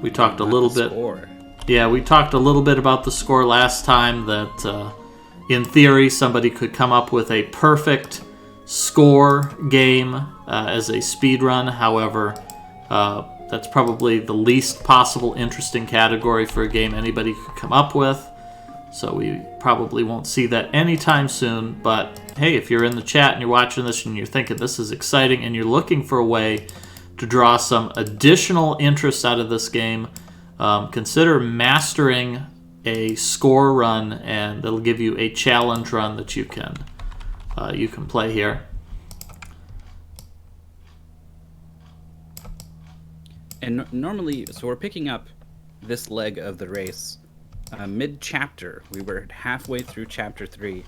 We talked a little bit. Score. Yeah, we talked a little bit about the score last time. That in theory, somebody could come up with a perfect score game as a speed run. However, that's probably the least possible interesting category for a game anybody could come up with. So we probably won't see that anytime soon. But hey, if you're in the chat and you're watching this and you're thinking this is exciting and you're looking for a way to draw some additional interest out of this game, consider mastering a score run, and it'll give you a challenge run that you can play here. And normally, so we're picking up this leg of the race mid-chapter. We were halfway through Chapter 3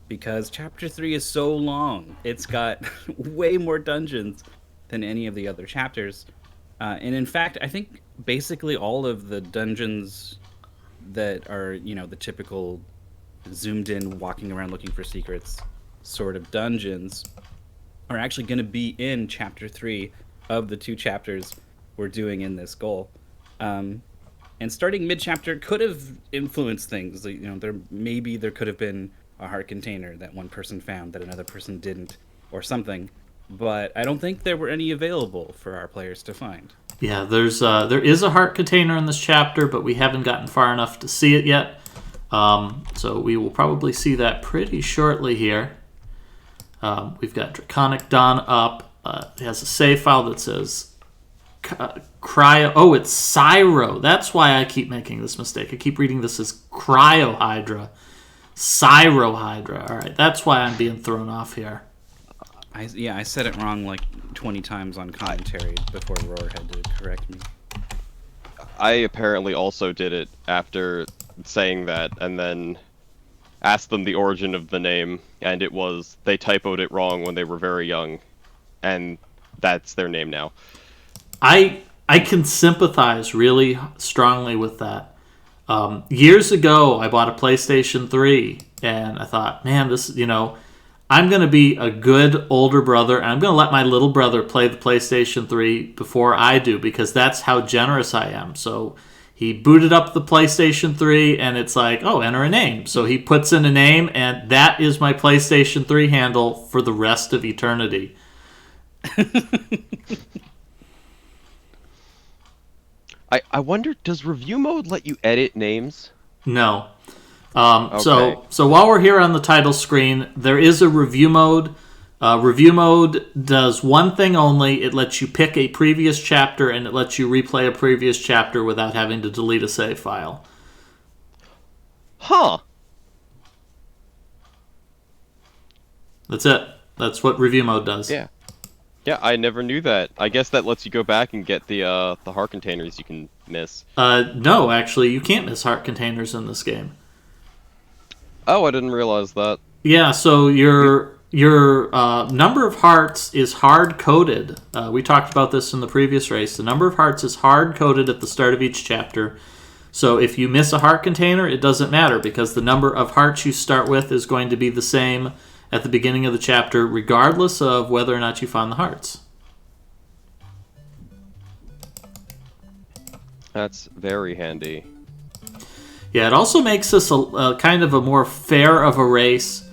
because Chapter 3 is so long. It's got way more dungeons than any of the other chapters. And in fact, I think basically all of the dungeons that are, the typical zoomed in, walking around looking for secrets sort of dungeons are actually going to be in Chapter 3 of the 2 chapters we're doing in this goal. And starting mid-chapter could have influenced things. There could have been a heart container that one person found that another person didn't, or something. But I don't think there were any available for our players to find. Yeah, there is a heart container in this chapter, but we haven't gotten far enough to see it yet. So we will probably see that pretty shortly here. We've got Draconic Dawn up. It has a save file that says Cryo. Oh, it's Cyro. That's why I keep making this mistake. I keep reading this as Cryohydra. Cyrohydra. All right, that's why I'm being thrown off here. I said it wrong like 20 times on commentary before Roar had to correct me. I apparently also did it after saying that, and then asked them the origin of the name, and it was they typoed it wrong when they were very young, and that's their name now. I can sympathize really strongly with that. Years ago, I bought a PlayStation 3, and I thought, man, I'm going to be a good older brother, and I'm going to let my little brother play the PlayStation 3 before I do, because that's how generous I am. So he booted up the PlayStation 3, and it's like, oh, enter a name. So he puts in a name, and that is my PlayStation 3 handle for the rest of eternity. I wonder, does review mode let you edit names? No. Okay. So while we're here on the title screen, there is a review mode. Review mode does one thing only. It lets you pick a previous chapter, and it lets you replay a previous chapter without having to delete a save file. Huh. That's it. That's what review mode does. Yeah. Yeah, I never knew that. I guess that lets you go back and get the heart containers you can miss. No, actually, you can't miss heart containers in this game. Oh, I didn't realize that. Yeah, so your number of hearts is hard-coded. We talked about this in the previous race. The number of hearts is hard-coded at the start of each chapter. So if you miss a heart container, it doesn't matter, because the number of hearts you start with is going to be the same at the beginning of the chapter, regardless of whether or not you found the hearts. That's very handy. Yeah, it also makes this a kind of a more fair of a race.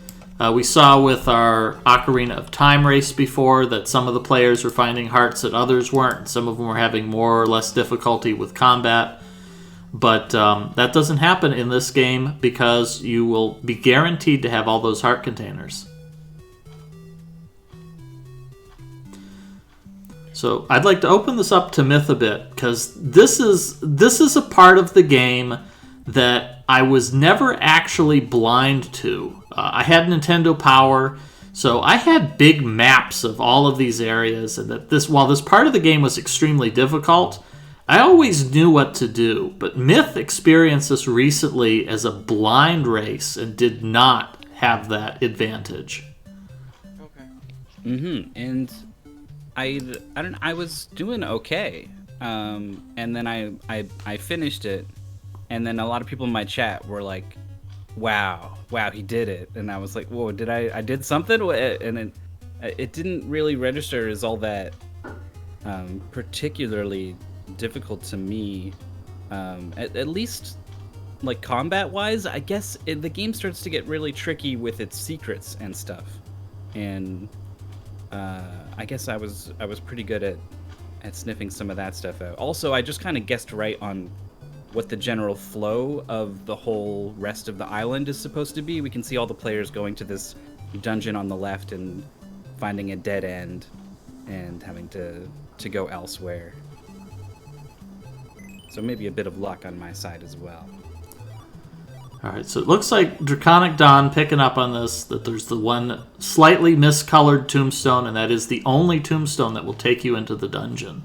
We saw with our Ocarina of Time race before that some of the players were finding hearts that others weren't. Some of them were having more or less difficulty with combat. But that doesn't happen in this game because you will be guaranteed to have all those heart containers. So I'd like to open this up to Myth a bit, because this is a part of the game that I was never actually blind to. I had Nintendo Power, so I had big maps of all of these areas, and that while this part of the game was extremely difficult, I always knew what to do. But Myth experienced this recently as a blind race and did not have that advantage. Okay. And I was doing okay, and then I finished it, and then a lot of people in my chat were like, "Wow, he did it," and I was like, "Whoa, I did something?" And it didn't really register as all that particularly difficult to me, at least like combat wise. I guess the game starts to get really tricky with its secrets and stuff, and I guess I was pretty good at sniffing some of that stuff out. Also, I just kind of guessed right on what the general flow of the whole rest of the island is supposed to be. We can see all the players going to this dungeon on the left and finding a dead end and having to go elsewhere. So maybe a bit of luck on my side as well. All right, so it looks like Draconic Dawn picking up on this, that there's the one slightly miscolored tombstone, and that is the only tombstone that will take you into the dungeon.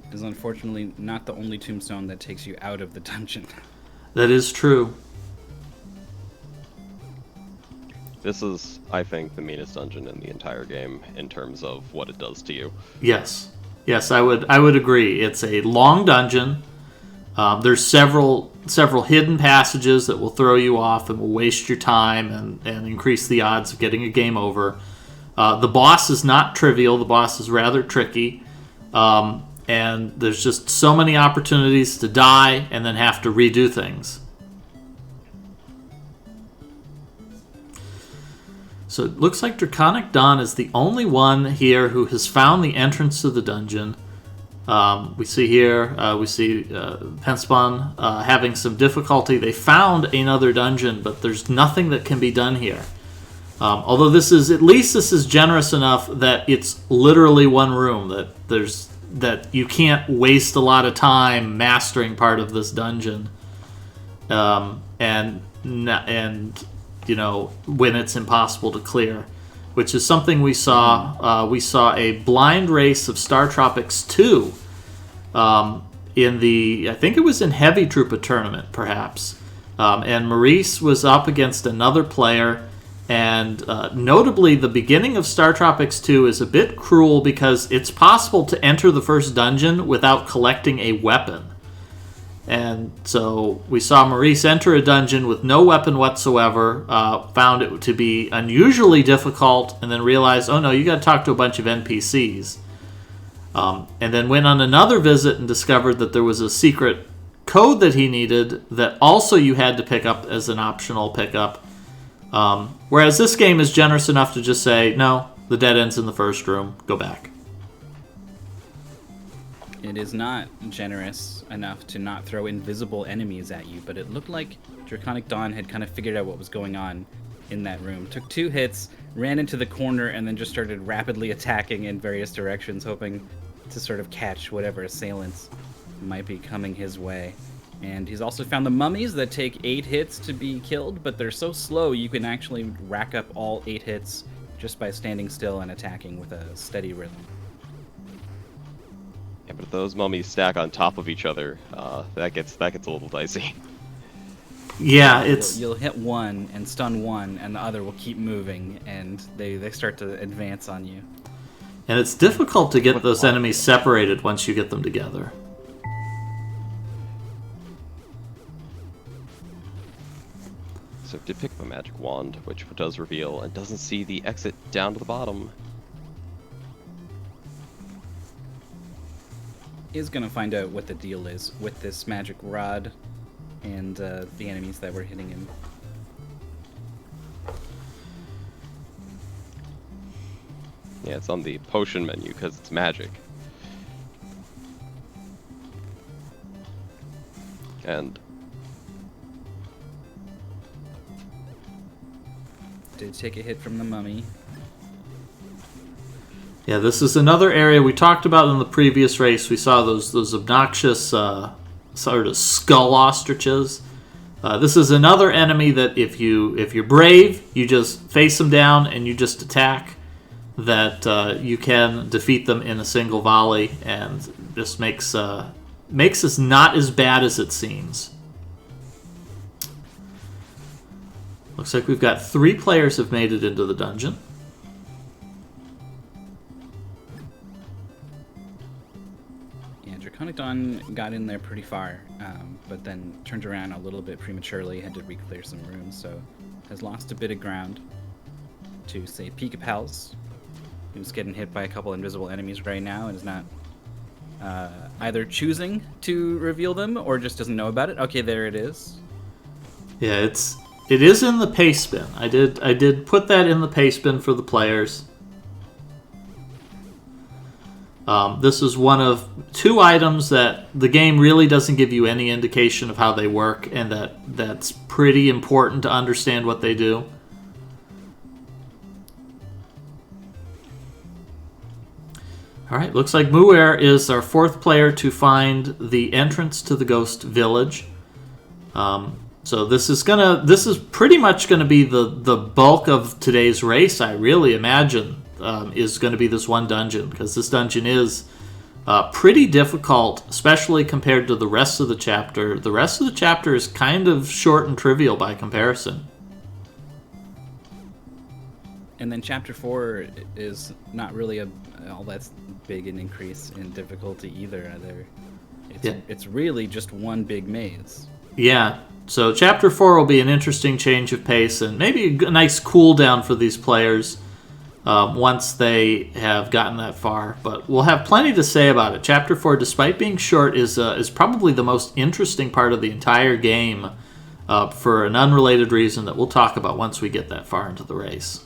It is unfortunately not the only tombstone that takes you out of the dungeon. That is true. This is, I think, the meanest dungeon in the entire game in terms of what it does to you. Yes. Yes, I would agree. It's a long dungeon. There's several hidden passages that will throw you off and will waste your time and increase the odds of getting a game over. The boss is not trivial. The boss is rather tricky. And there's just so many opportunities to die and then have to redo things. So it looks like Draconic Dawn is the only one here who has found the entrance to the dungeon. We see here, Penspawn having some difficulty. They found another dungeon, but there's nothing that can be done here. Although this is generous enough that it's literally one room, that you can't waste a lot of time mastering part of this dungeon. And you know, when it's impossible to clear, which is something we saw. We saw a blind race of Startropics 2 in the, I think it was in Heavy Troopa tournament, perhaps. And Maurice was up against another player, and notably, the beginning of Startropics 2 is a bit cruel because it's possible to enter the first dungeon without collecting a weapon. And so we saw Maurice enter a dungeon with no weapon whatsoever, found it to be unusually difficult, and then realized, oh no, you got to talk to a bunch of NPCs. And then went on another visit and discovered that there was a secret code that he needed that also you had to pick up as an optional pickup. Whereas this game is generous enough to just say, no, the dead end's in the first room, go back. It is not generous enough to not throw invisible enemies at you, but it looked like Draconic Dawn had kind of figured out what was going on in that room. Took 2 hits, ran into the corner, and then just started rapidly attacking in various directions, hoping to sort of catch whatever assailants might be coming his way. And he's also found the mummies that take 8 hits to be killed, but they're so slow you can actually rack up all 8 hits just by standing still and attacking with a steady rhythm. Yeah, but if those mummies stack on top of each other, that gets a little dicey. Yeah, it's... You'll hit one and stun one, and the other will keep moving, and they start to advance on you. And it's difficult to get those enemies separated once you get them together. So did pick up a magic wand, which does reveal and doesn't see the exit down to the bottom. Is gonna find out what the deal is with this magic rod and the enemies that were hitting him. Yeah, it's on the potion menu because it's magic. And Did take a hit from the mummy. Yeah, this is another area we talked about in the previous race. We saw those obnoxious sort of skull ostriches. This is another enemy that if you're brave, you just face them down and you just attack. That you can defeat them in a single volley, and just makes us not as bad as it seems. Looks like we've got 3 players have made it into the dungeon. Draconic Dawn got in there pretty far, but then turned around a little bit prematurely, had to re-clear some rooms, so has lost a bit of ground to, say, Pika Pals, who's getting hit by a couple invisible enemies right now and is not either choosing to reveal them or just doesn't know about it. Okay, there it is. Yeah, it is in the paste bin. I did put that in the paste bin for the players. This is one of 2 items that the game really doesn't give you any indication of how they work, and that's pretty important to understand what they do. Alright, looks like Muir is our 4th player to find the entrance to the Ghost Village. So this is pretty much gonna be the bulk of today's race, I really imagine, is gonna be this one dungeon, because this dungeon is pretty difficult, especially compared to the rest of the chapter. The rest of the chapter is kind of short and trivial by comparison. And then chapter 4 is not really all that big an increase in difficulty either. It's really just one big maze. Yeah, so chapter 4 will be an interesting change of pace and maybe a nice cool down for these players once they have gotten that far. But we'll have plenty to say about it. Chapter 4, despite being short, is probably the most interesting part of the entire game for an unrelated reason that we'll talk about once we get that far into the race.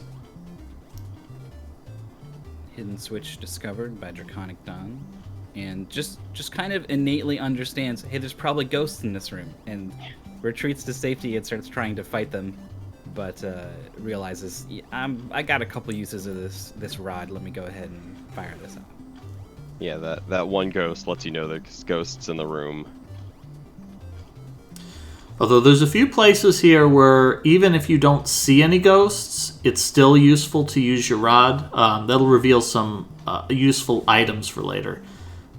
Hidden switch discovered by Draconic Dawn, and just kind of innately understands, hey, there's probably ghosts in this room, and retreats to safety and starts trying to fight them, but realizes, I got a couple uses of this rod. Let me go ahead and fire this out. Yeah, that one ghost lets you know there's ghosts in the room. Although there's a few places here where even if you don't see any ghosts, it's still useful to use your rod. That'll reveal some useful items for later.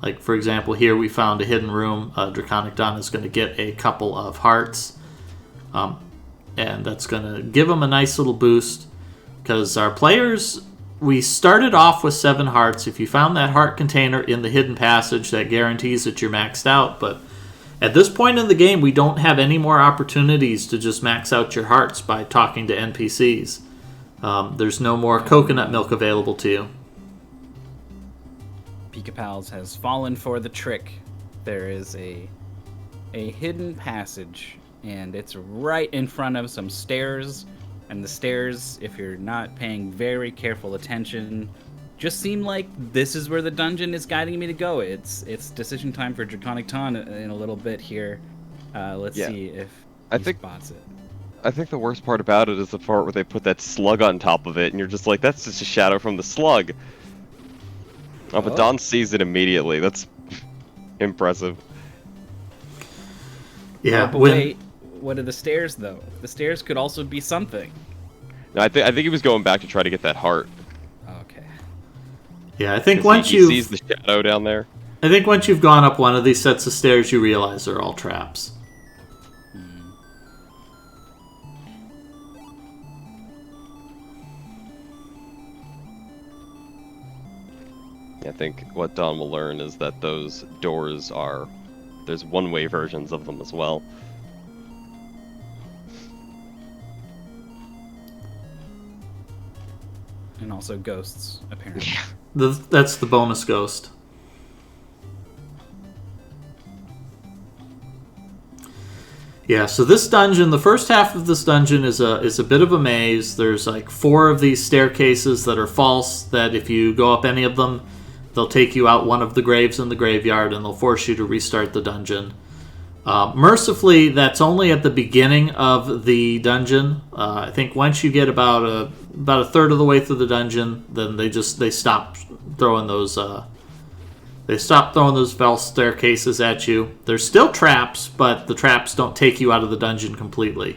Like, for example, here we found a hidden room. Draconic Dawn is going to get a couple of hearts. And that's going to give them a nice little boost. Because our players, we started off with 7 hearts. If you found that heart container in the hidden passage, that guarantees that you're maxed out. But at this point in the game, we don't have any more opportunities to just max out your hearts by talking to NPCs. There's no more coconut milk available to you. Pika Pals has fallen for the trick. There is a hidden passage, and it's right in front of some stairs. And the stairs, if you're not paying very careful attention, just seem like this is where the dungeon is guiding me to go. It's decision time for Draconic Dawn in a little bit here. Let's see if he spots it. I think the worst part about it is the part where they put that slug on top of it, and you're just like, that's just a shadow from the slug. Oh, but Dawn sees it immediately. That's impressive. Yeah, but wait, what are the stairs, though? The stairs could also be something. No, I think he was going back to try to get that heart. Okay. Yeah, I think he sees the shadow down there. I think once you've gone up one of these sets of stairs, you realize they're all traps. I think what Dawn will learn is that those doors there's one-way versions of them as well. And also ghosts, apparently. That's the bonus ghost. Yeah, so this dungeon, the first half of this dungeon is a bit of a maze. There's like 4 of these staircases that are false, that if you go up any of them, they'll take you out one of the graves in the graveyard, and they'll force you to restart the dungeon. Mercifully, that's only at the beginning of the dungeon. I think once you get about a third of the way through the dungeon, then they stop throwing those false staircases at you. There's still traps, but the traps don't take you out of the dungeon completely,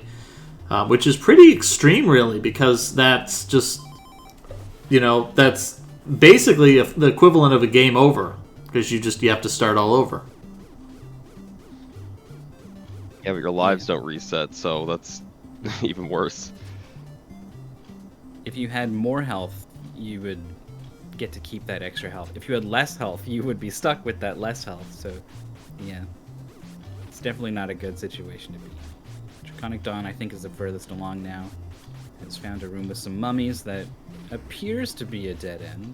which is pretty extreme, really, because that's just, that's basically the equivalent of a game over, because you have to start all over. Yeah, but your lives don't reset, so that's even worse. If you had more health, you would get to keep that extra health. If you had less health, you would be stuck with that less health. So, yeah, it's definitely not a good situation to be. Draconic Dawn, I think, is the furthest along now. has found a room with some mummies that appears to be a dead end.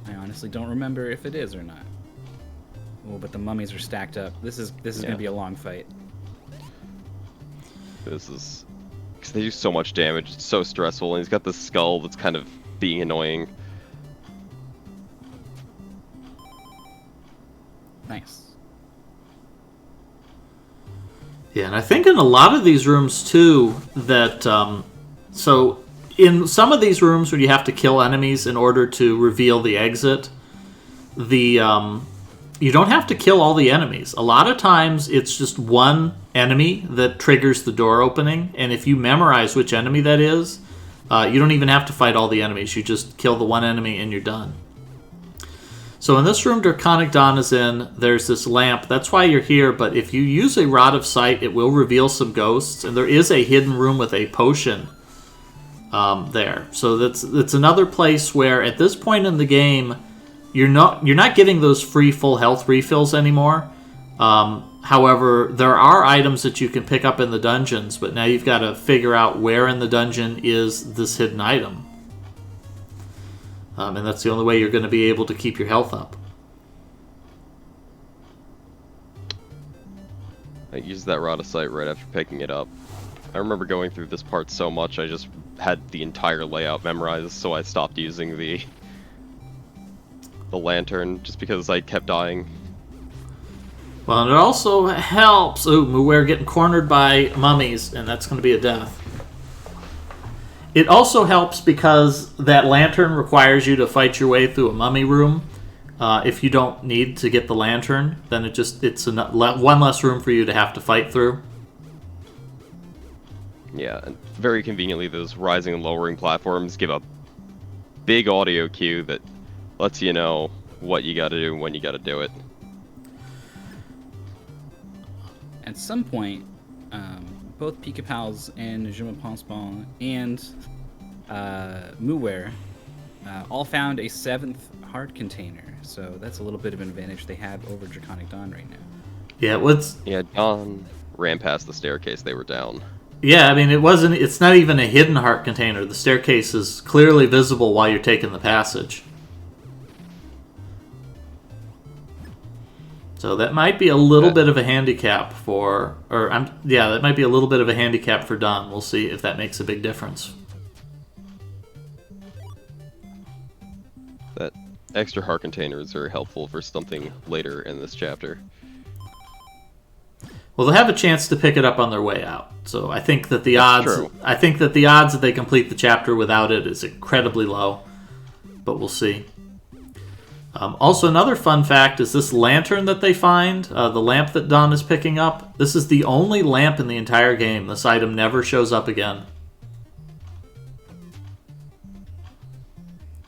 I honestly don't remember if it is or not. Oh, but the mummies are stacked up. This is gonna be a long fight. This is... because they do so much damage, it's so stressful, and he's got this skull that's kind of being annoying. Nice. Yeah, and I think in a lot of these rooms too that so in some of these rooms where you have to kill enemies in order to reveal the exit, the you don't have to kill all the enemies. A lot of times it's just one enemy that triggers the door opening, and if you memorize which enemy that is, you don't even have to fight all the enemies. You just kill the one enemy and you're done. So in this room Draconic Dawn is in, there's this lamp. That's why you're here, but if you use a Rod of Sight, it will reveal some ghosts, and there is a hidden room with a potion there. So that's another place where at this point in the game, you're not getting those free full health refills anymore. However, there are items that you can pick up in the dungeons, but now you've got to figure out where in the dungeon is this hidden item. And that's the only way you're going to be able to keep your health up. I used that Rod of Sight right after picking it up. I remember going through this part so much, I just had the entire layout memorized, so I stopped using the lantern, just because I kept dying. Well, and it also helps... Ooh, we're getting cornered by mummies, and that's going to be a death. It also helps because that lantern requires you to fight your way through a mummy room. If you don't need to get the lantern, then it's one less room for you to have to fight through. Yeah, and very conveniently, those rising and lowering platforms give a big audio cue that lets you know what you gotta do and when you gotta do it. At some point, both Pika-Pals and Je me pense bon and Muware all found a 7th heart container, so that's a little bit of an advantage they have over Draconic Dawn right now. Yeah, Dawn ran past the staircase they were down. Yeah, I mean, it's not even a hidden heart container. The staircase is clearly visible while you're taking the passage. So that might be a little bit of a handicap that might be a little bit of a handicap for Dawn. We'll see if that makes a big difference. That extra heart container is very helpful for something later in this chapter. Well, they'll have a chance to pick it up on their way out. So I think that the That's odds true. I think that the odds that they complete the chapter without it is incredibly low. But we'll see. Also, another fun fact is this lantern that they find, the lamp that Dawn is picking up. This is the only lamp in the entire game. This item never shows up again.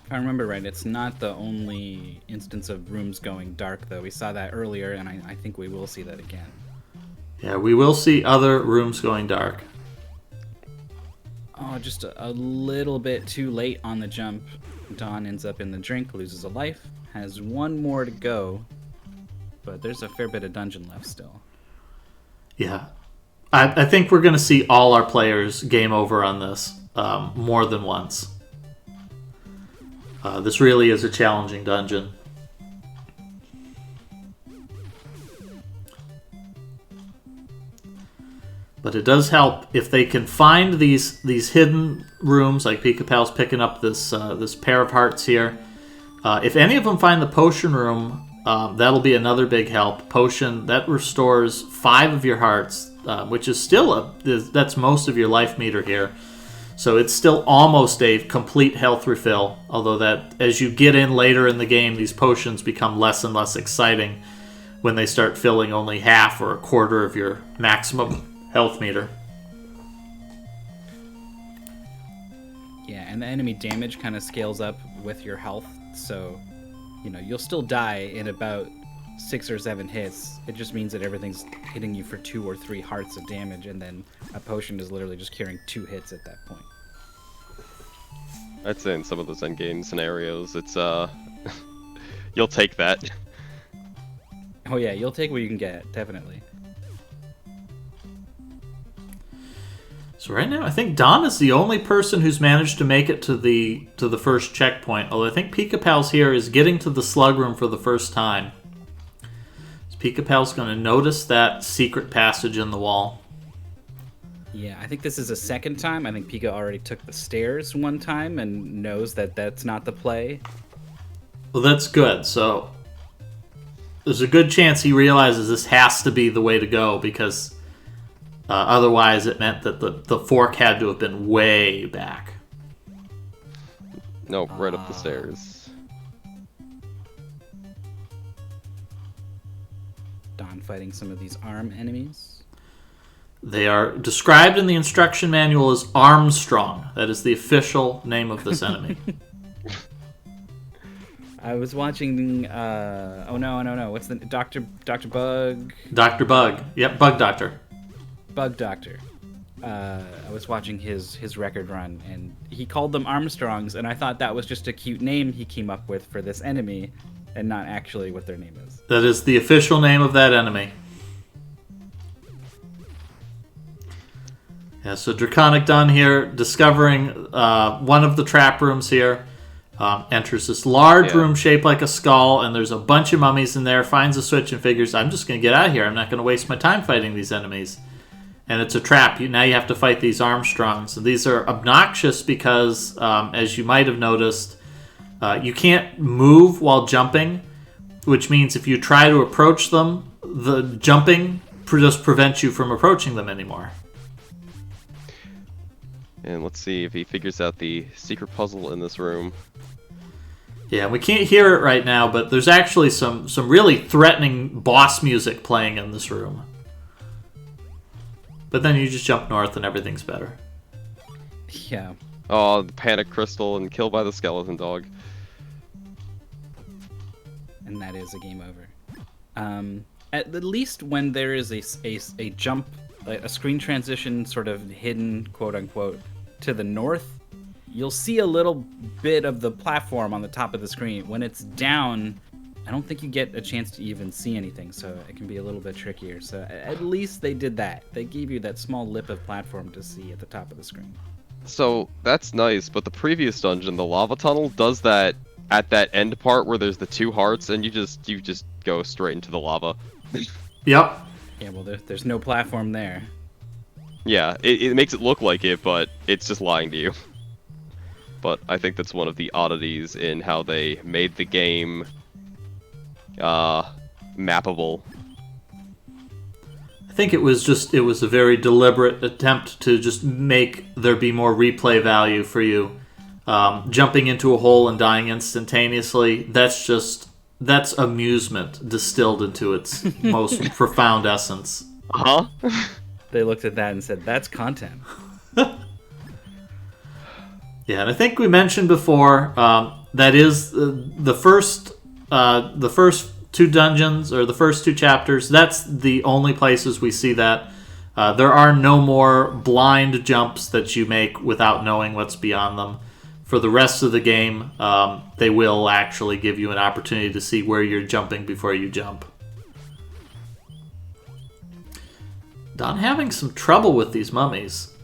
If I remember right, it's not the only instance of rooms going dark, though. We saw that earlier, and I think we will see that again. Yeah, we will see other rooms going dark. Oh, just a little bit too late on the jump. Dawn ends up in the drink, loses a life, has one more to go, but there's a fair bit of dungeon left still. Yeah. I think we're going to see all our players game over on this more than once. This really is a challenging dungeon. But it does help if they can find these hidden rooms, like Pika-Pal's picking up this pair of hearts here. If any of them find the potion room, that'll be another big help. Potion, that restores 5 of your hearts, which is still that's most of your life meter here. So it's still almost a complete health refill, although that as you get in later in the game, these potions become less and less exciting when they start filling only half or a quarter of your maximum health meter. Yeah, and the enemy damage kind of scales up with your health, so you'll still die in about 6 or 7 hits. It just means that everything's hitting you for 2 or 3 hearts of damage, and then a potion is literally just carrying 2 hits at that point. I'd say in some of those endgame scenarios, it's you'll take that. Oh yeah, you'll take what you can get, definitely. So right now, I think Don is the only person who's managed to make it to the first checkpoint. Although I think Pika Pal's here is getting to the slug room for the first time. So Pika Pal's going to notice that secret passage in the wall. Yeah, I think this is a second time. I think Pika already took the stairs one time and knows that that's not the play. Well, that's good. So there's a good chance he realizes this has to be the way to go because otherwise it meant that the fork had to have been way back. No, right up the stairs. Don fighting some of these arm enemies. They are described in the instruction manual as Armstrong. That is the official name of this enemy. I was watching. Oh no! What's the Doctor Bug? Dr. Bug. Yep, Bug Doctor. Bug Doctor. I was watching his record run, and he called them Armstrongs, and I thought that was just a cute name he came up with for this enemy, and not actually what their name is. That is the official name of that enemy. Yeah, so Draconic Don here, discovering one of the trap rooms here, enters this large room shaped like a skull, and there's a bunch of mummies in there, finds a switch and figures, I'm just going to get out of here. I'm not going to waste my time fighting these enemies. And it's a trap. Now you have to fight these Armstrongs. And these are obnoxious because, as you might have noticed, you can't move while jumping, which means if you try to approach them, the jumping just prevents you from approaching them anymore. And let's see if he figures out the secret puzzle in this room. Yeah, we can't hear it right now, but there's actually some really threatening boss music playing in this room. But then you just jump north and everything's better. Yeah. Oh, the panic crystal and kill by the skeleton dog. And that is a game over. At the least when there is a jump, a screen transition sort of hidden, quote unquote, to the north, you'll see a little bit of the platform on the top of the screen. When it's down, I don't think you get a chance to even see anything, so it can be a little bit trickier. So at least they did that. They gave you that small lip of platform to see at the top of the screen. So that's nice, but the previous dungeon, the lava tunnel, does that at that end part where there's the two hearts, and you just go straight into the lava. Yep. Yeah, well, there's no platform there. Yeah, it makes it look like it, but it's just lying to you. But I think that's one of the oddities in how they made the game mappable. I think it was a very deliberate attempt to just make there be more replay value for you. Jumping into a hole and dying instantaneously, that's amusement distilled into its most profound essence. Huh? They looked at that and said, that's content. Yeah, and I think we mentioned before, that is the first two dungeons, or the first two chapters, that's the only places we see that. There are no more blind jumps that you make without knowing what's beyond them. For the rest of the game, they will actually give you an opportunity to see where you're jumping before you jump. Don having some trouble with these mummies,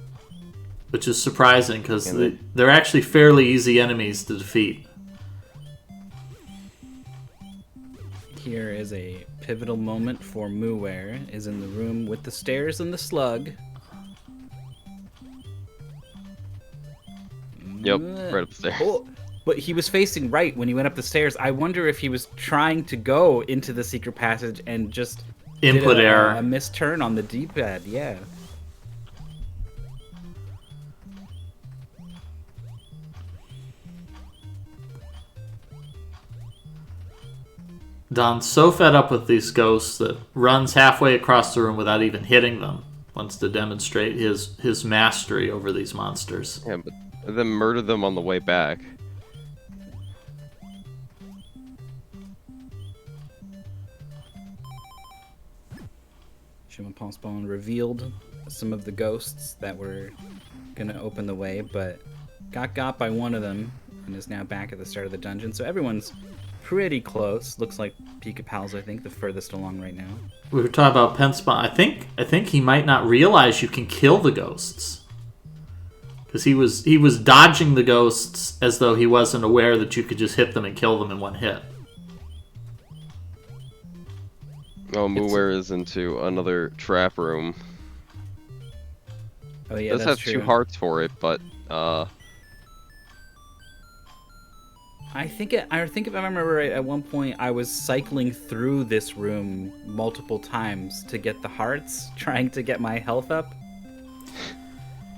which is surprising because they're actually fairly easy enemies to defeat. Here is a pivotal moment for Muware, is in the room with the stairs and the slug. Yep, right up the stairs. Oh, but he was facing right when he went up the stairs. I wonder if he was trying to go into the secret passage and just Input error. A misturn on the D-pad, yeah. Don's so fed up with these ghosts that runs halfway across the room without even hitting them. Wants to demonstrate his mastery over these monsters. Yeah, but then murder them on the way back. Shimon Paulspawn revealed some of the ghosts that were gonna open the way, but got by one of them and is now back at the start of the dungeon. So everyone's pretty close. Looks like Pika Pal's, I think, the furthest along right now. We were talking about Penspawn. I think he might not realize you can kill the ghosts. Because he was dodging the ghosts as though he wasn't aware that you could just hit them and kill them in one hit. Oh, Muware is into another trap room. Oh yeah, It does that's have true. 2 hearts for it, but I think if I remember right, at one point I was cycling through this room multiple times to get the hearts, trying to get my health up.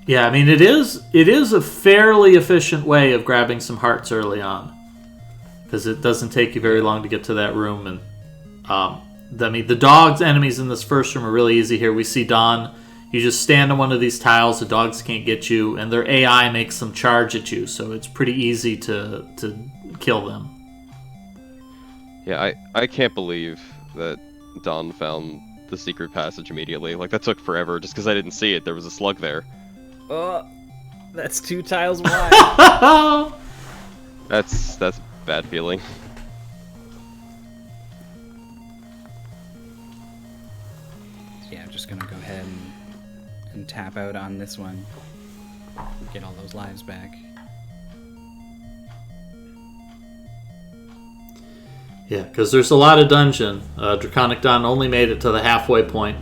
Yeah, I mean, it is a fairly efficient way of grabbing some hearts early on. Because it doesn't take you very long to get to that room. And I mean, the dog's enemies in this first room are really easy here. We see Dawn. You just stand on one of these tiles, the dogs can't get you, and their AI makes them charge at you, so it's pretty easy to kill them. yeah, I can't believe that Don found the secret passage immediately. Like, that took forever just because I didn't see it. There was a slug there. Oh, that's 2 tiles wide. That's a bad feeling. Yeah, I'm just gonna go ahead and tap out on this one. Get all those lives back. Yeah, because there's a lot of dungeon. Draconic Dawn only made it to the halfway point.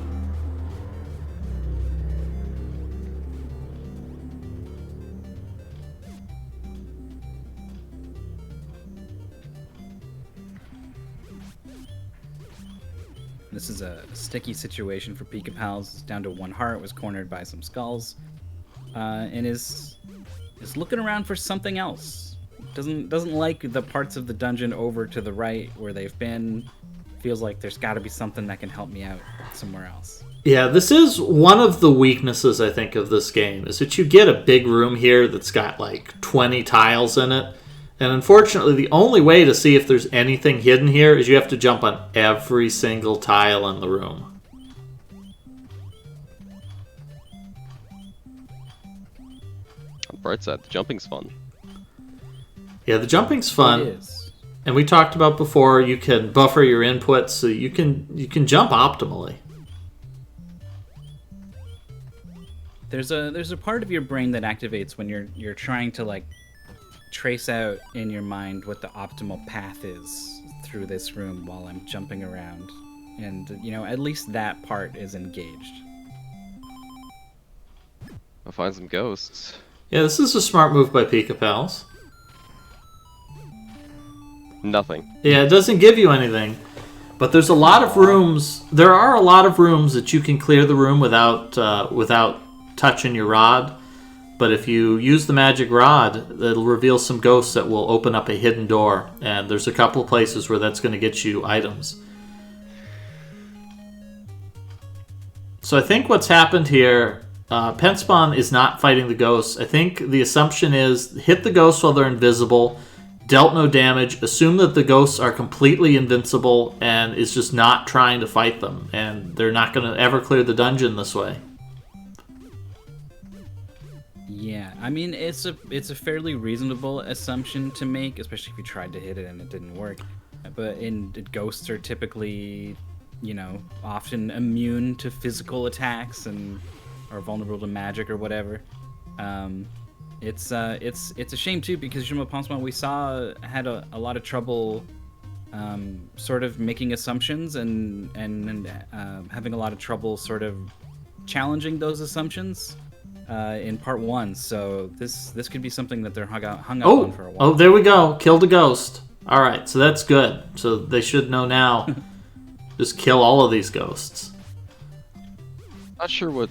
This is a sticky situation for Pika Pals. It's down to 1 heart, was cornered by some skulls, and is looking around for something else. Doesn't like the parts of the dungeon over to the right where they've been. Feels like there's got to be something that can help me out somewhere else. Yeah, this is one of the weaknesses, I think, of this game, is that you get a big room here that's got like 20 tiles in it. And unfortunately, the only way to see if there's anything hidden here is you have to jump on every single tile in the room. On the bright side, the jumping's fun. Yeah, the jumping's fun. It is. And we talked about before, you can buffer your inputs so you can jump optimally. There's a part of your brain that activates when you're trying to like trace out in your mind what the optimal path is through this room while I'm jumping around. And, you know, at least that part is engaged. I'll find some ghosts. Yeah, this is a smart move by Pika Pals. Nothing. Yeah, it doesn't give you anything. But there's a lot of rooms. There are a lot of rooms that you can clear the room without touching your rod. But if you use the magic rod, it'll reveal some ghosts that will open up a hidden door. And there's a couple of places where that's going to get you items. So I think what's happened here, Penspawn is not fighting the ghosts. I think the assumption is hit the ghosts while they're invisible, dealt no damage, assume that the ghosts are completely invincible, and is just not trying to fight them. And they're not going to ever clear the dungeon this way. Yeah, I mean, it's a fairly reasonable assumption to make, especially if you tried to hit it and it didn't work. But ghosts are typically, you know, often immune to physical attacks and are vulnerable to magic or whatever. It's a shame too, because Juma Ponsman we saw had a lot of trouble sort of making assumptions and having a lot of trouble sort of challenging those assumptions in part 1. So this could be something that they're hung up on for a while. Oh, there we go. Killed a ghost. All right, so that's good. So they should know now. Just kill all of these ghosts. Not sure what...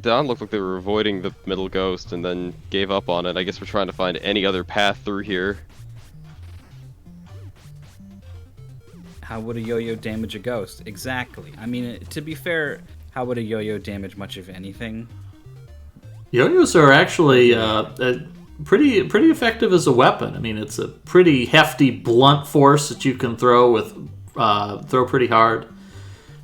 Don looked like they were avoiding the middle ghost and then gave up on it. I guess we're trying to find any other path through here. How would a yo-yo damage a ghost? Exactly. I mean, to be fair, how would a yo-yo damage much of anything? Yo-yos are actually pretty effective as a weapon. I mean, it's a pretty hefty, blunt force that you can throw pretty hard.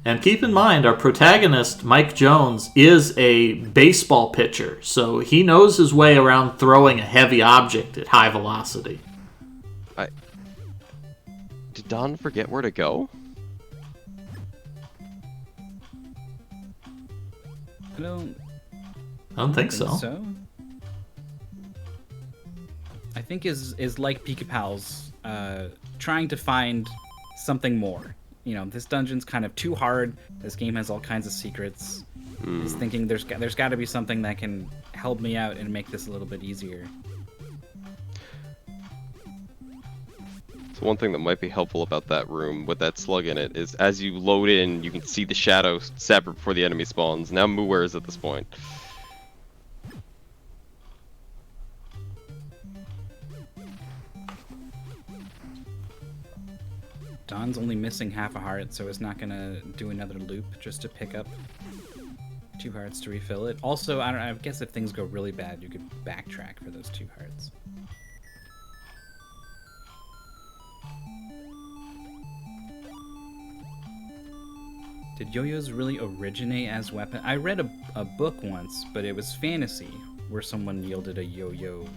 And keep in mind, our protagonist, Mike Jones, is a baseball pitcher, so he knows his way around throwing a heavy object at high velocity. Did Don forget where to go? I don't think so. I think is like Pika Pal's, trying to find something more. You know, this dungeon's kind of too hard. This game has all kinds of secrets. He's thinking there's got to be something that can help me out and make this a little bit easier. So one thing that might be helpful about that room with that slug in it is as you load in, you can see the shadow separate before the enemy spawns. Now Muware is at this point. Don's only missing half a heart, so it's not gonna do another loop just to pick up 2 hearts to refill it. Also, I guess if things go really bad, you could backtrack for those 2 hearts. Did yo-yos really originate as weapon? I read a book once, but it was fantasy, where someone wielded a yo-yo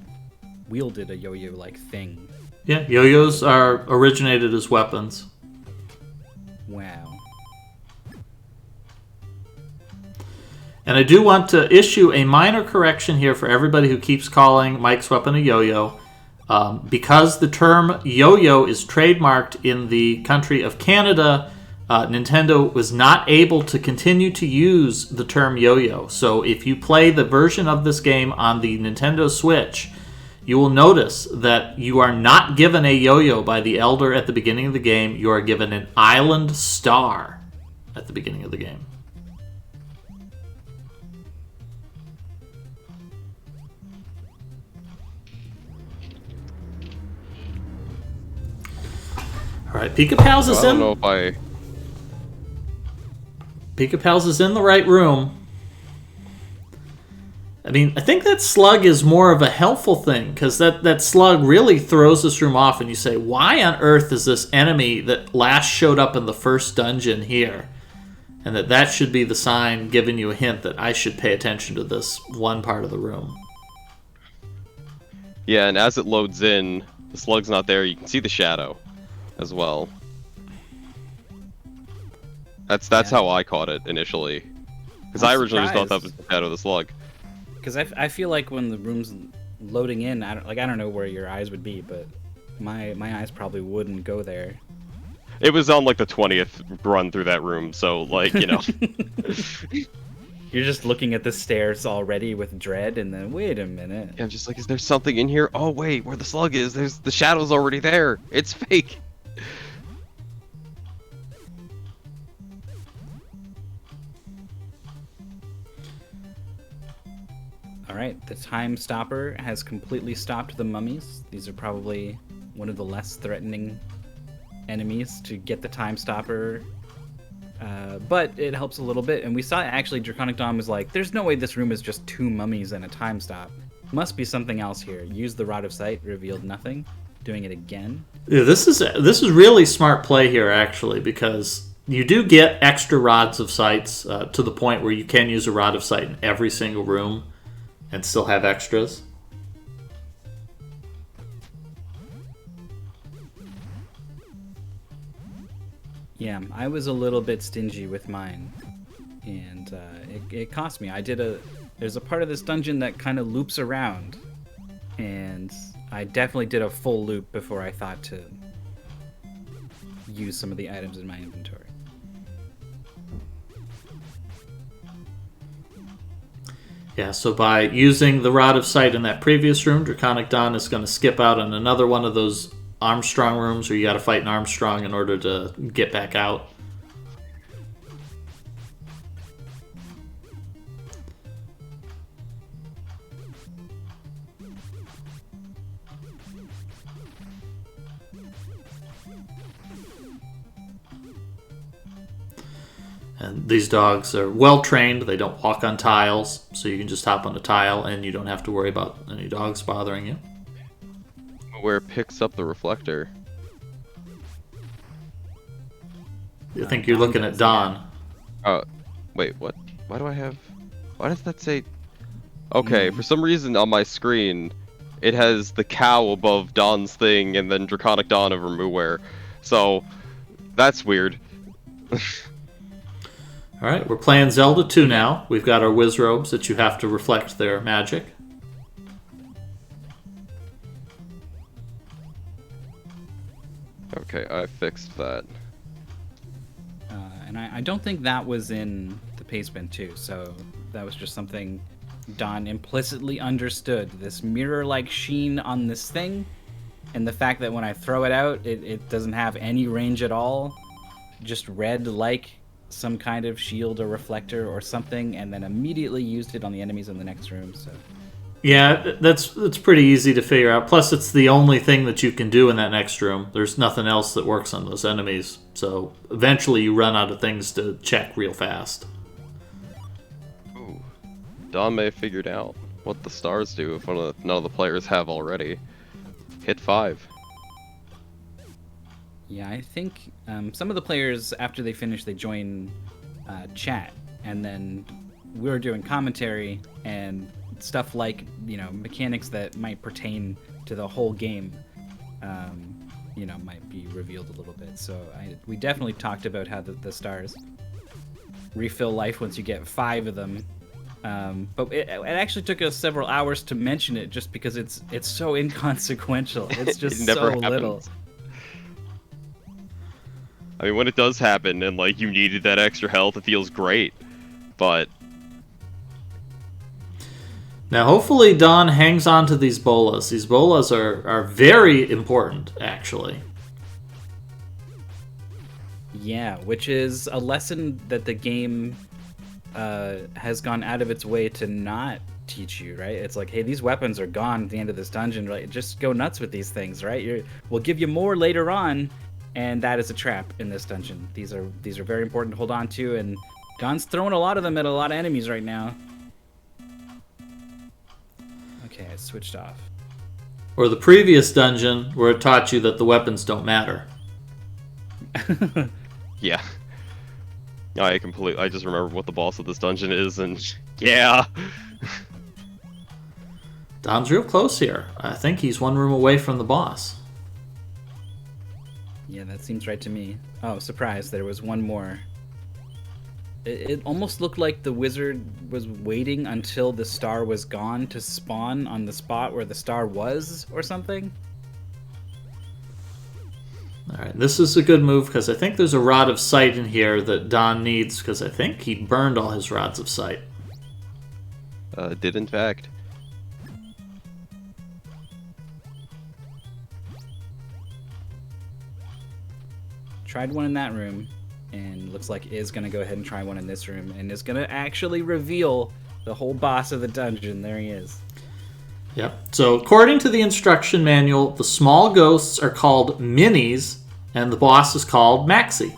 like thing. Yeah, yo-yos are originated as weapons. Wow. And I do want to issue a minor correction here for everybody who keeps calling Mike's weapon a yo-yo. Because the term yo-yo is trademarked in the country of Canada, Nintendo was not able to continue to use the term yo-yo. So if you play the version of this game on the Nintendo Switch, you will notice that you are not given a yo-yo by the Elder at the beginning of the game. You are given an island star at the beginning of the game. All right, Pika Pals is I don't know if Pika Pals is in the right room. I mean, I think that slug is more of a helpful thing, because that slug really throws this room off, and you say, why on earth is this enemy that last showed up in the first dungeon here? And that should be the sign giving you a hint that I should pay attention to this one part of the room. Yeah, and as it loads in, the slug's not there. You can see the shadow as well. That's how I caught it initially, because I originally just thought that was the shadow of the slug. Because I feel like when the room's loading in, I don't know where your eyes would be, but my eyes probably wouldn't go there. It was on like the 20th run through that room, so like, you know. You're just looking at the stairs already with dread, and then wait a minute. Yeah, I'm just like, is there something in here? Oh wait, where the slug is, there's the shadow's already there. It's fake. Alright, the time stopper has completely stopped the mummies. These are probably one of the less threatening enemies to get the time stopper. But it helps a little bit. And we saw actually Draconic Dawn was like, there's no way this room is just 2 mummies and a time stop. Must be something else here. Use the Rod of Sight, revealed nothing. Doing it again. Yeah, this is really smart play here, actually, because you do get extra rods of sights to the point where you can use a Rod of Sight in every single room and still have extras. Yeah, I was a little bit stingy with mine, and it cost me. There's a part of this dungeon that kind of loops around, and I definitely did a full loop before I thought to use some of the items in my inventory. Yeah, so by using the Rod of Sight in that previous room, Draconic Dawn is going to skip out on another one of those Armstrong rooms where you got to fight an Armstrong in order to get back out. And these dogs are well trained. They don't walk on tiles, so you can just hop on a tile and you don't have to worry about any dogs bothering you. Where it picks up the reflector. I think you're looking at Dawn. Oh, wait, what? Why does that say? Okay, for some reason on my screen, it has the cow above Dawn's thing and then Draconic Dawn over Muware. So, that's weird. Alright, we're playing Zelda 2 now. We've got our whiz robes that you have to reflect their magic. Okay, I fixed that. And I don't think that was in the pastebin too, so that was just something Don implicitly understood. This mirror-like sheen on this thing, and the fact that when I throw it out, it doesn't have any range at all, just red like some kind of shield or reflector or something, and then immediately used it on the enemies in the next room. So Yeah, that's pretty easy to figure out. Plus, it's the only thing that you can do in that next room. There's nothing else that works on those enemies. So eventually you run out of things to check real fast. Ooh. Don may have figured out what the stars do if none of the players have already. Hit 5. yeah, I think some of the players, after they finish, they join chat, and then we're doing commentary and stuff like, mechanics that might pertain to the whole game, might be revealed a little bit. So we definitely talked about how the stars refill life once you get 5 of them. But it actually took us several hours to mention it, just because it's so inconsequential. It's just It never so little. happens. I mean, when it does happen and like you needed that extra health, it feels great. But Now, hopefully Don hangs on to these bolas. These bolas are very important, actually. Yeah, which is a lesson that the game has gone out of its way to not teach you, right? It's like, hey, these weapons are gone at the end of this dungeon, right? Just go nuts with these things, right? We'll give you more later on, and that is a trap in this dungeon. These are very important to hold on to, and Don's throwing a lot of them at a lot of enemies right now. Okay, I switched off. Or the previous dungeon where it taught you that the weapons don't matter. yeah. I just remember what the boss of this dungeon is, and yeah. Don's real close here. I think he's one room away from the boss. Yeah, that seems right to me. Oh, surprise, there was one more. It almost looked like the wizard was waiting until the star was gone to spawn on the spot where the star was, or something. Alright, this is a good move because I think there's a rod of sight in here that Don needs, because I think he burned all his rods of sight. Did in fact. Tried one in that room, and looks like is going to go ahead and try one in this room, and is going to actually reveal the whole boss of the dungeon. There he is. Yep. So according to the instruction manual, the small ghosts are called minis, and the boss is called Maxi.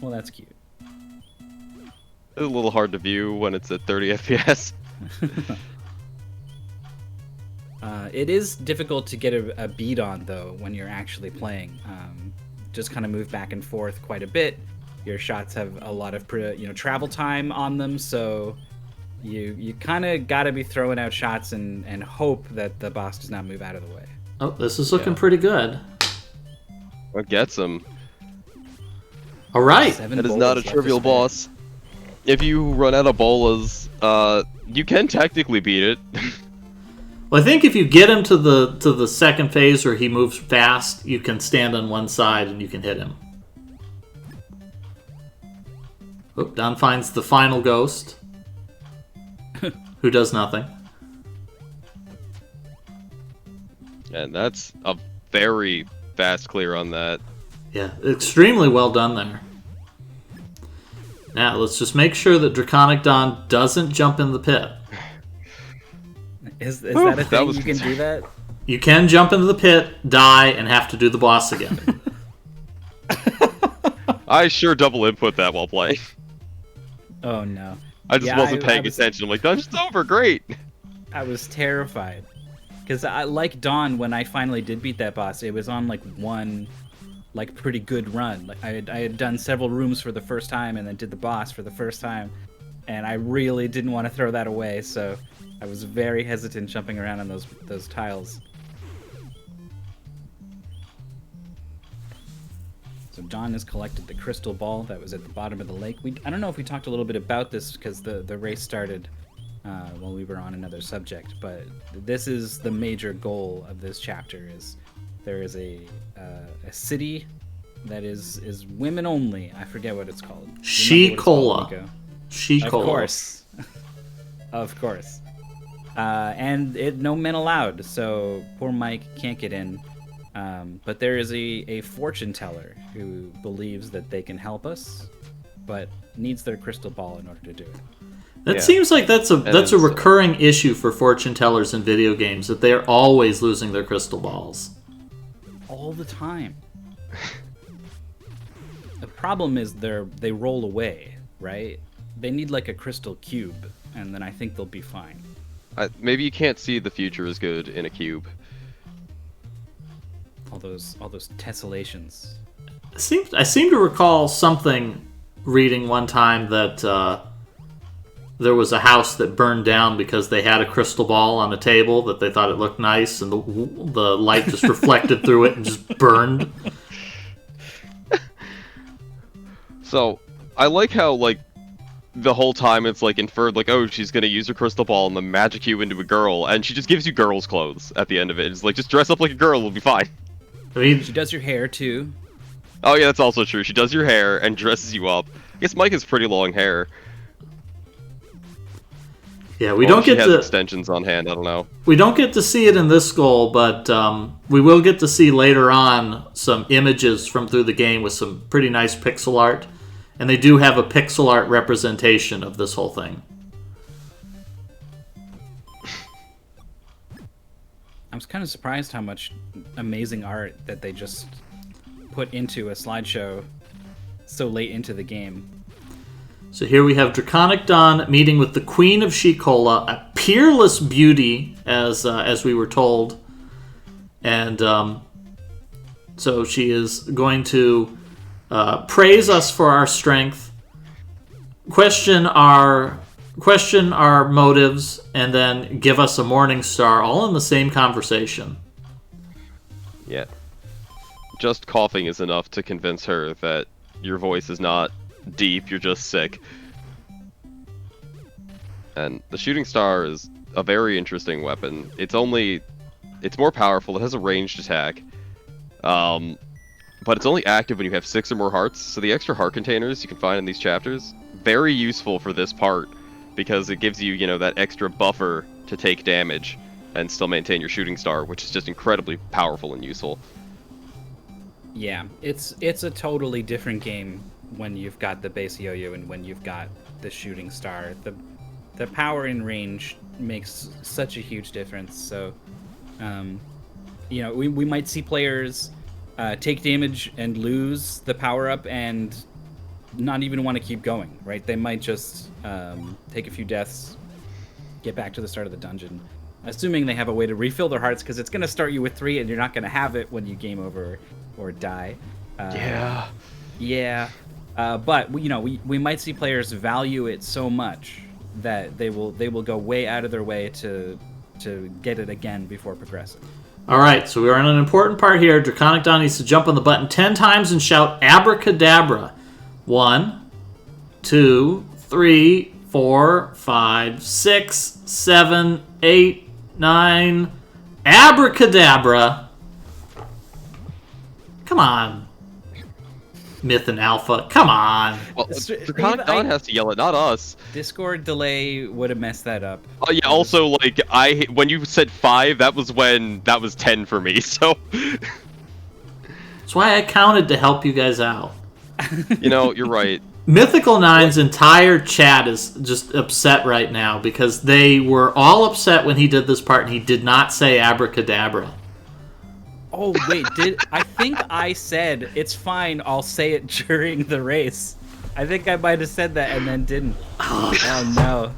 Well, that's cute. It's a little hard to view when it's at 30 FPS. It is difficult to get a beat on, though, when you're actually playing. Just kind of move back and forth quite a bit. Your shots have a lot of travel time on them, so you kind of got to be throwing out shots and hope that the boss does not move out of the way. Oh, this is looking pretty good. What gets him? All right. That is not a trivial boss. If you run out of bolas, you can technically beat it. Well, I think if you get him to the second phase where he moves fast, you can stand on one side and you can hit him. Oh, Don finds the final ghost, who does nothing. And that's a very fast clear on that. Yeah, extremely well done there. Now, let's just make sure that Draconic Don doesn't jump in the pit. Is that a thing? You can concerning. do that? You can jump into the pit, die, and have to do the boss again. I sure double input that while playing. Oh, no. I just Yeah, wasn't I paying was- attention. I'm like, dungeon's over, great. I was terrified. Because I like Dawn, when I finally did beat that boss, it was on one pretty good run. Like I had done several rooms for the first time and then did the boss for the first time, and I really didn't want to throw that away, so I was very hesitant jumping around on those tiles. So Dawn has collected the crystal ball that was at the bottom of the lake. I don't know if we talked a little bit about this because the race started while we were on another subject, but this is the major goal of this chapter, is There is a city that is women only. I forget what it's called. She-Cola. Of course. Of course. And no men allowed, so poor Mike can't get in. But there is a fortune teller who believes that they can help us, but needs their crystal ball in order to do it. That seems like that's a recurring issue for fortune tellers in video games, that they are always losing their crystal balls. All the time. The problem is they roll away, right? They need like a crystal cube, and then I think they'll be fine. Maybe you can't see the future as good in a cube. All those tessellations. I seem to recall something reading one time that there was a house that burned down because they had a crystal ball on a table that they thought it looked nice, and the light just reflected through it and just burned. So I like how the whole time it's inferred oh, she's gonna use her crystal ball and then magic you into a girl, and she just gives you girl's clothes at the end of it. It's just dress up like a girl, we'll be fine. I mean, she does your hair too. Oh yeah, that's also true. She does your hair and dresses you up. I guess Mike has pretty long hair. Yeah, we don't get to extensions on hand. I don't know. We don't get to see it in this goal, but we will get to see later on some images from through the game with some pretty nice pixel art, and they do have a pixel art representation of this whole thing. I was kind of surprised how much amazing art that they just put into a slideshow so late into the game. So here we have Draconic Dawn meeting with the Queen of She-Cola, a peerless beauty, as we were told. And so she is going to praise us for our strength, question our motives, and then give us a morning star, all in the same conversation. Yeah. Just coughing is enough to convince her that your voice is not deep, you're just sick. And the shooting star is a very interesting weapon. It's more powerful, it has a ranged attack. But it's only active when you have 6 or more hearts, so the extra heart containers you can find in these chapters, very useful for this part, because it gives you, that extra buffer to take damage and still maintain your shooting star, which is just incredibly powerful and useful. Yeah, it's a totally different game when you've got the base yo-yo and when you've got the shooting star. The power and range makes such a huge difference. So, we might see players take damage and lose the power-up and not even want to keep going, right? They might just take a few deaths, get back to the start of the dungeon, assuming they have a way to refill their hearts, because it's going to start you with 3 and you're not going to have it when you game over or die. Yeah. But we might see players value it so much that they will go way out of their way to get it again before progressing. All right, so we are on an important part here. Draconic Dawn needs to jump on the button 10 times and shout abracadabra. 1, 2, 3, 4, 5, 6, 7, 8, 9. Abracadabra. Come on, Myth and Alpha. Come on. Well, Draconic Dawn has to yell it, not us. Discord delay would have messed that up. Oh yeah. Also, when you said 5, that was 10 for me. So That's why I counted to help you guys out. You're right. Mythical Nine's entire chat is just upset right now because they were all upset when he did this part and he did not say abracadabra. Oh, wait, I think I said, it's fine, I'll say it during the race. I think I might have said that and then didn't. Oh, no.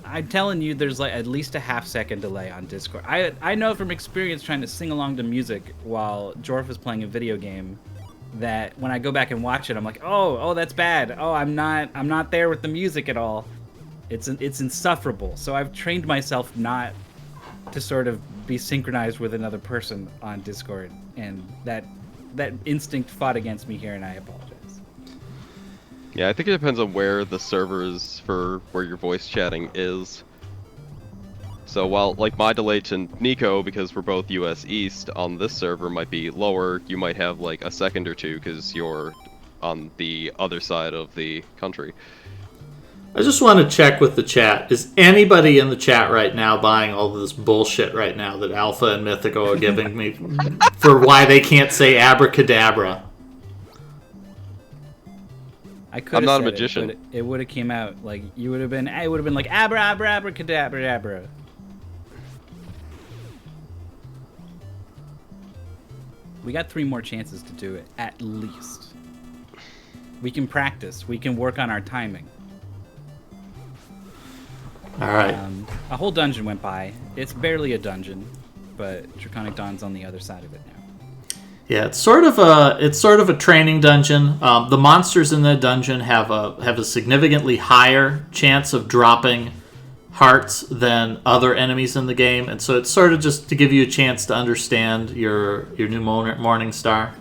I'm telling you, there's at least a half-second delay on Discord. I know from experience trying to sing along to music while Jorf is playing a video game that when I go back and watch it, I'm like, oh, that's bad. Oh, I'm not there with the music at all. It's insufferable. So I've trained myself not to sort of be synchronized with another person on Discord, and that instinct fought against me here, and I apologize. Yeah, I think it depends on where the servers for where your voice chatting is. So while like my delay to Nico, because we're both US East, on this server might be lower, you might have like a second or two because you're on the other side of the country. I just want to check with the chat. Is anybody in the chat right now buying all of this bullshit right now that Alpha and Mythico are giving me for why they can't say abracadabra? I'm not a magician. It would have came out like you would have been. It would have been like abracadabra. We got 3 more chances to do it at least. We can practice. We can work on our timing. All right. A whole dungeon went by. It's barely a dungeon, but Draconic Dawn's on the other side of it now. Yeah, it's sort of a training dungeon. The monsters in the dungeon have a significantly higher chance of dropping hearts than other enemies in the game, and so it's sort of just to give you a chance to understand your new Morning Star.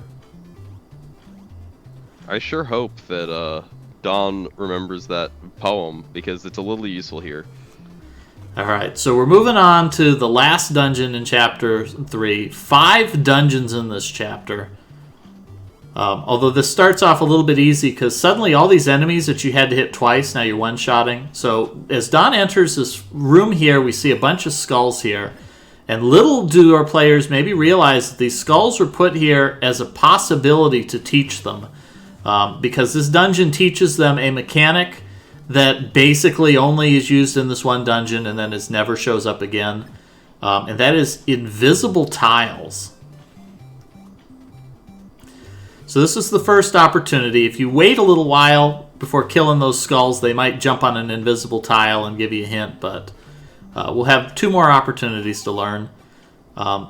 I sure hope that Dawn remembers that poem because it's a little useful here. All right, so we're moving on to the last dungeon in Chapter 3. 5 dungeons in this chapter. Although this starts off a little bit easy because suddenly all these enemies that you had to hit twice, now you're one-shotting. So as Dawn enters this room here, we see a bunch of skulls here. And little do our players maybe realize that these skulls were put here as a possibility to teach them. Because this dungeon teaches them a mechanic that basically only is used in this one dungeon and then it never shows up again. And that is invisible tiles. So this is the first opportunity. If you wait a little while before killing those skulls, they might jump on an invisible tile and give you a hint, but we'll have 2 more opportunities to learn.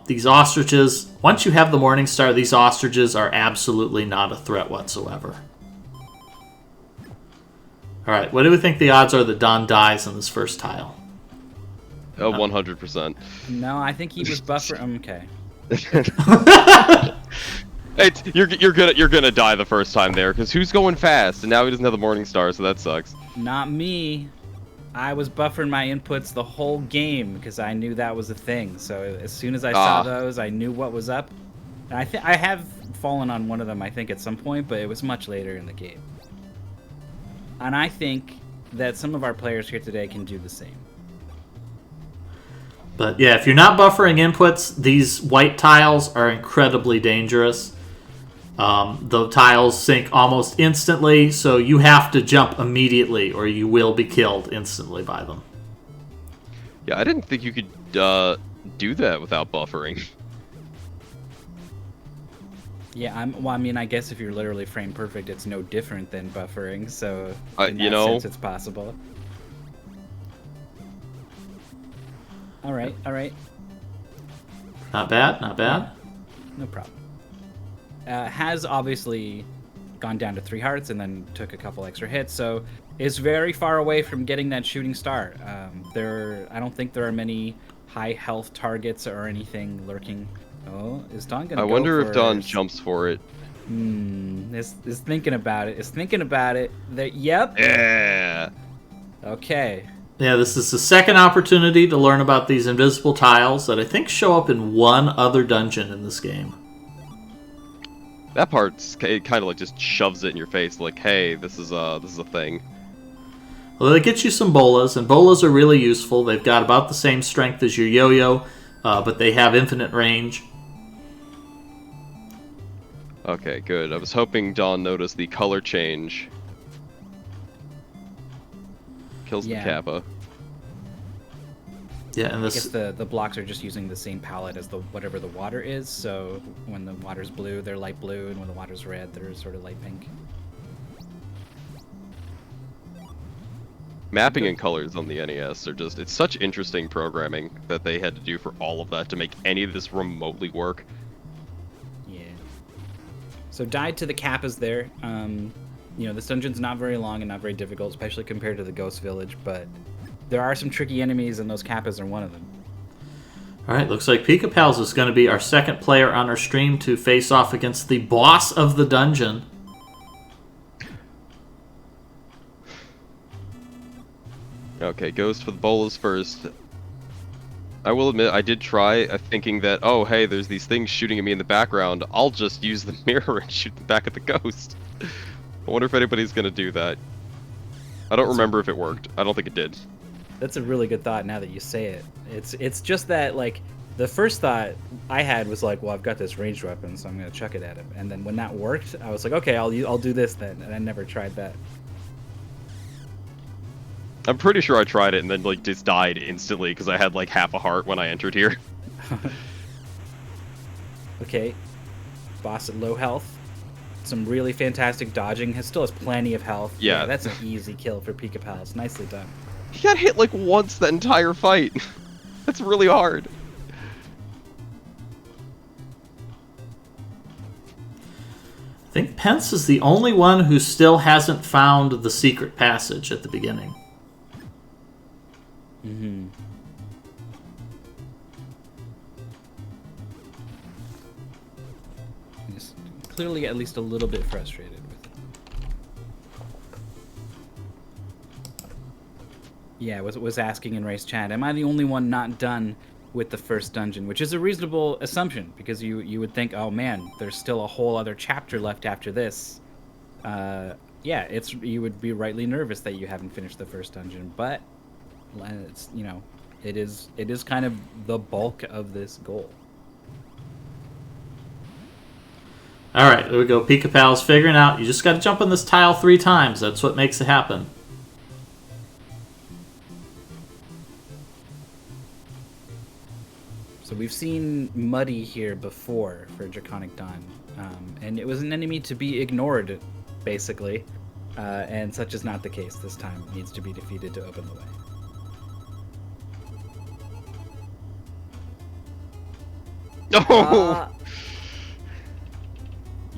These ostriches, once you have the Morning Star, these ostriches are absolutely not a threat whatsoever. Alright, what do we think the odds are that Dawn dies in this first tile? Oh, 100%. No, I think he was buffering. Okay. You're gonna die the first time there, because who's going fast? And now he doesn't have the Morning Star, so that sucks. Not me. I was buffering my inputs the whole game because I knew that was a thing. So as soon as I saw those, I knew what was up. And I have fallen on one of them, I think, at some point, but it was much later in the game. And I think that some of our players here today can do the same. But yeah, if you're not buffering inputs, these white tiles are incredibly dangerous. The tiles sink almost instantly, so you have to jump immediately or you will be killed instantly by them. Yeah, I didn't think you could do that without buffering. Yeah, I mean, I guess if you're literally frame perfect, it's no different than buffering, so in that sense, it's possible. All right. Not bad. Yeah, no problem. Has obviously gone down to 3 hearts and then took a couple extra hits, so is very far away from getting that shooting star. I don't think there are many high health targets or anything lurking. Oh, is Dawn gonna? I wonder if Dawn jumps for it. Is thinking about it. Is thinking about it. Yep. Yeah. Okay. Yeah, this is the second opportunity to learn about these invisible tiles that I think show up in one other dungeon in this game. That part's kind of like just shoves it in your face, like, hey, this is a thing. Well, they get you some bolas, and bolas are really useful. They've got about the same strength as your yo-yo, but they have infinite range. Okay, good. I was hoping Dawn noticed the color change. Kills the Kappa. Yeah, and I guess the blocks are just using the same palette as whatever the water is, so when the water's blue, they're light blue, and when the water's red, they're sort of light pink. Mapping and colors on the NES are just, it's such interesting programming that they had to do for all of that to make any of this remotely work. Yeah. So died to the Kappas there. This dungeon's not very long and not very difficult, especially compared to the Ghost Village, but there are some tricky enemies, and those Kappas are one of them. Alright, looks like Pika Pals is going to be our second player on our stream to face off against the boss of the dungeon. Okay, goes for the bolas first. I will admit, I did try thinking that, oh, hey, there's these things shooting at me in the background. I'll just use the mirror and shoot back at the ghost. I wonder if anybody's gonna do that. I don't remember if it worked. I don't think it did. That's a really good thought now that you say it. It's just that, like, the first thought I had was like, well, I've got this ranged weapon, so I'm gonna chuck it at him. And then when that worked, I was like, okay, I'll do this then. And I never tried that. I'm pretty sure I tried it and then like just died instantly because I had like half a heart when I entered here. Okay, boss at low health. Some really fantastic dodging. Still has plenty of health. Yeah. That's an easy kill for Pika Pals. Nicely done. He got hit like once the entire fight. That's really hard. I think Pence is the only one who still hasn't found the secret passage at the beginning. Mm-hmm. He's clearly at least a little bit frustrated with it. Yeah, was asking in race chat, am I the only one not done with the first dungeon? Which is a reasonable assumption, because you would think, oh man, there's still a whole other chapter left after this. Yeah, you would be rightly nervous that you haven't finished the first dungeon, but it's, you know, it is kind of the bulk of this goal. All right, there we go. Pika Pal's figuring out. You just got to jump on this tile 3 times. That's what makes it happen. So we've seen Muddy here before for Draconic Dawn, and it was an enemy to be ignored, basically, and such is not the case this time. It needs to be defeated to open the way. No.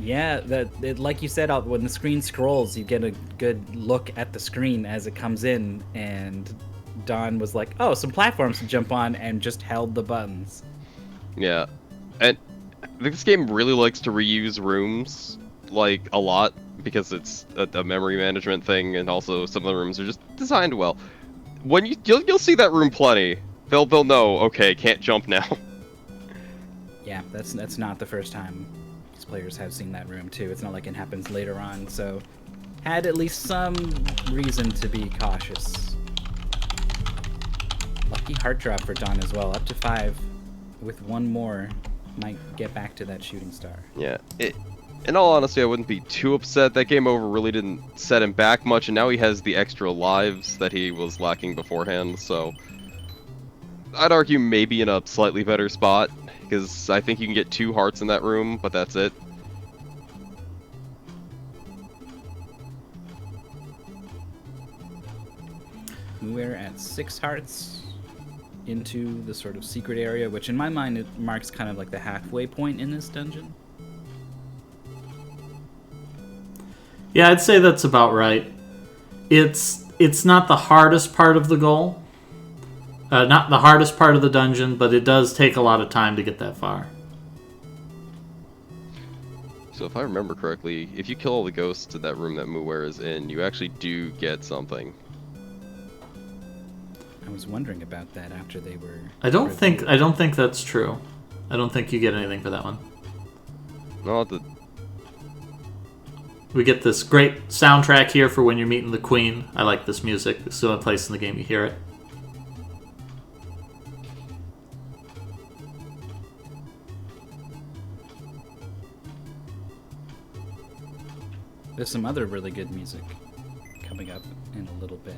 Yeah, like you said, when the screen scrolls, you get a good look at the screen as it comes in, and Don was like, oh, some platforms to jump on, and just held the buttons. Yeah, and this game really likes to reuse rooms, like, a lot, because it's a memory management thing, and also some of the rooms are just designed well. When you'll see that room plenty. They'll know, okay, can't jump now. Yeah, that's not the first time these players have seen that room too. It's not like it happens later on, so had at least some reason to be cautious. Lucky heart drop for Don as well, up to 5. With one more, might get back to that shooting star. Yeah, in all honesty, I wouldn't be too upset. That game over really didn't set him back much, and now he has the extra lives that he was lacking beforehand, so I'd argue maybe in a slightly better spot, because I think you can get 2 hearts in that room, but that's it. We're at 6 hearts into the sort of secret area, which in my mind it marks kind of like the halfway point in this dungeon. Yeah, I'd say that's about right. It's not the hardest part of the goal. Not the hardest part of the dungeon, but it does take a lot of time to get that far. So if I remember correctly, if you kill all the ghosts in that room that Muware is in, you actually do get something. I was wondering about that after they were... I don't think that's true. I don't think you get anything for that one. No, We get this great soundtrack here for when you're meeting the Queen. I like this music. It's the only place in the game you hear it. There's some other really good music coming up in a little bit.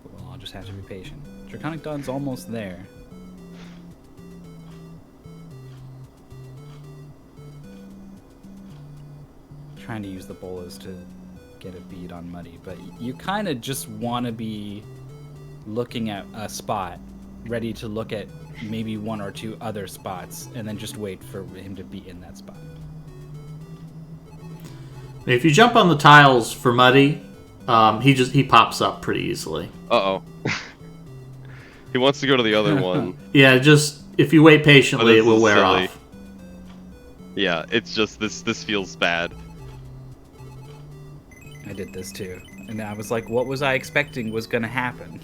Well, I'll just have to be patient. Draconic Dawn's almost there. Trying to use the bolas to get a bead on Muddy, but you kind of just want to be looking at a spot, ready to look at maybe 1 or 2 other spots, and then just wait for him to be in that spot. If you jump on the tiles for Muddy, he pops up pretty easily. Uh-oh. He wants to go to the other one. Yeah, just if you wait patiently, it will wear silly. off. Yeah, it's just this feels bad. I did this too, and I was like, what was I expecting was gonna happen?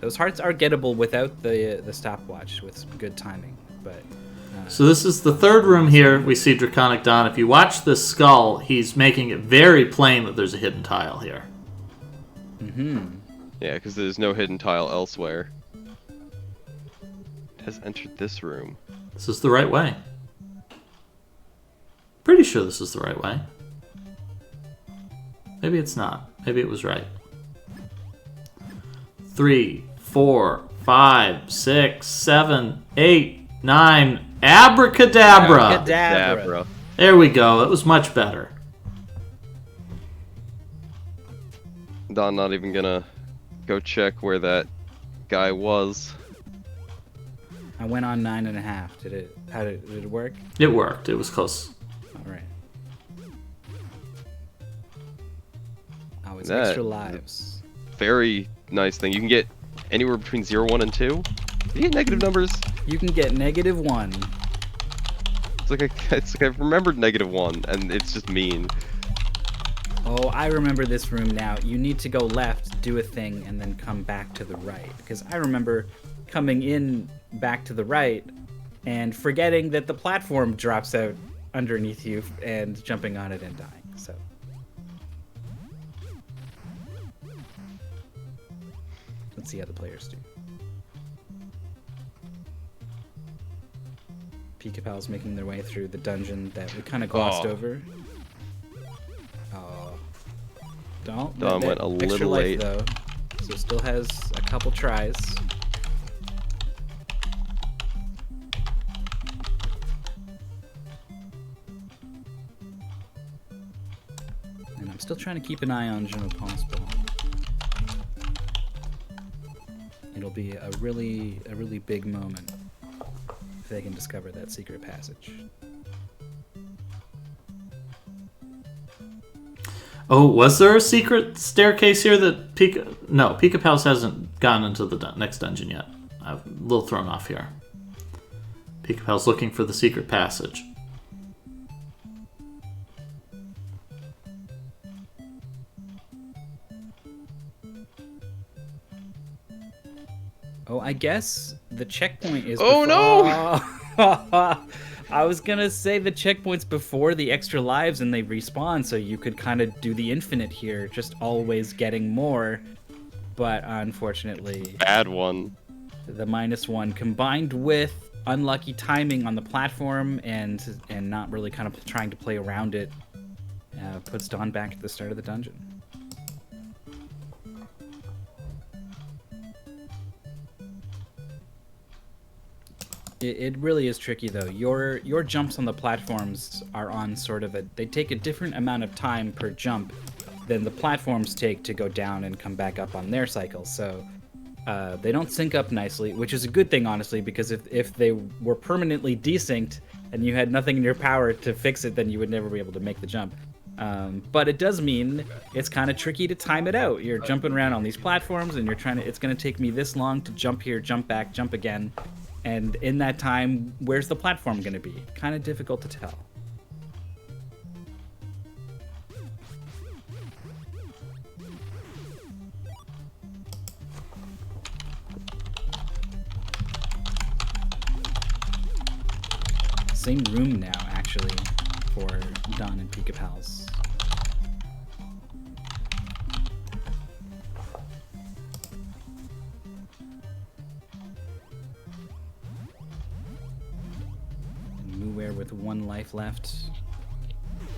Those hearts are gettable without the stopwatch with some good timing, but. So this is the third room here. We see Draconic Dawn. If you watch this skull, he's making it very plain that there's a hidden tile here. Mm-hmm. Yeah, because there's no hidden tile elsewhere. It has entered this room. This is the right way. Pretty sure this is the right way. Maybe it's not. Maybe it was right. 3, 4, 5, 6, 7, 8, 9. Abracadabra! Abracadabra. There we go. It was much better. Don not even gonna go check where that guy was. I went on 9.5. Did it work? It worked. It was close. All right. Oh, it's That- extra lives. Very nice thing. You can get anywhere between 0, 1, and 2. You get negative numbers. You can get -1. It's like I've remembered -1, and it's just mean. Oh, I remember this room now. You need to go left, do a thing, and then come back to the right. Because I remember coming in back to the right and forgetting that the platform drops out underneath you and jumping on it and dying. So. Let's see how the players do. Pika Pal's making their way through the dungeon that we kind of glossed over. Oh. Don't. Don went a little late. Though, so still has a couple tries. And I'm still trying to keep an eye on Je ne pense pas. It'll be a really big moment if they can discover that secret passage. Oh, was there a secret staircase here that Pika... No, Pika Pals hasn't gone into the next dungeon yet. I'm a little thrown off here. Pika Pal's looking for the secret passage. Oh, I guess the checkpoint is. Oh, no! I was gonna say the checkpoint's before the extra lives and they respawn, so you could kind of do the infinite here, just always getting more. But unfortunately, Bad one. the -1 combined with unlucky timing on the platform and not really kind of trying to play around it puts Dawn back at the start of the dungeon. It really is tricky though. Your jumps on the platforms are on sort of they take a different amount of time per jump than the platforms take to go down and come back up on their cycle. So they don't sync up nicely, which is a good thing honestly, because if they were permanently desynced and you had nothing in your power to fix it, then you would never be able to make the jump. But it does mean it's kind of tricky to time it out. You're jumping around on these platforms and it's going to take me this long to jump here, jump back, jump again. And in that time, where's the platform going to be? Kind of difficult to tell. Same room now, actually, for Dawn and Pika Pals. With 1 life left.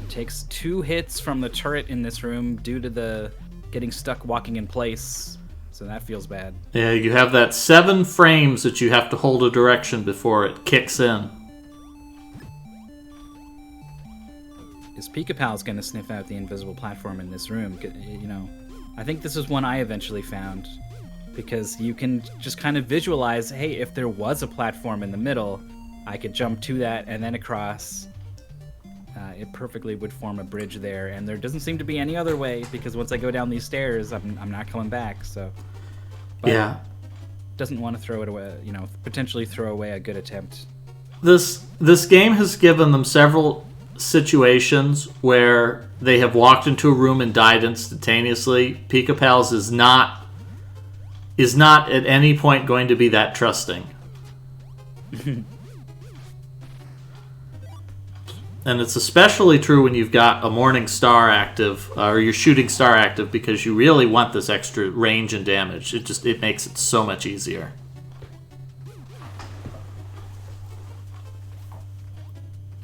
It takes 2 hits from the turret in this room due to the getting stuck walking in place. So that feels bad. Yeah, you have that 7 frames that you have to hold a direction before it kicks in. Is Pika Pal's going to sniff out the invisible platform in this room? You know, I think this is one I eventually found. Because you can just kind of visualize, hey, if there was a platform in the middle, I could jump to that and then across. It perfectly would form a bridge there, and there doesn't seem to be any other way because once I go down these stairs, I'm not coming back. So, but Yeah. Doesn't want to throw it away. You know, potentially throw away a good attempt. This game has given them several situations where they have walked into a room and died instantaneously. Pika Pals is not is not at any point going to be that trusting. And it's especially true when you've got a Morning Star active, or your Shooting Star active, because you really want this extra range and damage. It makes it so much easier.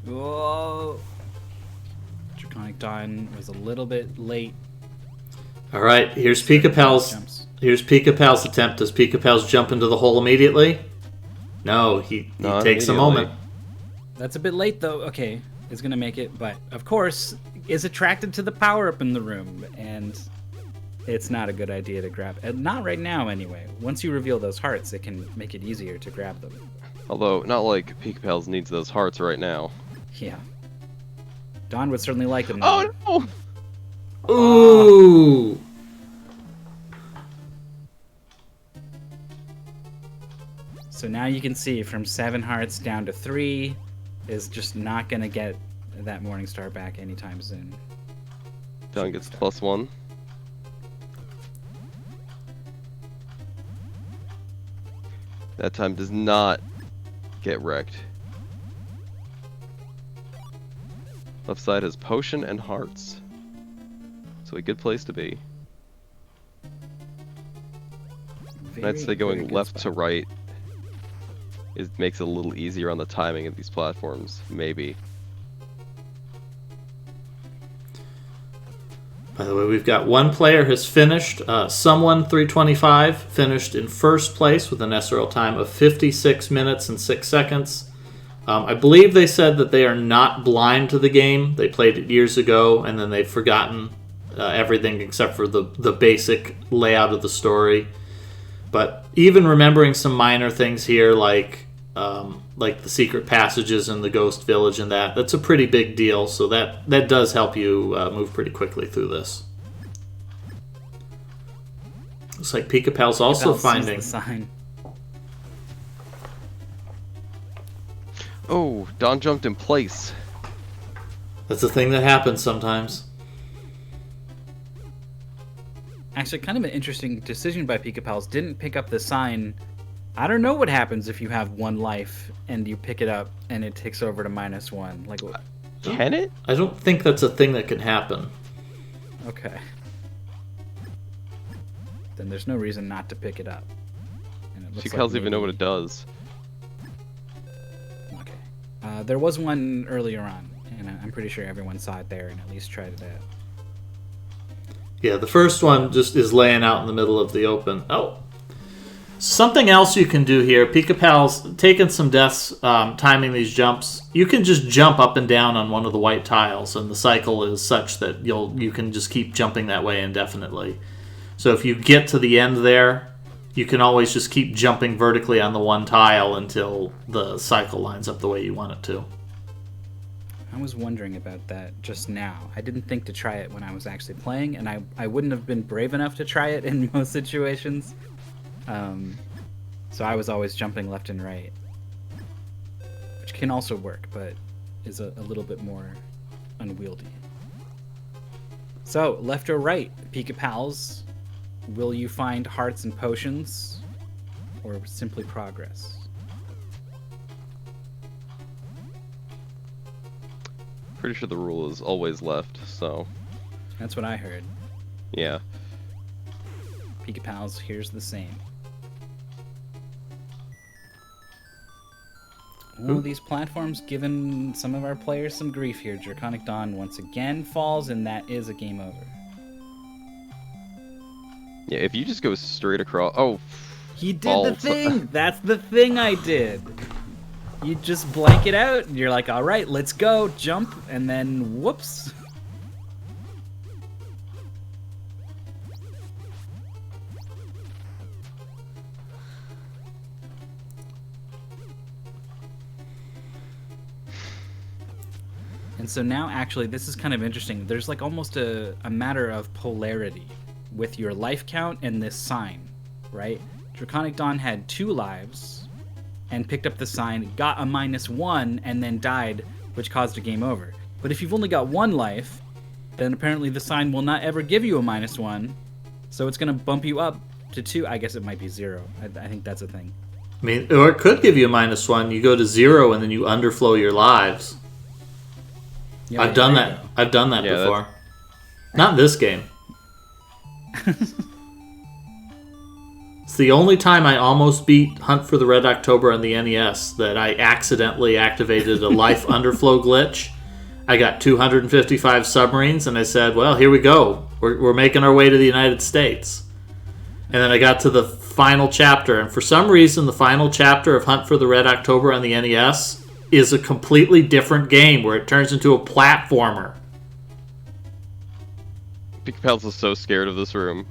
Whoa. Draconic Dawn was a little bit late. All right, here's Pika Pal's. Here's Pika Pal's attempt. Does Pika Pal's jump into the hole immediately? No, he takes a moment. That's a bit late, though. Okay, is going to make it, but of course is attracted to the power-up in the room, and it's not a good idea to grab. Not right now, anyway. Once you reveal those hearts, it can make it easier to grab them. Although, not like Pika Pals needs those hearts right now. Yeah. Dawn would certainly like them. Oh, no! Ooh! So now you can see from 7 hearts down to 3 is just not going to get that Morning Star back anytime soon. Dawn gets +1. That time does not get wrecked. Left side has potion and hearts. So a good place to be. I'd say going left to right makes it a little easier on the timing of these platforms, maybe. By the way, we've got one player has finished. Someone 325 finished in first place with an SRL time of 56 minutes and 6 seconds. I believe they said that they are not blind to the game. They played it years ago, and then they've forgotten everything except for the basic layout of the story. But even remembering some minor things here, like the secret passages in the Ghost Village and that's a pretty big deal. So that does help you move pretty quickly through this. Looks like Pika Pal's also finding the sign. Oh, Dawn jumped in place. That's a thing that happens sometimes. Actually, kind of an interesting decision by Pika Pals. Didn't pick up the sign. I don't know what happens if you have 1 life and you pick it up and it takes over to -1. Like, what? Can it? I don't think that's a thing that can happen. Okay. Then there's no reason not to pick it up. And it looks She like doesn't even maybe- know what it does. Okay. There was one earlier on, and I'm pretty sure everyone saw it there and at least tried it out. Yeah, the first one just is laying out in the middle of the open. Oh. Something else you can do here. Pika Pal's taking some deaths timing these jumps. You can just jump up and down on one of the white tiles, and the cycle is such that you can just keep jumping that way indefinitely. So if you get to the end there, you can always just keep jumping vertically on the one tile until the cycle lines up the way you want it to. I was wondering about that just now. I didn't think to try it when I was actually playing, and I wouldn't have been brave enough to try it in most situations. So I was always jumping left and right, which can also work, but is a little bit more unwieldy. So, left or right, Pika Pals, will you find hearts and potions, or simply progress? Pretty sure the rule is always left, so That's what I heard. yeah. Pika Pals, here's the same. Oh, these platforms giving some of our players some grief here. Draconic Dawn once again falls, and that is a game over. Yeah, if you just go straight across... Oh, He did balls. the thing! That's the thing I did! You just blank it out, and you're like, alright, let's go, jump, and then whoops. And so now, actually, this is kind of interesting. There's like almost a matter of polarity with your life count and this sign, right? Draconic Dawn had 2 lives and picked up the sign, got a -1, and then died, which caused a game over. But if you've only got 1 life, then apparently the sign will not ever give you a -1, so it's going to bump you up to 2, I guess it might be 0. I think that's a thing. I mean, or it could give you a -1. You go to 0 and then you underflow your lives. Yeah, I've done that. I've done that before. Not in this game. It's the only time I almost beat Hunt for the Red October on the NES that I accidentally activated a life underflow glitch. I got 255 submarines, and I said, well, here we go. We're making our way to the United States. And then I got to the final chapter, and for some reason, the final chapter of Hunt for the Red October on the NES is a completely different game where it turns into a platformer. Pals is so scared of this room.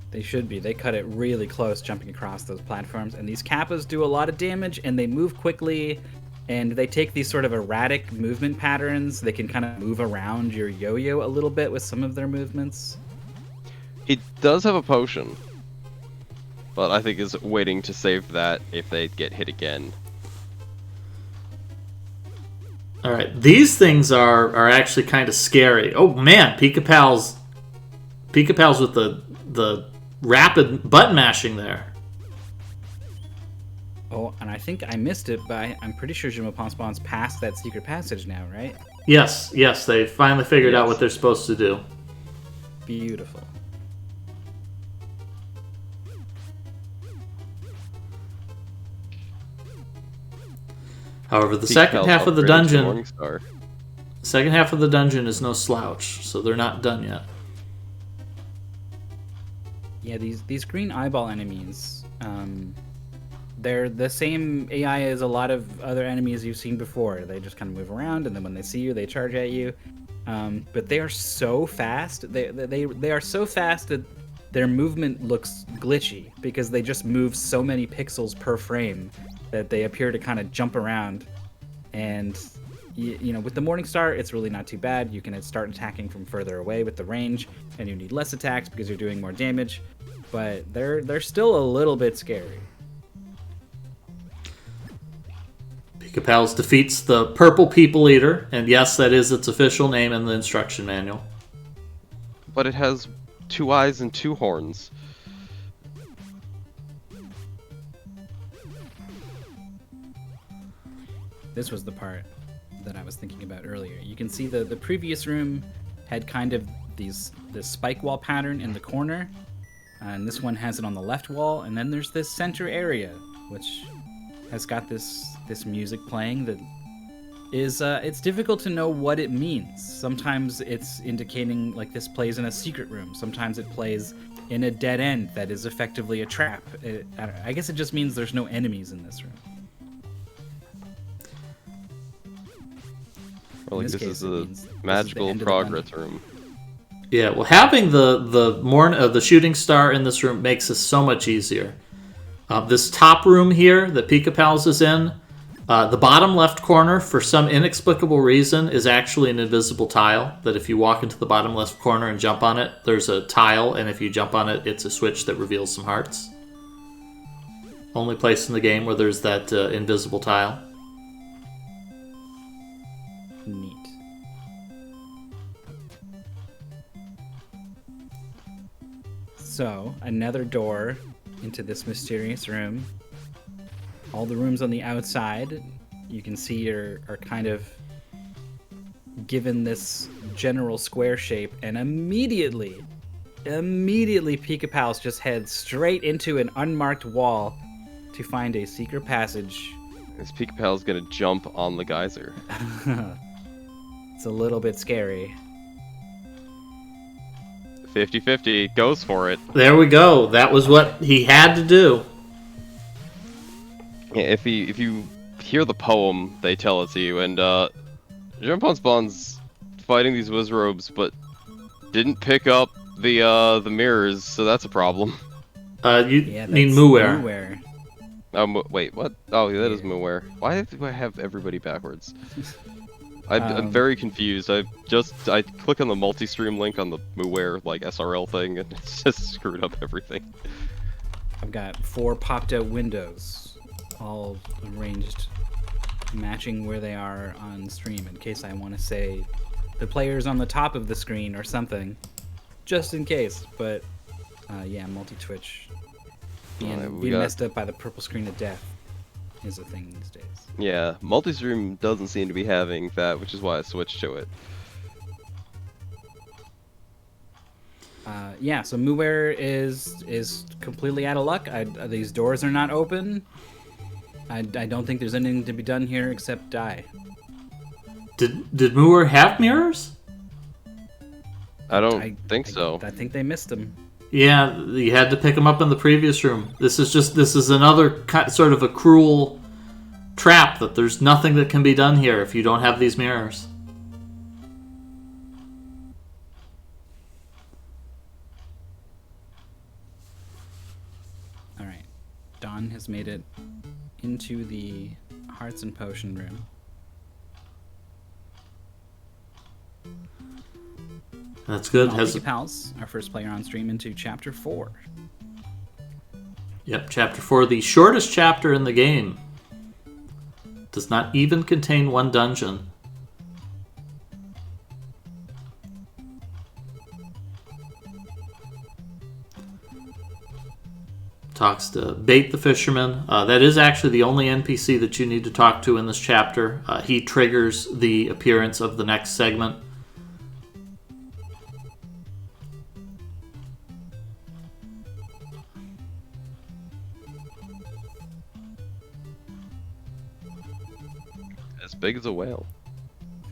They should be. They cut it really close jumping across those platforms. And these Kappas do a lot of damage, and they move quickly, and they take these sort of erratic movement patterns. They can kind of move around your yo-yo a little bit with some of their movements. He does have a potion, but I think is waiting to save that if they get hit again. All right, these things are actually kind of scary. Oh man, Pika Pals with the rapid button mashing there. Oh, and I think I missed it, but I'm pretty sure Je me pense bon's past that secret passage now, right? Yes, they finally figured out what they're supposed to do. Beautiful. However, the second half of the dungeon is no slouch, so they're not done yet. Yeah, these green eyeball enemies, they're the same AI as a lot of other enemies you've seen before. They just kind of move around, and then when they see you, they charge at you. But they are so fast. They are so fast that their movement looks glitchy because they just move so many pixels per frame that they appear to kind of jump around. And you know, with the Morningstar, it's really not too bad. You can start attacking from further away with the range, and you need less attacks because you're doing more damage. But they're still a little bit scary. Pika Pals defeats the Purple People Eater, and yes, that is its official name in the instruction manual. But it has 2 eyes and 2 horns. This was the part that I was thinking about earlier. You can see the previous room had kind of this spike wall pattern in the corner, and this one has it on the left wall, and then there's this center area, which has got this music playing that is, it's difficult to know what it means. Sometimes it's indicating like this plays in a secret room. Sometimes it plays in a dead end that is effectively a trap. I guess it just means there's no enemies in this room. Well, like, this is the magical progress room. Yeah, well, having the shooting star in this room makes this so much easier. This top room here that Pika Pals is in, the bottom left corner, for some inexplicable reason, is actually an invisible tile. That if you walk into the bottom left corner and jump on it, there's a tile, and if you jump on it, it's a switch that reveals some hearts. Only place in the game where there's that invisible tile. Neat. So, another door into this mysterious room. All the rooms on the outside, you can see are kind of given this general square shape, and immediately Pika Pals just heads straight into an unmarked wall to find a secret passage. Is Pika Pals gonna jump on the geyser? It's a little bit scary. 50-50, goes for it. There we go. That was what he had to do. Yeah, if you hear the poem, they tell it to you, and Je me pense bon's fighting these Wizrobes, but didn't pick up the mirrors, so that's a problem. You mean Muware. Oh, wait, what? Oh, yeah, that is Muware. Why do I have everybody backwards? I'm very confused. I click on the multi-stream link on the Muware like SRL thing, and it's just screwed up everything. I've got 4 popped out windows, all arranged, matching where they are on stream, in case I want to say the player's on the top of the screen or something, just in case. But Yeah, multi-twitch. Alright, we Being got- messed up by the purple screen of death is a thing these days. Yeah, multi-stream doesn't seem to be having that, which is why I switched to it. Yeah, so Muware is completely out of luck. These doors are not open. I don't think there's anything to be done here except die. Did Moore have mirrors? I don't think so. I think they missed them. Yeah, you had to pick them up in the previous room. This is another sort of a cruel trap that there's nothing that can be done here if you don't have these mirrors. All right, Dawn has made it into the Hearts and Potion room. That's good. Has Pals, our first player on stream, into Chapter 4. Yep, Chapter 4, the shortest chapter in the game. Does not even contain one dungeon. Talks to Bait the Fisherman. That is actually the only NPC that you need to talk to in this chapter. He triggers the appearance of the next segment. As big as a whale.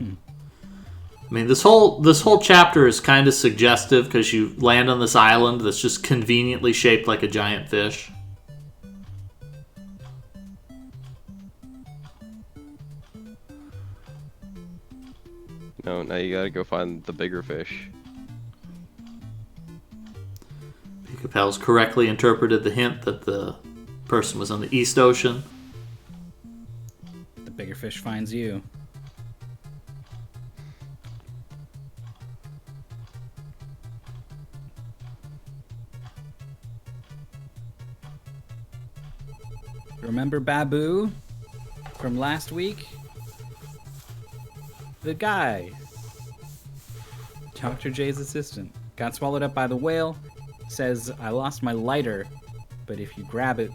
I mean, this whole chapter is kind of suggestive because you land on this island that's just conveniently shaped like a giant fish. No, now you gotta go find the bigger fish. Capel's correctly interpreted the hint that the person was on the East Ocean. The bigger fish finds you. Remember Babu from last week? The guy. Dr. J's assistant. Got swallowed up by the whale. Says, I lost my lighter, but if you grab it,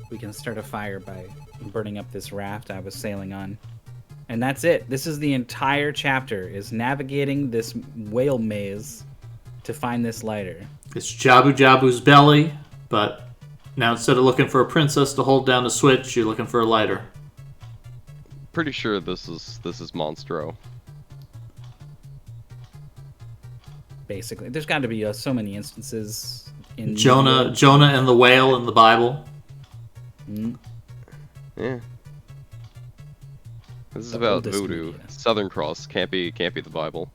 we can start a fire by burning up this raft I was sailing on. And that's it. This is the entire chapter, is navigating this whale maze to find this lighter. It's Jabu Jabu's belly, but now instead of looking for a princess to hold down a switch, you're looking for a lighter. Pretty sure this is Monstro. Basically, there's got to be so many instances in Jonah and the whale in the Bible. Yeah. This is The about oldest voodoo. media. Southern Cross can't be the Bible.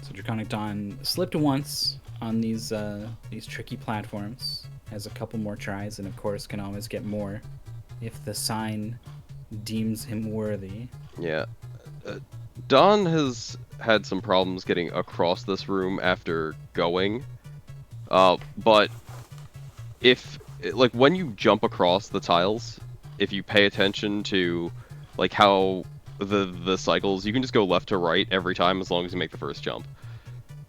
So Draconic Dawn slipped once on these tricky platforms. Has a couple more tries, and of course can always get more if the sign deems him worthy. Yeah. Don has had some problems getting across this room after going. But if, like, when you jump across the tiles, if you pay attention to, like, how the cycles, you can just go left to right every time as long as you make the first jump.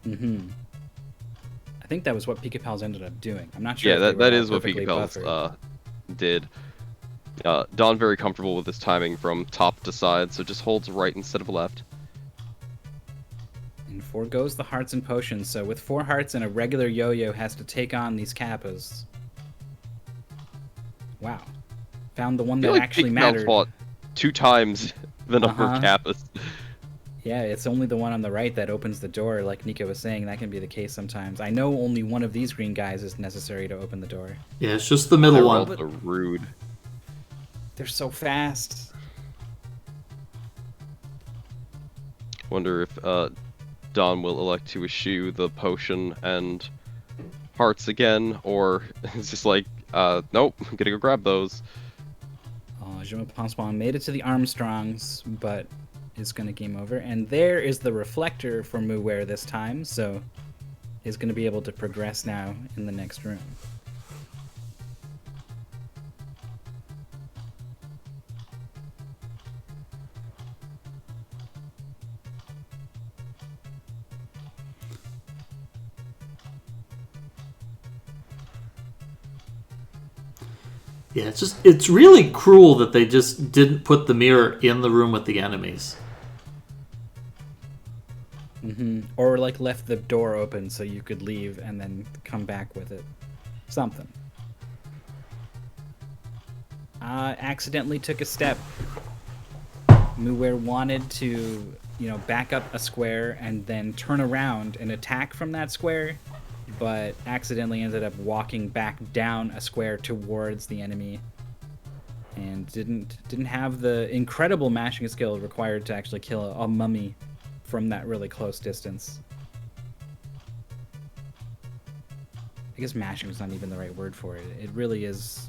Mm-hmm. I think that was what Pika Pals ended up doing. I'm not sure. Yeah, if they that were is all what perfectly Pika Pals buffered. did. Don very comfortable with his timing from top to side, so just holds right instead of left. And foregoes the hearts and potions, so with 4 hearts and a regular yo-yo has to take on these kappas. Wow. Found the one I that feel like actually Pika Pals mattered. fought 2 times the number of kappas. Yeah, it's only the one on the right that opens the door, like Nico was saying. That can be the case sometimes. I know only one of these green guys is necessary to open the door. Yeah, it's just the middle They're one. also rude. They're so fast. Wonder if Don will elect to eschew the potion and hearts again, or it's just like, nope, I'm gonna go grab those. Je me pense pas made it to the Armstrongs, but is going to game over. And there is the reflector for Muware this time, so is going to be able to progress now in the next room. Yeah, it's really cruel that they just didn't put the mirror in the room with the enemies. Or like left the door open so you could leave and then come back with it. Something. Accidentally took a step. Muir wanted to, back up a square and then turn around and attack from that square, but accidentally ended up walking back down a square towards the enemy and didn't have the incredible mashing skill required to actually kill a mummy from that really close distance. I guess mashing is not even the right word for it. It really is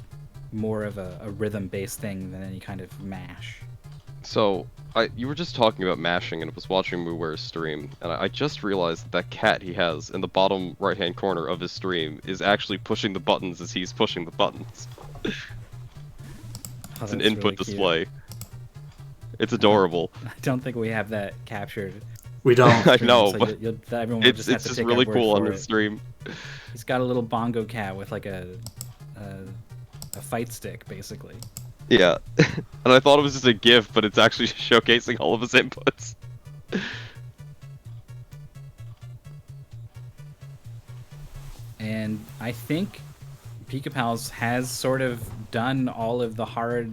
more of a rhythm-based thing than any kind of mash. So, you were just talking about mashing, and I was watching Muware's stream, and I just realized that cat he has in the bottom right-hand corner of his stream is actually pushing the buttons as he's pushing the buttons. It's an input really display. Cute. It's adorable. I don't think we have that captured. We don't. I know, so but everyone will it's just have to just take really our word cool on for his it. stream. He's got a little bongo cat with like a fight stick, basically. Yeah, and I thought it was just a GIF, but it's actually showcasing all of his inputs. And I think Pika Pals has sort of done all of the hard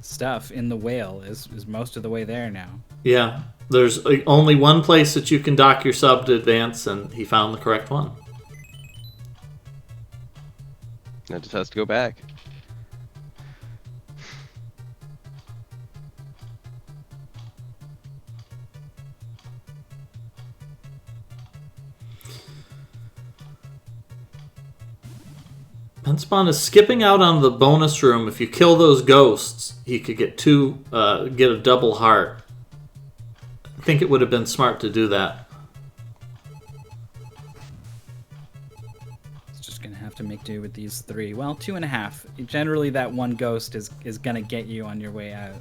stuff in the whale, is most of the way there now. Yeah, there's only one place that you can dock your sub to advance, and he found the correct one. It just has to go back. Penspawn is skipping out on the bonus room. If you kill those ghosts, he could get get a double heart. I think it would have been smart to do that. It's just gonna have to make do with these 3. Well, 2.5. Generally, that one ghost is gonna get you on your way out.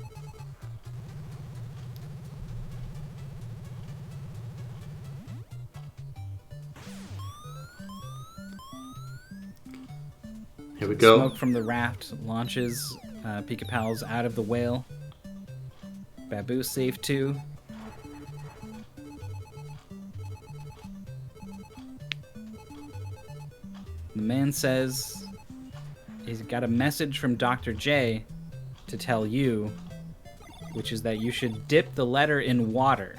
Here we go. Smoke from the raft launches Pika Pals out of the whale. Babu safe too. The man says he's got a message from Dr. J to tell you, which is that you should dip the letter in water.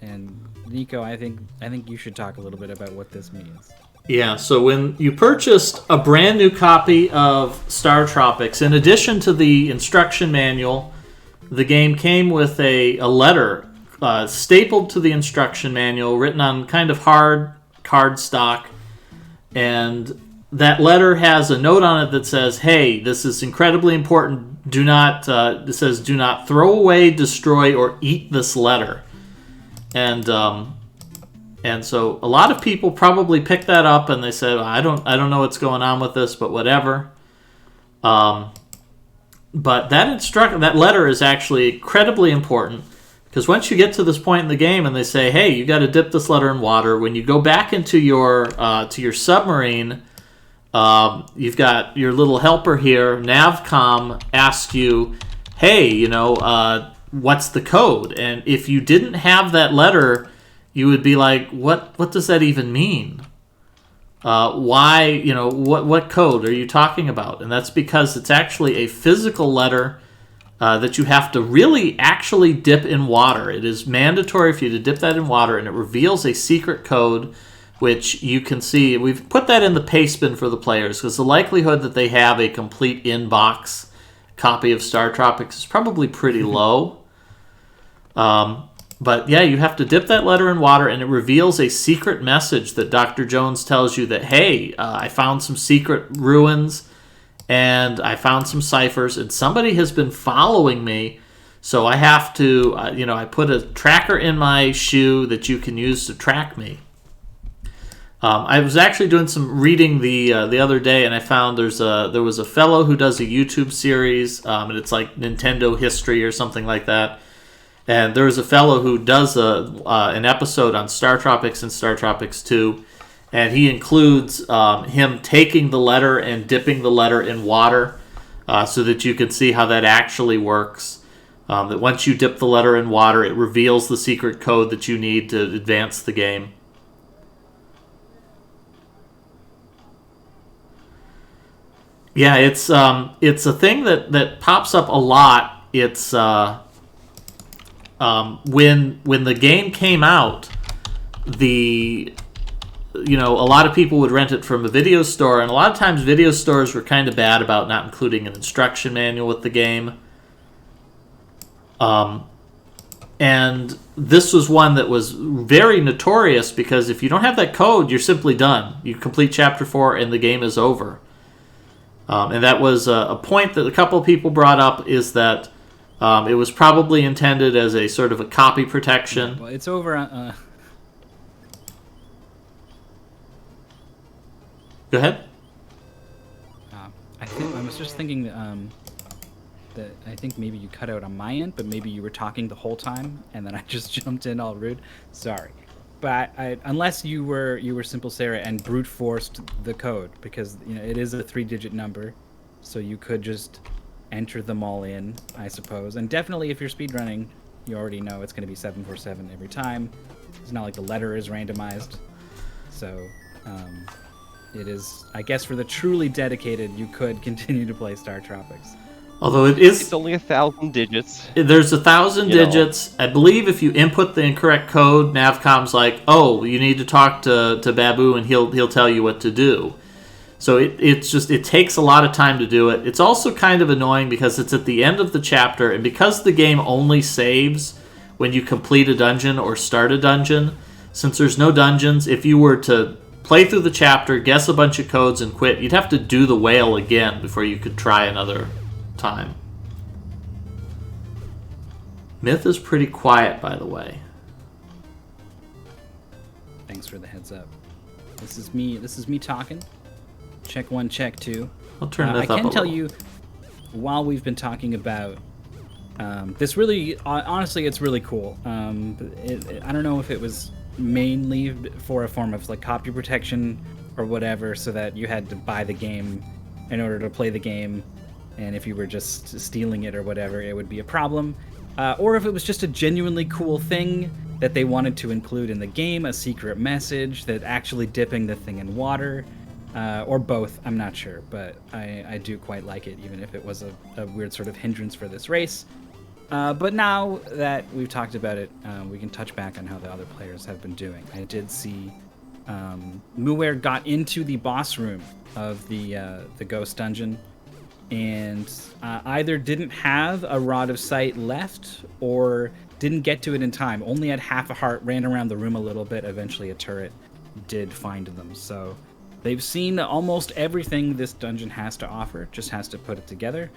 And Nico, I think you should talk a little bit about what this means. Yeah, so when you purchased a brand new copy of Startropics, in addition to the instruction manual, the game came with a letter stapled to the instruction manual, written on kind of hard cardstock, and that letter has a note on it that says, "Hey, this is incredibly important. Do not," it says, "do not throw away, destroy, or eat this letter." And so a lot of people probably picked that up and they said, I don't know what's going on with this, but whatever. But that letter is actually incredibly important, because once you get to this point in the game and they say, hey, you got to dip this letter in water, when you go back into your submarine, you've got your little helper here, Navcom, asks you, hey, what's the code? And if you didn't have that letter, you would be like, what does that even mean? Why, what code are you talking about? And that's because it's actually a physical letter that you have to really actually dip in water. It is mandatory for you to dip that in water, and it reveals a secret code, which you can see. We've put that in the paste bin for the players, because the likelihood that they have a complete in-box copy of Startropics is probably pretty low. But yeah, you have to dip that letter in water, and it reveals a secret message that Dr. Jones tells you that, hey, I found some secret ruins, and I found some ciphers, and somebody has been following me, so I have to, I put a tracker in my shoe that you can use to track me. I was actually doing some reading the other day, and I found there was a fellow who does a YouTube series, and it's like Nintendo history or something like that. And there was a fellow who does an episode on Startropics and Startropics 2, and he includes him taking the letter and dipping the letter in water. so that you can see how that actually works. That once you dip the letter in water, it reveals the secret code that you need to advance the game. Yeah, it's a thing that pops up a lot. It's when the game came out, a lot of people would rent it from a video store, and a lot of times video stores were kind of bad about not including an instruction manual with the game. And this was one that was very notorious because if you don't have that code, you're simply done. You complete Chapter 4 and the game is over. And that was a point that a couple of people brought up, is that it was probably intended as a sort of a copy protection. Well, it's over. Go ahead. I was just thinking that I think maybe you cut out on my end, but maybe you were talking the whole time, and then I just jumped in all rude. Sorry, but unless you were Simple Sarah and brute forced the code, because it is a 3-digit number, so you could just enter them all in, I suppose. And definitely, if you're speedrunning, you already know it's going to be 747 every time. It's not like the letter is randomized, so. It is, I guess, for the truly dedicated, you could continue to play Startropics. Although it's only 1,000 digits. There's 1,000 digits. I believe if you input the incorrect code, Navcom's like, "Oh, you need to talk to Babu, and he'll tell you what to do." So it takes a lot of time to do it. It's also kind of annoying because it's at the end of the chapter, and because the game only saves when you complete a dungeon or start a dungeon, since there's no dungeons, if you were to play through the chapter, guess a bunch of codes, and quit, you'd have to do the whale again before you could try another time. Myth is pretty quiet, by the way. Thanks for the heads up. This is me talking. Check 1, check 2. I'll turn Myth up I a can tell little. you, while we've been talking about this, really, honestly, it's really cool. I don't know if it was mainly for a form of like copy protection or whatever, so that you had to buy the game in order to play the game, and if you were just stealing it or whatever, it would be a problem, or if it was just a genuinely cool thing that they wanted to include in the game, a secret message that actually dipping the thing in water, or both. I'm not sure, but I do quite like it, even if it was a weird sort of hindrance for this race. But now that we've talked about it, we can touch back on how the other players have been doing. I did see Muware got into the boss room of the ghost dungeon, and either didn't have a Rod of Sight left or didn't get to it in time. Only had half a heart, ran around the room a little bit. Eventually a turret did find them. So they've seen almost everything this dungeon has to offer, just has to put it together.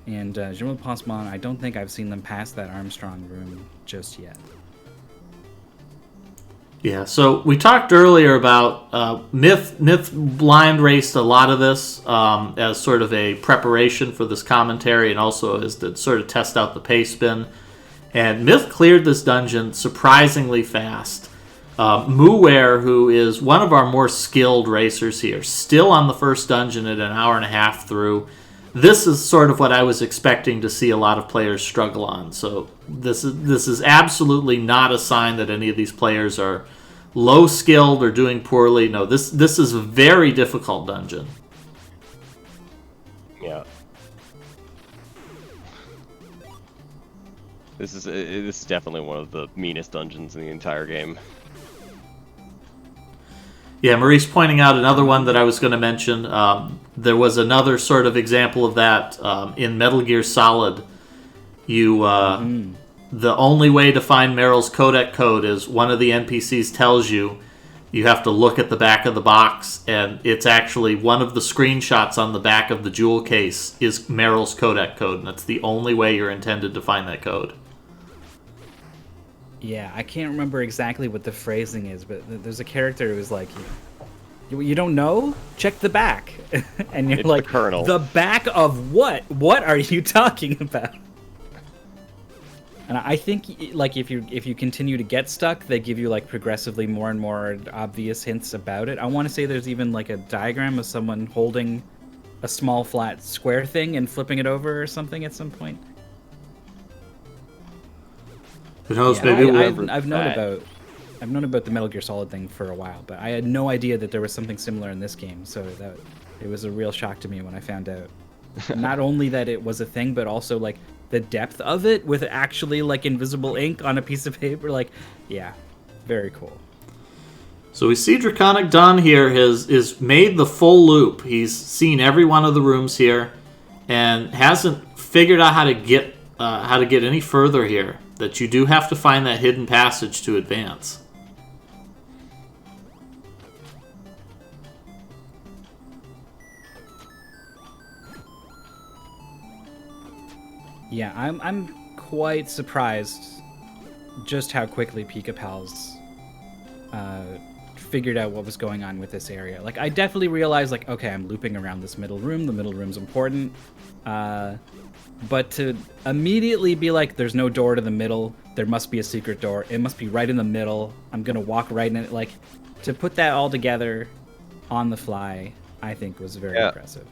And Jean Passement, I don't think I've seen them past that Armstrong room just yet. Yeah, so we talked earlier about Myth blind raced a lot of this as sort of a preparation for this commentary, and also as to sort of test out the pace bin. And Myth cleared this dungeon surprisingly fast. Muware, who is one of our more skilled racers here, still on the first dungeon at an hour and a half through. This is sort of what I was expecting to see a lot of players struggle on. So this is absolutely not a sign that any of these players are low skilled or doing poorly. No, this is a very difficult dungeon. Yeah. This is definitely one of the meanest dungeons in the entire game. Yeah, Maurice pointing out another one that I was going to mention. There was another sort of example of that in Metal Gear Solid. The only way to find Meryl's codec code is one of the NPCs tells you have to look at the back of the box, and it's actually one of the screenshots on the back of the jewel case is Meryl's codec code, and that's the only way you're intended to find that code. Yeah, I can't remember exactly what the phrasing is, but there's a character who's like, you don't know? Check the back. And you're it's like, the Colonel. The back of what? What are you talking about? And I think, like, if you continue to get stuck, they give you, like, progressively more and more obvious hints about it. I want to say there's even, like, a diagram of someone holding a small flat square thing and flipping it over or something at some point. Who knows? Yeah, Maybe we'll. I've known about the Metal Gear Solid thing for a while, but I had no idea that there was something similar in this game. So that it was a real shock to me when I found out. Not only that it was a thing, but also like the depth of it with actually like invisible ink on a piece of paper. Like, yeah, very cool. So we see Draconic Don here is made the full loop. He's seen every one of the rooms here, and hasn't figured out how to get any further here. That you do have to find that hidden passage to advance. Yeah, I'm quite surprised just how quickly Pika Pals figured out what was going on with this area. Like, I definitely realized, like, okay, I'm looping around this middle room. The middle room's important. But to immediately be like, there's no door to the middle. There must be a secret door. It must be right in the middle. I'm going to walk right in it. Like, to put that all together on the fly, I think was very impressive.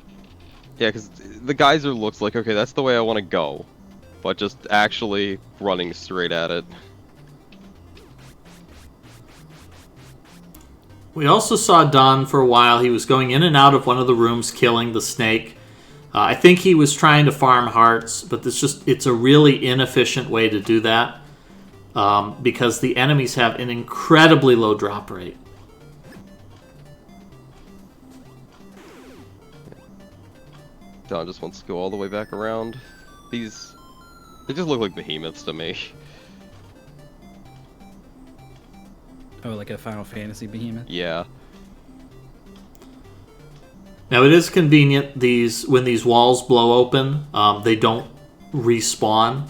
Yeah, because the geyser looks like, okay, that's the way I want to go. But just actually running straight at it. We also saw Don for a while. He was going in and out of one of the rooms, killing the snake. I think he was trying to farm hearts, but it's a really inefficient way to do that because the enemies have an incredibly low drop rate. Don just wants to go all the way back around. They just look like behemoths to me. Oh, like a Final Fantasy behemoth? Yeah. Now it is convenient when these walls blow open, they don't respawn.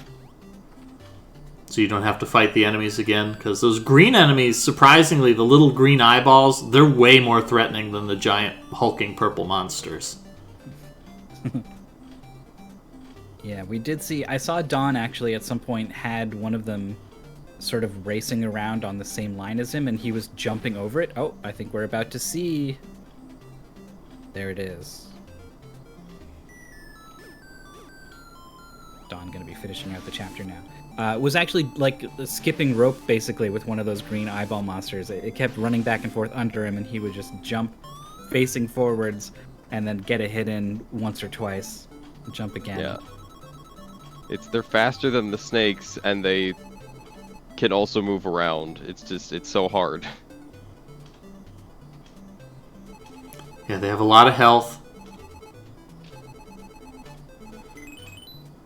So you don't have to fight the enemies again, because those green enemies, surprisingly, the little green eyeballs, they're way more threatening than the giant hulking purple monsters. Yeah, we did see... I saw Don actually at some point had one of them sort of racing around on the same line as him, and he was jumping over it. Oh, I think we're about to see... There it is. Don gonna be finishing out the chapter now. Was actually like skipping rope basically with one of those green eyeball monsters. It kept running back and forth under him, and he would just jump facing forwards and then get a hit in once or twice, jump again. Yeah. They're faster than the snakes, and they can also move around. It's so hard. Yeah, they have a lot of health.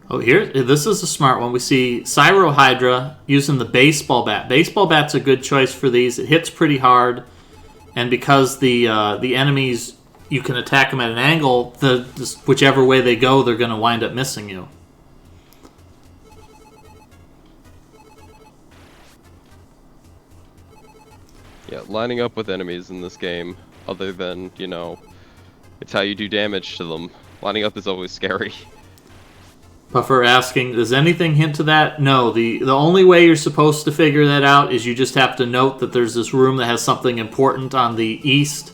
Oh, this is a smart one. We see Cyrohydra using the baseball bat. Baseball bat's a good choice for these. It hits pretty hard, and because the enemies, you can attack them at an angle, whichever way they go, they're going to wind up missing you. Yeah, lining up with enemies in this game, other than, it's how you do damage to them. Lining up is always scary. Puffer asking, does anything hint to that? No, the only way you're supposed to figure that out is you just have to note that there's this room that has something important on the east,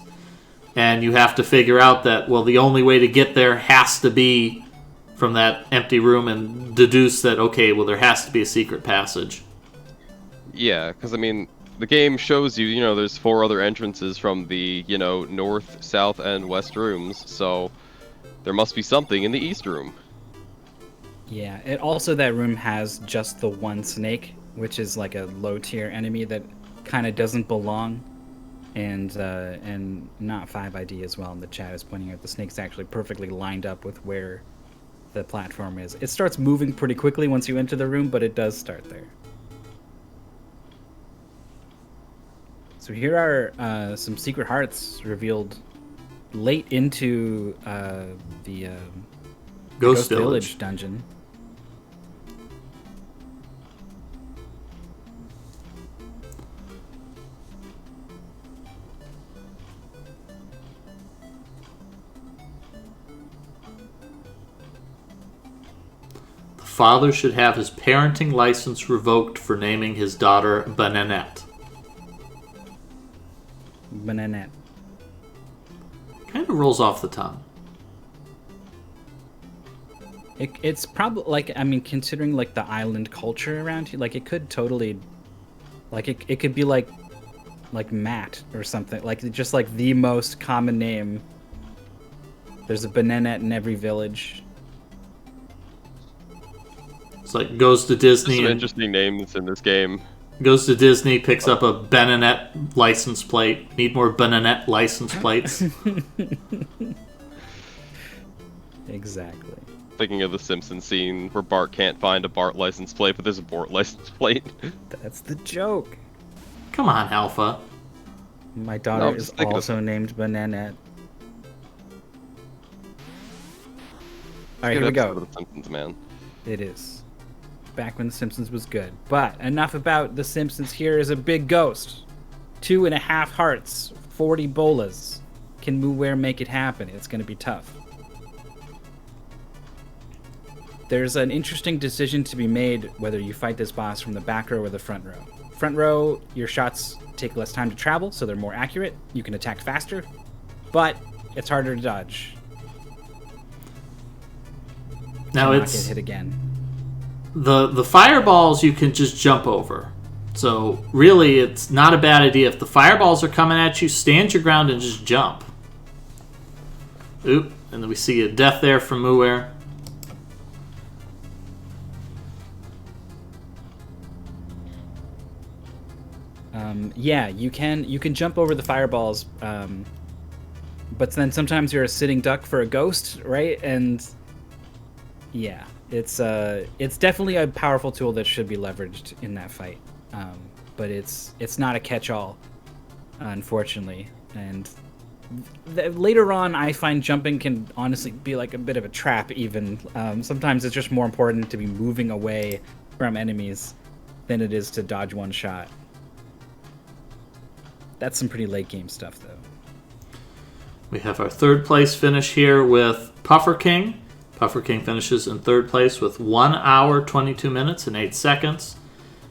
and you have to figure out that, well, the only way to get there has to be from that empty room, and deduce that, okay, well, there has to be a secret passage. Yeah, because, the game shows you, there's 4 other entrances from the, north, south, and west rooms, so there must be something in the east room. Yeah, that room has just the one snake, which is like a low-tier enemy that kind of doesn't belong, and not 5ID as well in the chat is pointing out the snake's actually perfectly lined up with where the platform is. It starts moving pretty quickly once you enter the room, but it does start there. So here are some secret hearts revealed late into the Ghost Village dungeon. The father should have his parenting license revoked for naming his daughter Bananette. Bananette. Kind of rolls off the tongue. It's probably like, I mean, considering like the island culture around here, like it could totally, like it could be like Matt or something, like just like the most common name. There's a Bananette in every village. It's like goes to Disney. Some and interesting names in this game. Goes to Disney, picks up a Bananette license plate. Need more Bananette license plates. Exactly. Thinking of the Simpsons scene where Bart can't find a Bart license plate, but there's a Bort license plate. That's the joke. Come on, Alpha. My daughter is also named Bananette. All right, here we go. The Simpsons, man. It is. Back when The Simpsons was good. But enough about The Simpsons. Here is a big ghost. 2.5 hearts. 40 bolas. Can Muware make it happen? It's going to be tough. There's an interesting decision to be made whether you fight this boss from the back row or the front row. Front row, your shots take less time to travel, so they're more accurate. You can attack faster, but it's harder to dodge. Now Not it's get hit again. the fireballs you can just jump over. So really, it's not a bad idea. If the fireballs are coming at you, stand your ground and just jump. Oop, and then we see a death there from Muware. Yeah, you can jump over the fireballs, but then sometimes you're a sitting duck for a ghost, right? And yeah, it's definitely a powerful tool that should be leveraged in that fight, but it's not a catch-all, unfortunately. And later on, I find jumping can honestly be like a bit of a trap. Even sometimes it's just more important to be moving away from enemies than it is to dodge one shot. That's some pretty late game stuff, though. We have our third place finish here with Puffer King. Puffer King finishes in third place with 1 hour, 22 minutes, and 8 seconds.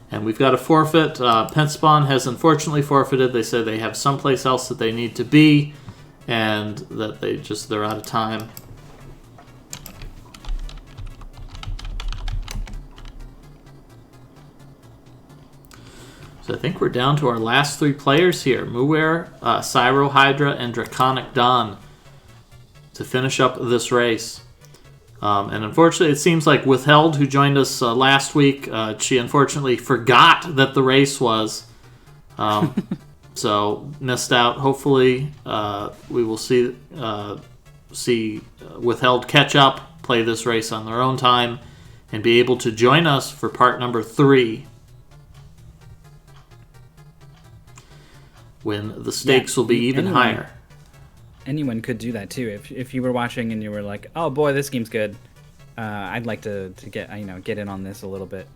And we've got a forfeit. Penspawn has unfortunately forfeited. They say they have someplace else that they need to be, and that they're out of time. So I think we're down to our last 3 players here. Muware, Cyro Hydra, and Draconic Dawn to finish up this race. And unfortunately, it seems like Withheld, who joined us last week, she unfortunately forgot that the race was. So missed out. Hopefully, we will see Withheld catch up, play this race on their own time, and be able to join us for part number 3. When the stakes will be even higher. Anyone could do that too. If you were watching and you were like, "Oh boy, this game's good. I'd like to get get in on this a little bit."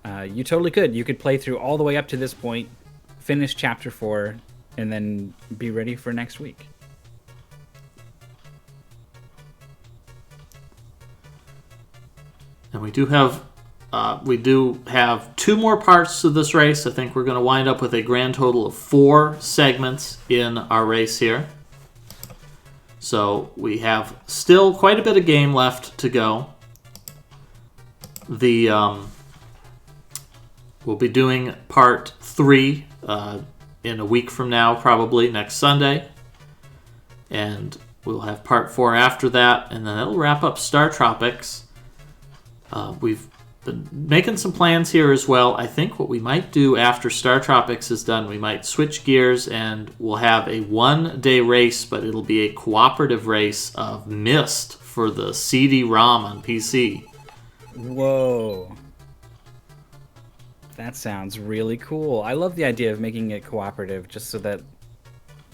You totally could. You could play through all the way up to this point, finish chapter 4, and then be ready for next week. And we do have 2 more parts to this race. I think we're going to wind up with a grand total of 4 segments in our race here. So we have still quite a bit of game left to go. We'll be doing part 3 in a week from now, probably next Sunday. And we'll have part 4 after that, and then it'll wrap up Startropics. We've been making some plans here as well. I think what we might do after Startropics is done, we might switch gears and we'll have a 1-day race, but it'll be a cooperative race of Myst for the CD-ROM on PC. Whoa. That sounds really cool. I love the idea of making it cooperative just so that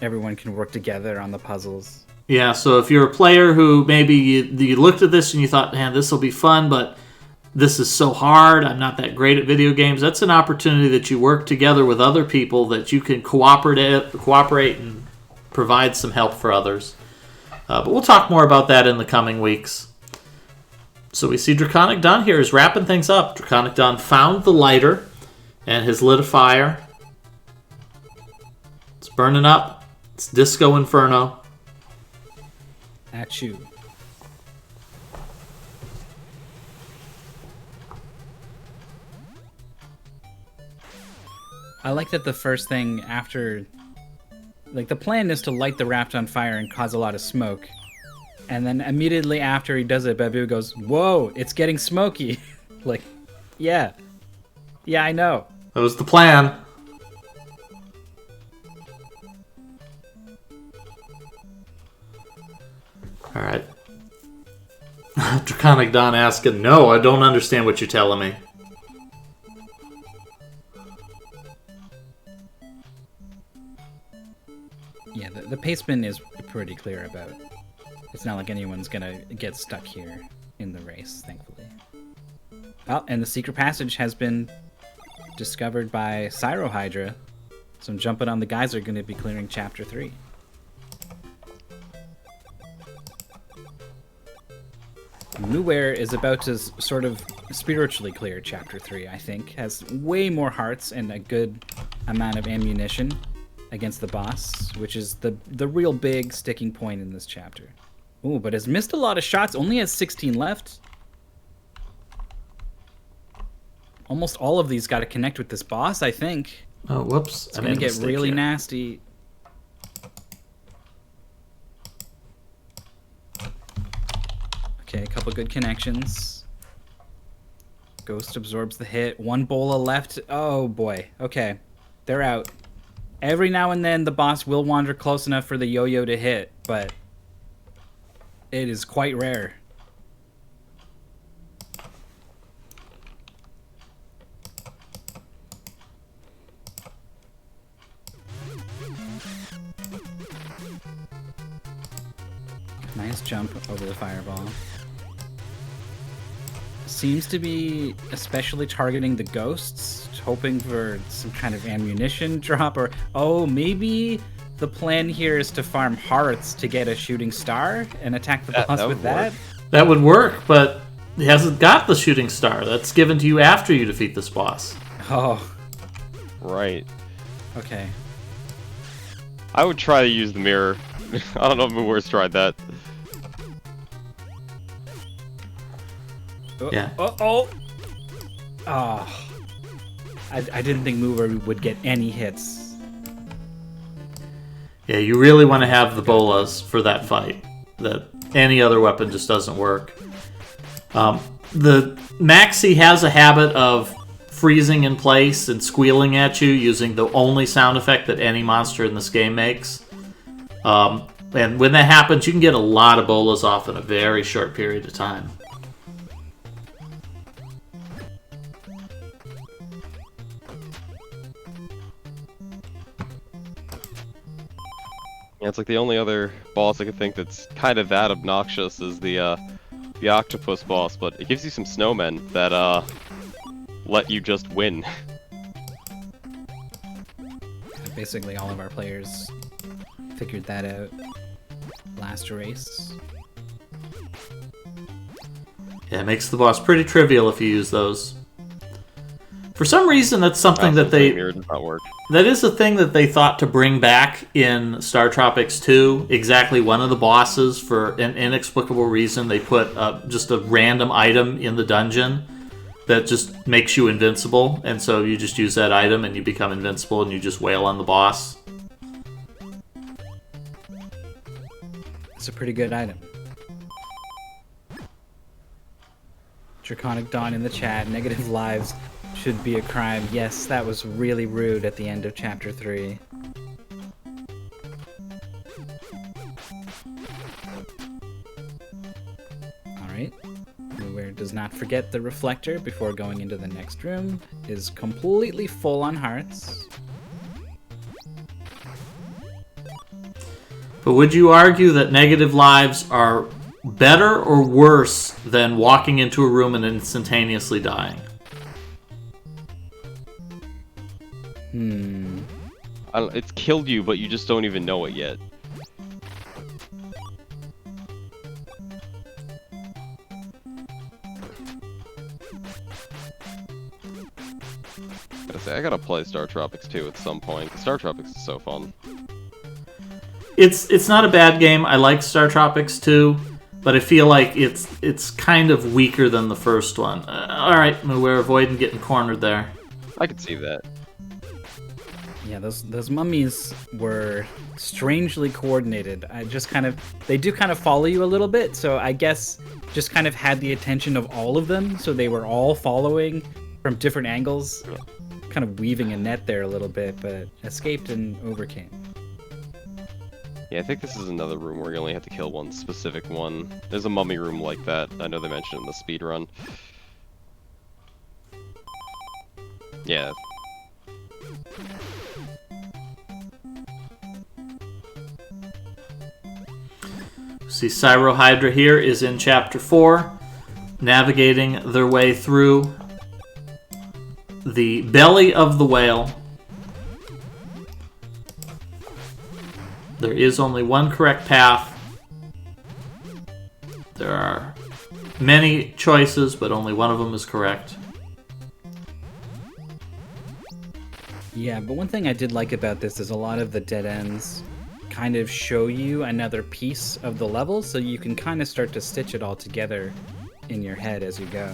everyone can work together on the puzzles. Yeah, so if you're a player who maybe you looked at this and you thought, man, this will be fun, but this is so hard, I'm not that great at video games, that's an opportunity that you work together with other people that you can cooperate and provide some help for others. But we'll talk more about that in the coming weeks. So we see Draconic Dawn here is wrapping things up. Draconic Dawn found the lighter and has lit a fire. It's burning up. It's Disco Inferno. At you. I like that the first thing after... Like, the plan is to light the raft on fire and cause a lot of smoke. And then immediately after he does it, Babu goes, whoa, it's getting smoky. Like, yeah. Yeah, I know. That was the plan. Alright. Draconic Don asking, no, I don't understand what you're telling me. Yeah, the paceman is pretty clear about it. It's not like anyone's gonna get stuck here in the race, thankfully. Oh, and the secret passage has been discovered by Cyrohydra. So I'm jumping on the guys are gonna be clearing chapter 3. Newware is about to sort of spiritually clear chapter 3, I think. Has way more hearts and a good amount of ammunition against the boss, which is the real big sticking point in this chapter. Ooh, but has missed a lot of shots, only has 16 left. Almost all of these got to connect with this boss, I think. Oh, whoops. It's going to get really nasty. Okay, a couple good connections. Ghost absorbs the hit. One bola left. Oh, boy. Okay, they're out. Every now and then, the boss will wander close enough for the yo-yo to hit, but it is quite rare. Nice jump over the fireball. Seems to be especially targeting the ghosts, hoping for some kind of ammunition drop, or oh, maybe the plan here is to farm hearts to get a shooting star and attack the boss with that. That would work, but he hasn't got the shooting star. That's given to you after you defeat this boss. Oh. Right. Okay. I would try to use the mirror. I don't know if Moore's tried that. Yeah. Oh. I didn't think Mover would get any hits. Yeah, you really want to have the bolas for that fight. That any other weapon just doesn't work. The Maxi has a habit of freezing in place and squealing at you using the only sound effect that any monster in this game makes. And when that happens, you can get a lot of bolas off in a very short period of time. Yeah, it's like the only other boss I could think that's kind of that obnoxious is the octopus boss, but it gives you some snowmen that let you just win. Basically all of our players figured that out last race. Yeah, it makes the boss pretty trivial if you use those. For some reason, that's something that they... Mirror does not work. That is a thing that they thought to bring back in Startropics 2. Exactly one of the bosses, for an inexplicable reason, they put just a random item in the dungeon that just makes you invincible. And so you just use that item and you become invincible and you just wail on the boss. It's a pretty good item. Draconic Dawn in the chat. Negative lives should be a crime. Yes, that was really rude at the end of chapter 3. Alright. Nowhere does not forget the reflector before going into the next room. Is completely full on hearts. But would you argue that negative lives are better or worse than walking into a room and instantaneously dying? It's killed you, but you just don't even know it yet. I gotta play Startropics 2 at some point. Startropics is so fun. It's not a bad game. I like Startropics 2, but I feel like it's kind of weaker than the first one. Alright, we're avoiding getting cornered there. I could see that. Yeah, those mummies were strangely coordinated. They do kind of follow you a little bit, so I guess just kind of had the attention of all of them, so they were all following from different angles, kind of weaving a net there a little bit, but escaped and overcame. Yeah, I think this is another room where you only have to kill one specific one. There's a mummy room like that. I know they mentioned in the speed run. Yeah. See, Cyrohydra here is in Chapter 4, navigating their way through the belly of the whale. There is only one correct path. There are many choices, but only one of them is correct. Yeah, but one thing I did like about this is a lot of the dead ends kind of show you another piece of the level, so you can kind of start to stitch it all together in your head as you go.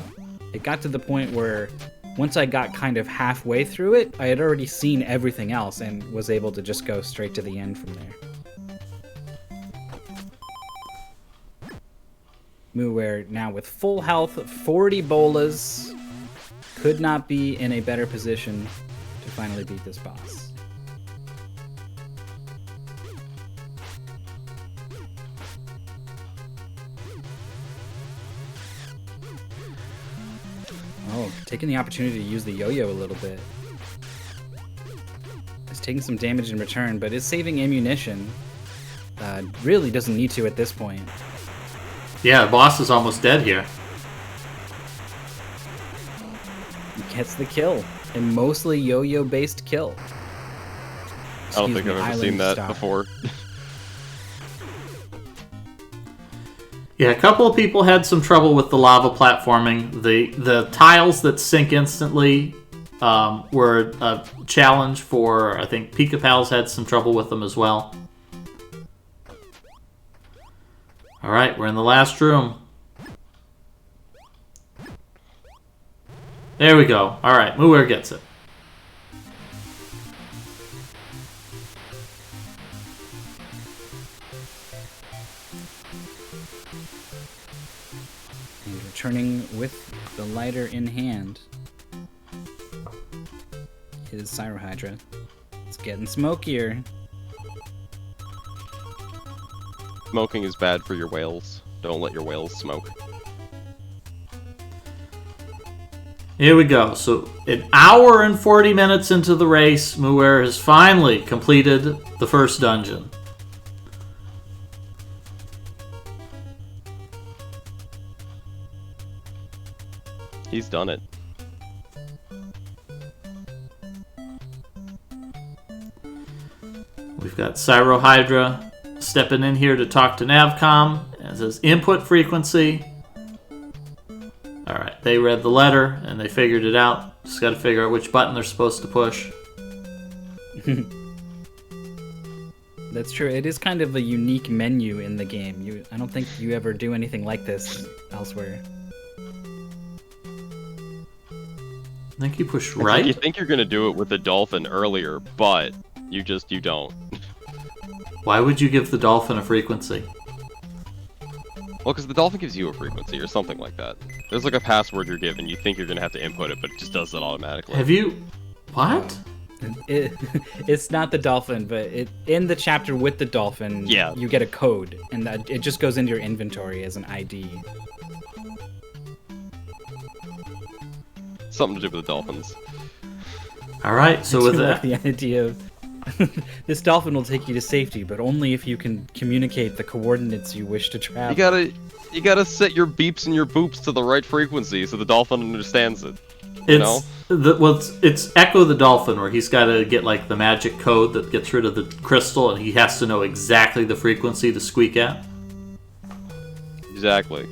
It got to the point where once I got kind of halfway through it, I had already seen everything else and was able to just go straight to the end from there. Muware now with full health, 40 bolas, could not be in a better position to finally beat this boss. Oh, taking the opportunity to use the yo-yo a little bit. It's taking some damage in return, but is saving ammunition. Really doesn't need to at this point. Yeah, the boss is almost dead here. He gets the kill. A mostly yo-yo based kill. I don't think I've ever seen that before. Yeah, a couple of people had some trouble with the lava platforming. The tiles that sink instantly were a challenge for, I think, Pika Pals had some trouble with them as well. Alright, we're in the last room. There we go. Alright, Muware gets it. And returning with the lighter in hand is Cyrohydra. It's getting smokier. Smoking is bad for your whales. Don't let your whales smoke. Here we go. So, an hour and 40 minutes into the race, Muware has finally completed the first dungeon. He's done it. We've got Cyrohydra stepping in here to talk to Navcom. It says input frequency. Alright, they read the letter and they figured it out. Just got to figure out which button they're supposed to push. That's true. It is kind of a unique menu in the game. I don't think you ever do anything like this elsewhere. I think you push right. You think you're gonna do it with the dolphin earlier, but you don't. Why would you give the dolphin a frequency? Well, because the dolphin gives you a frequency or something like that. There's like a password you're given. You think you're gonna have to input it, but it just does it automatically. Have you? What? It's not the dolphin, but in the chapter with the dolphin, yeah, you get a code, and it just goes into your inventory as an ID. Something to do with the dolphins. All right, so with that, the idea of this dolphin will take you to safety, but only if you can communicate the coordinates you wish to travel. You gotta set your beeps and your boops to the right frequency so the dolphin understands it. It's Echo the Dolphin, where he's got to get like the magic code that gets rid of the crystal, and he has to know exactly the frequency to squeak at. Exactly.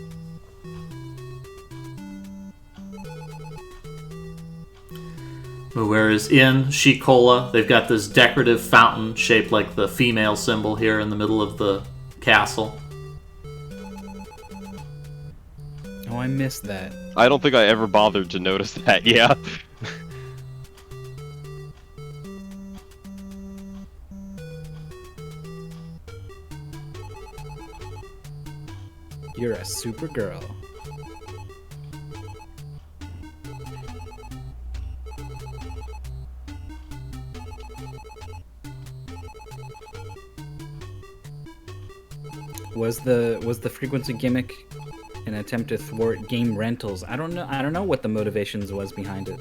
Whereas in Shikola, they've got this decorative fountain shaped like the female symbol here in the middle of the castle. Oh, I missed that. I don't think I ever bothered to notice that, yeah. You're a super girl. Was the frequency gimmick an attempt to thwart game rentals? I don't know what the motivations was behind it.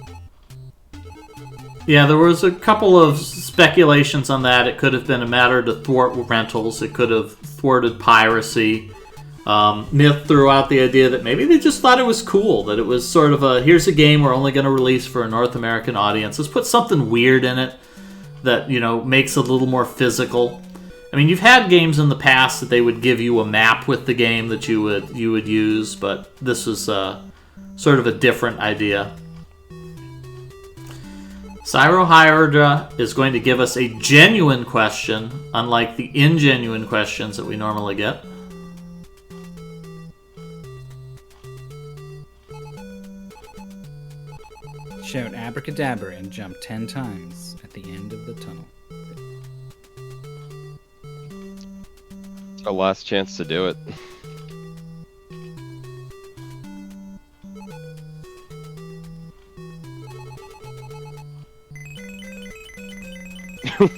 Yeah, there was a couple of speculations on that. It could have been a matter to thwart rentals. It could have thwarted piracy. Myth threw out the idea that maybe they just thought it was cool, that it was sort of here's a game we're only going to release for a North American audience. Let's put something weird in it that, makes it a little more physical. I mean, you've had games in the past that they would give you a map with the game that you would use, but this is sort of a different idea. Cyro Hydra is going to give us a genuine question, unlike the ingenuine questions that we normally get. Shout abracadabra and jump 10 times at the end of the tunnel. It's our last chance to do it.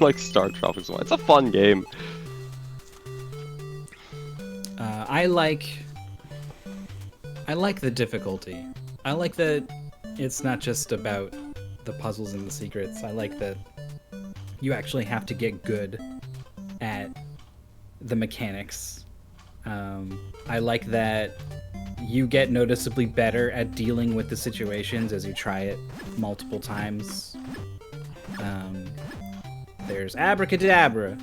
Like Startropics 1. It's a fun game. I like the difficulty. I like that it's not just about the puzzles and the secrets. I like that you actually have to get good at the mechanics. I like that you get noticeably better at dealing with the situations as you try it multiple times. There's abracadabra.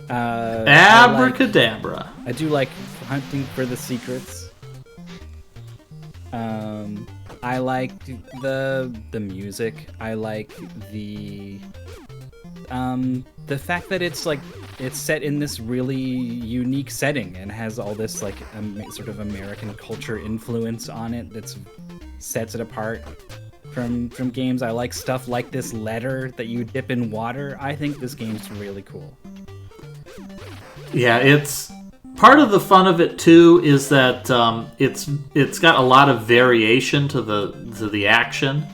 Abracadabra. I do like hunting for the secrets. I like the music. I like the fact that it's set in this really unique setting and has all this sort of American culture influence on it that sets it apart from games. I like stuff like this letter that you dip in water. I think this game's really cool. Yeah, it's part of the fun of it too is that it's got a lot of variation to the action.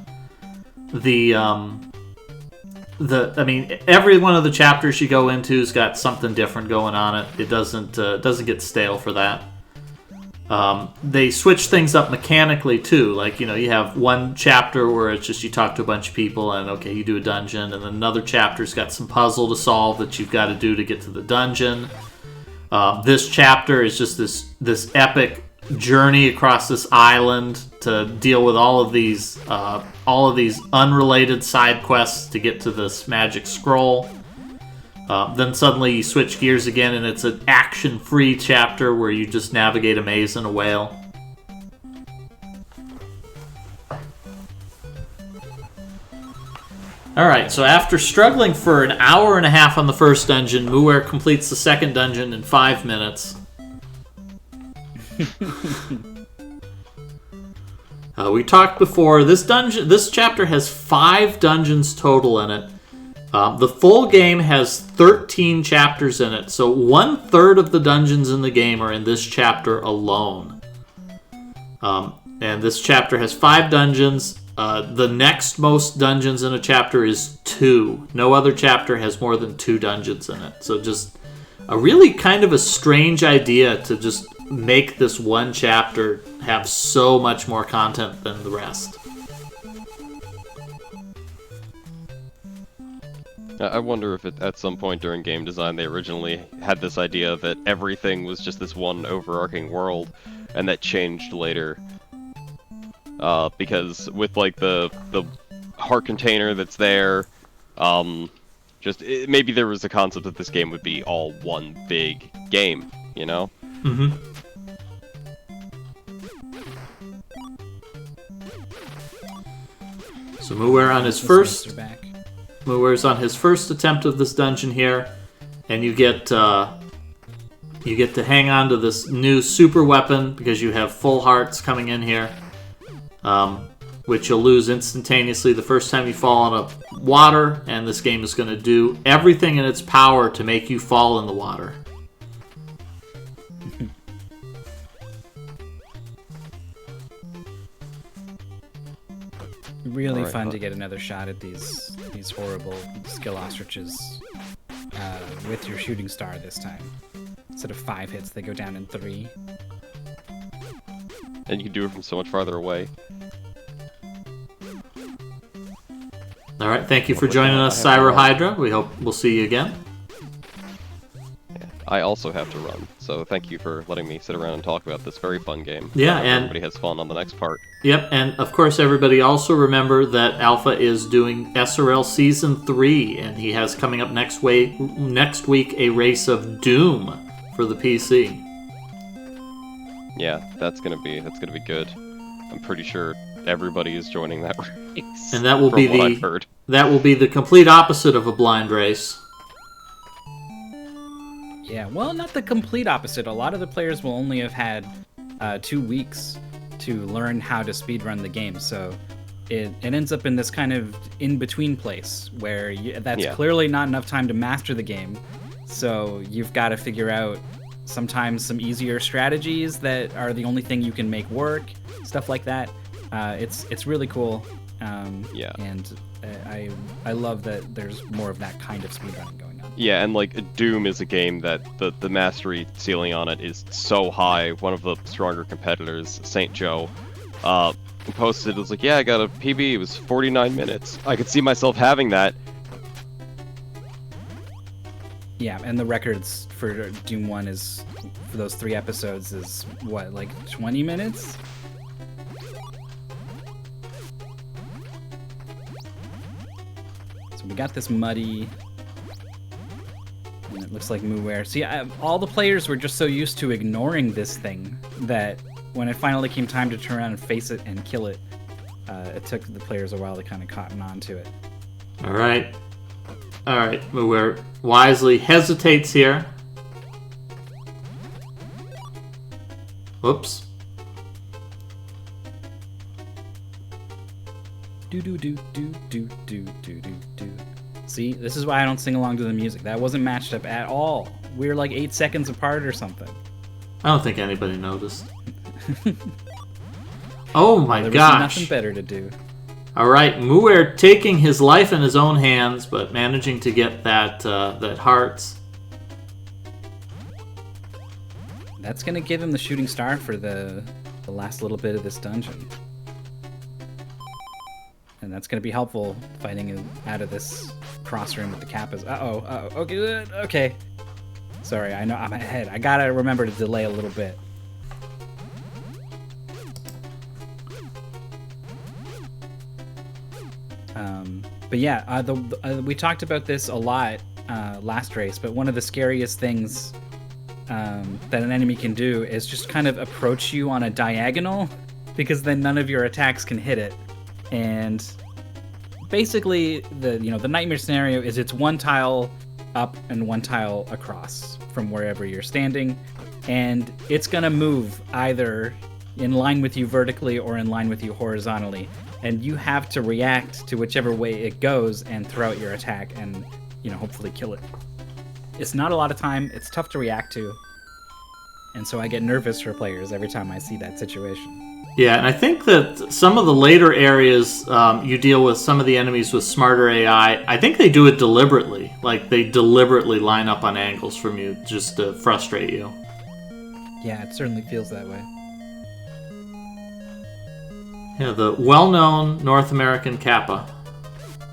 Every one of the chapters you go into's got something different going on it. It doesn't get stale for that. They switch things up mechanically too. You have one chapter where it's just you talk to a bunch of people and okay, you do a dungeon, and then another chapter's got some puzzle to solve that you've got to do to get to the dungeon. This chapter is just this epic journey across this island to deal with all of these unrelated side quests to get to this magic scroll. Then suddenly you switch gears again, and it's an action-free chapter where you just navigate a maze and a whale. Alright, so after struggling for an hour and a half on the first dungeon, Muir completes the second dungeon in 5 minutes. We talked before, this chapter has 5 dungeons total in it. The full game has 13 chapters in it, so 1/3 of the dungeons in the game are in this chapter alone. And this chapter has 5 dungeons. The next most dungeons in a chapter is 2. No other chapter has more than 2 dungeons in it. So just a really kind of a strange idea to just make this one chapter have so much more content than the rest. I wonder if at some point during game design they originally had this idea that everything was just this one overarching world, and that changed later. Because with the heart container that's there, maybe there was a concept that this game would be all one big game, you know? Mm-hmm. So Muir on his first. Muir's on his first attempt of this dungeon here, and you get to hang on to this new super weapon because you have full hearts coming in here, which you'll lose instantaneously the first time you fall in water, and this game is going to do everything in its power to make you fall in the water. Really Alright, fun to get another shot at these horrible skill ostriches with your shooting star this time. Instead of 5 hits, they go down in 3. And you can do it from so much farther away. All right, thank you for joining us, Cyber Hydra. We hope we'll see you again. I also have to run, so thank you for letting me sit around and talk about this very fun game. Yeah, I hope and everybody has fun on the next part. Yep, and of course, everybody also remember that Alpha is doing SRL Season 3, and he has coming up next week a race of Doom for the PC. Yeah, that's gonna be good. I'm pretty sure everybody is joining that race. And that will be what I've heard. that will be the complete opposite of a blind race. Yeah, well, not the complete opposite. A lot of the players will only have had 2 weeks to learn how to speedrun the game, so it ends up in this kind of in-between place where that's clearly not enough time to master the game, so you've got to figure out sometimes some easier strategies that are the only thing you can make work, stuff like that. It's really cool, and I love that there's more of that kind of speedrunning going on. Yeah, and like Doom is a game that the mastery ceiling on it is so high. One of the stronger competitors, St. Joe, posted, it was like, yeah, I got a PB, it was 49 minutes. I could see myself having that. Yeah, and the records for Doom 1 is, for those 3 episodes, is what, like 20 minutes? So we got this muddy, and it looks like Muware. See, all the players were just so used to ignoring this thing that when it finally came time to turn around and face it and kill it, it took the players a while to kind of cotton on to it. All right, Muware wisely hesitates here. Whoops. Do do do do do do do do do. See, this is why I don't sing along to the music. That wasn't matched up at all. We were like 8 seconds apart or something. I don't think anybody noticed. Oh my There was gosh. nothing better to do. All right, Muware taking his life in his own hands, but managing to get that hearts. That's gonna give him the shooting star for the last little bit of this dungeon. And that's gonna be helpful fighting out of this cross room with the Kappas. Okay. Sorry, I know I'm ahead. I gotta remember to delay a little bit. But yeah, we talked about this a lot last race, but one of the scariest things that an enemy can do is just kind of approach you on a diagonal, because then none of your attacks can hit it. And basically, the nightmare scenario is it's 1 tile up and 1 tile across from wherever you're standing, and it's gonna move either in line with you vertically or in line with you horizontally, and you have to react to whichever way it goes and throw out your attack and hopefully kill it. It's not a lot of time, it's tough to react to, and so I get nervous for players every time I see that situation. Yeah, and I think that some of the later areas you deal with some of the enemies with smarter AI. I think they do it deliberately. Like, they deliberately line up on angles from you just to frustrate you. Yeah, it certainly feels that way. Yeah, the well-known North American Kappa.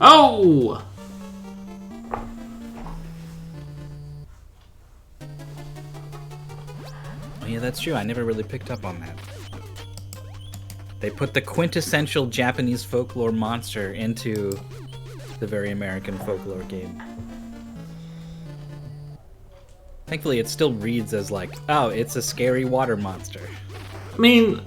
Oh! Oh yeah, that's true. I never really picked up on that. They put the quintessential Japanese folklore monster into the very American folklore game. Thankfully, it still reads as like, oh, it's a scary water monster. I mean,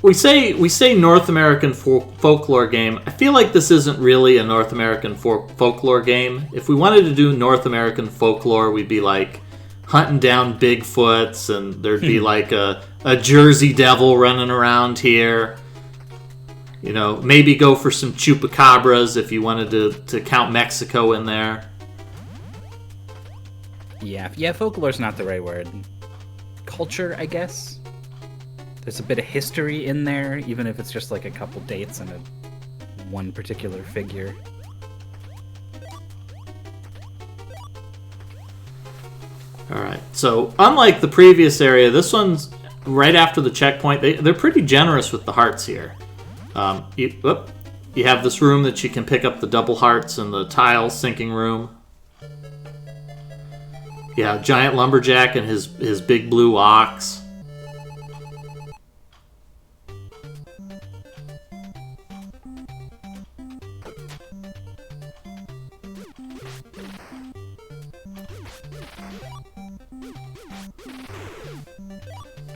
we say North American folklore game. I feel like this isn't really a North American folklore game. If we wanted to do North American folklore, we'd be like hunting down Bigfoots, and there'd be like a Jersey Devil running around here. Maybe go for some chupacabras if you wanted to count Mexico in there. Yeah, folklore's not the right word. Culture, I guess. There's a bit of history in there, even if it's just like a couple dates and a one particular figure. Alright, so unlike the previous area, this one's right after the checkpoint. They're pretty generous with the hearts here. You have this room that you can pick up the double hearts in the tile sinking room. Yeah, giant lumberjack and his big blue ox.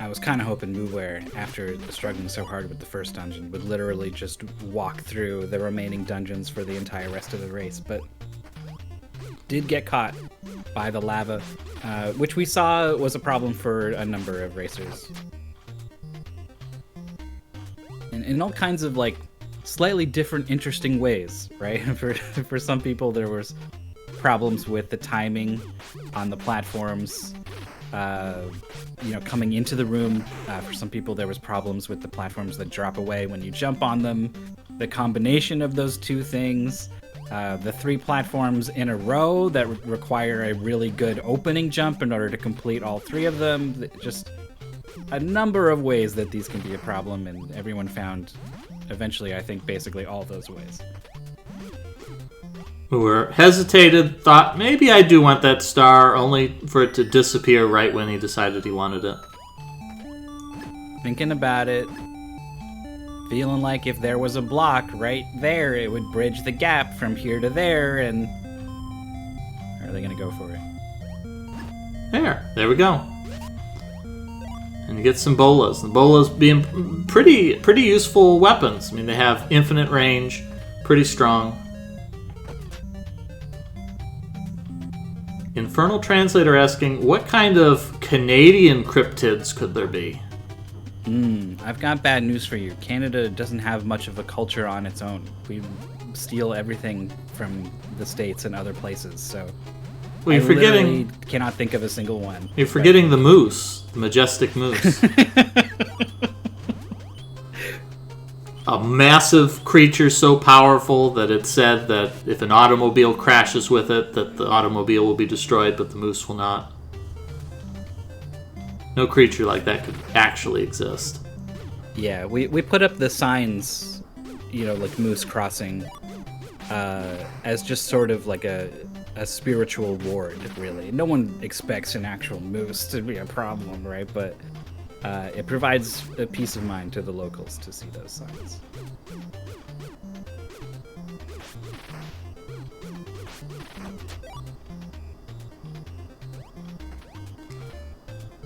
I was kind of hoping Mooware, after struggling so hard with the first dungeon, would literally just walk through the remaining dungeons for the entire rest of the race, but did get caught by the lava, which we saw was a problem for a number of racers. In all kinds of, like, slightly different, interesting ways, right? For some people, there was problems with the timing on the platforms, coming into the room. For some people, there was problems with the platforms that drop away when you jump on them. The combination of those two things, the 3 platforms in a row that require a really good opening jump in order to complete all 3 of them. Just a number of ways that these can be a problem, and everyone found eventually, I think, basically all those ways. Who hesitated, thought maybe I do want that star, only for it to disappear right when he decided he wanted it. Thinking about it, feeling like if there was a block right there, it would bridge the gap from here to there, and are they gonna go for it? There we go. And you get some bolas. The bolas being pretty useful weapons. I mean, they have infinite range, pretty strong. Infernal Translator asking, what kind of Canadian cryptids could there be? I've got bad news for you. Canada doesn't have much of a culture on its own. We steal everything from the States and other places, so well, you're literally cannot think of a single one. You're forgetting the moose, the majestic moose. A massive creature so powerful that it's said that if an automobile crashes with it, that the automobile will be destroyed, but the moose will not. No creature like that could actually exist. Yeah, we put up the signs, like moose crossing, as just sort of like a spiritual ward, really. No one expects an actual moose to be a problem, right? But it provides a peace of mind to the locals to see those signs.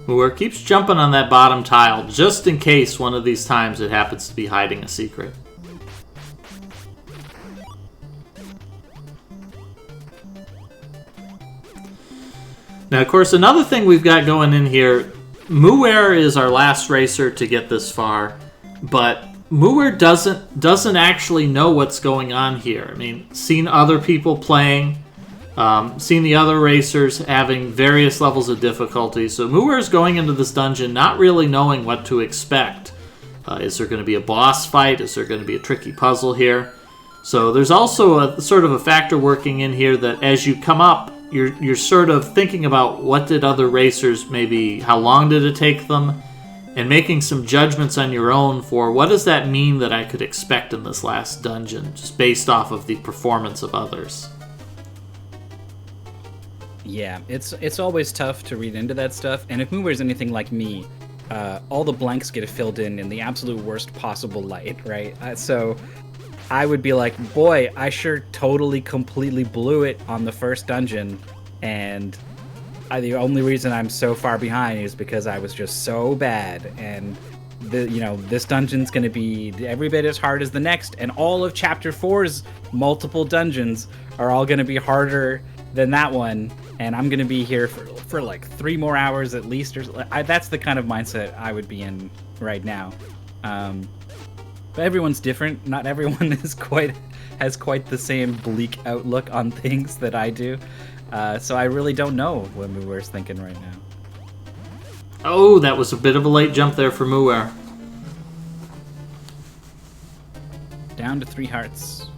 Whoever keeps jumping on that bottom tile, just in case one of these times it happens to be hiding a secret. Now, of course, another thing we've got going in here, Muir is our last racer to get this far, but Muir doesn't actually know what's going on here. I mean, seen other people playing, seen the other racers having various levels of difficulty, so Muir is going into this dungeon not really knowing what to expect. Is there going to be a boss fight? Is there going to be a tricky puzzle here? So there's also a sort of a factor working in here that as you come up, you're sort of thinking about what did other racers, maybe how long did it take them, and making some judgments on your own for what does that mean that I could expect in this last dungeon, just based off of the performance of others. Yeah, it's always tough to read into that stuff, and if Mooer's anything like me, all the blanks get filled in the absolute worst possible light, right? So I would be like, boy, I sure totally, completely blew it on the first dungeon, and the only reason I'm so far behind is because I was just so bad, and this dungeon's going to be every bit as hard as the next, and all of Chapter 4's multiple dungeons are all going to be harder than that one, and I'm going to be here for like 3 more hours at least. That's the kind of mindset I would be in right now. But everyone's different. Not everyone has quite the same bleak outlook on things that I do. So I really don't know what Muir's thinking right now. Oh, that was a bit of a late jump there for Muir. down to 3 hearts,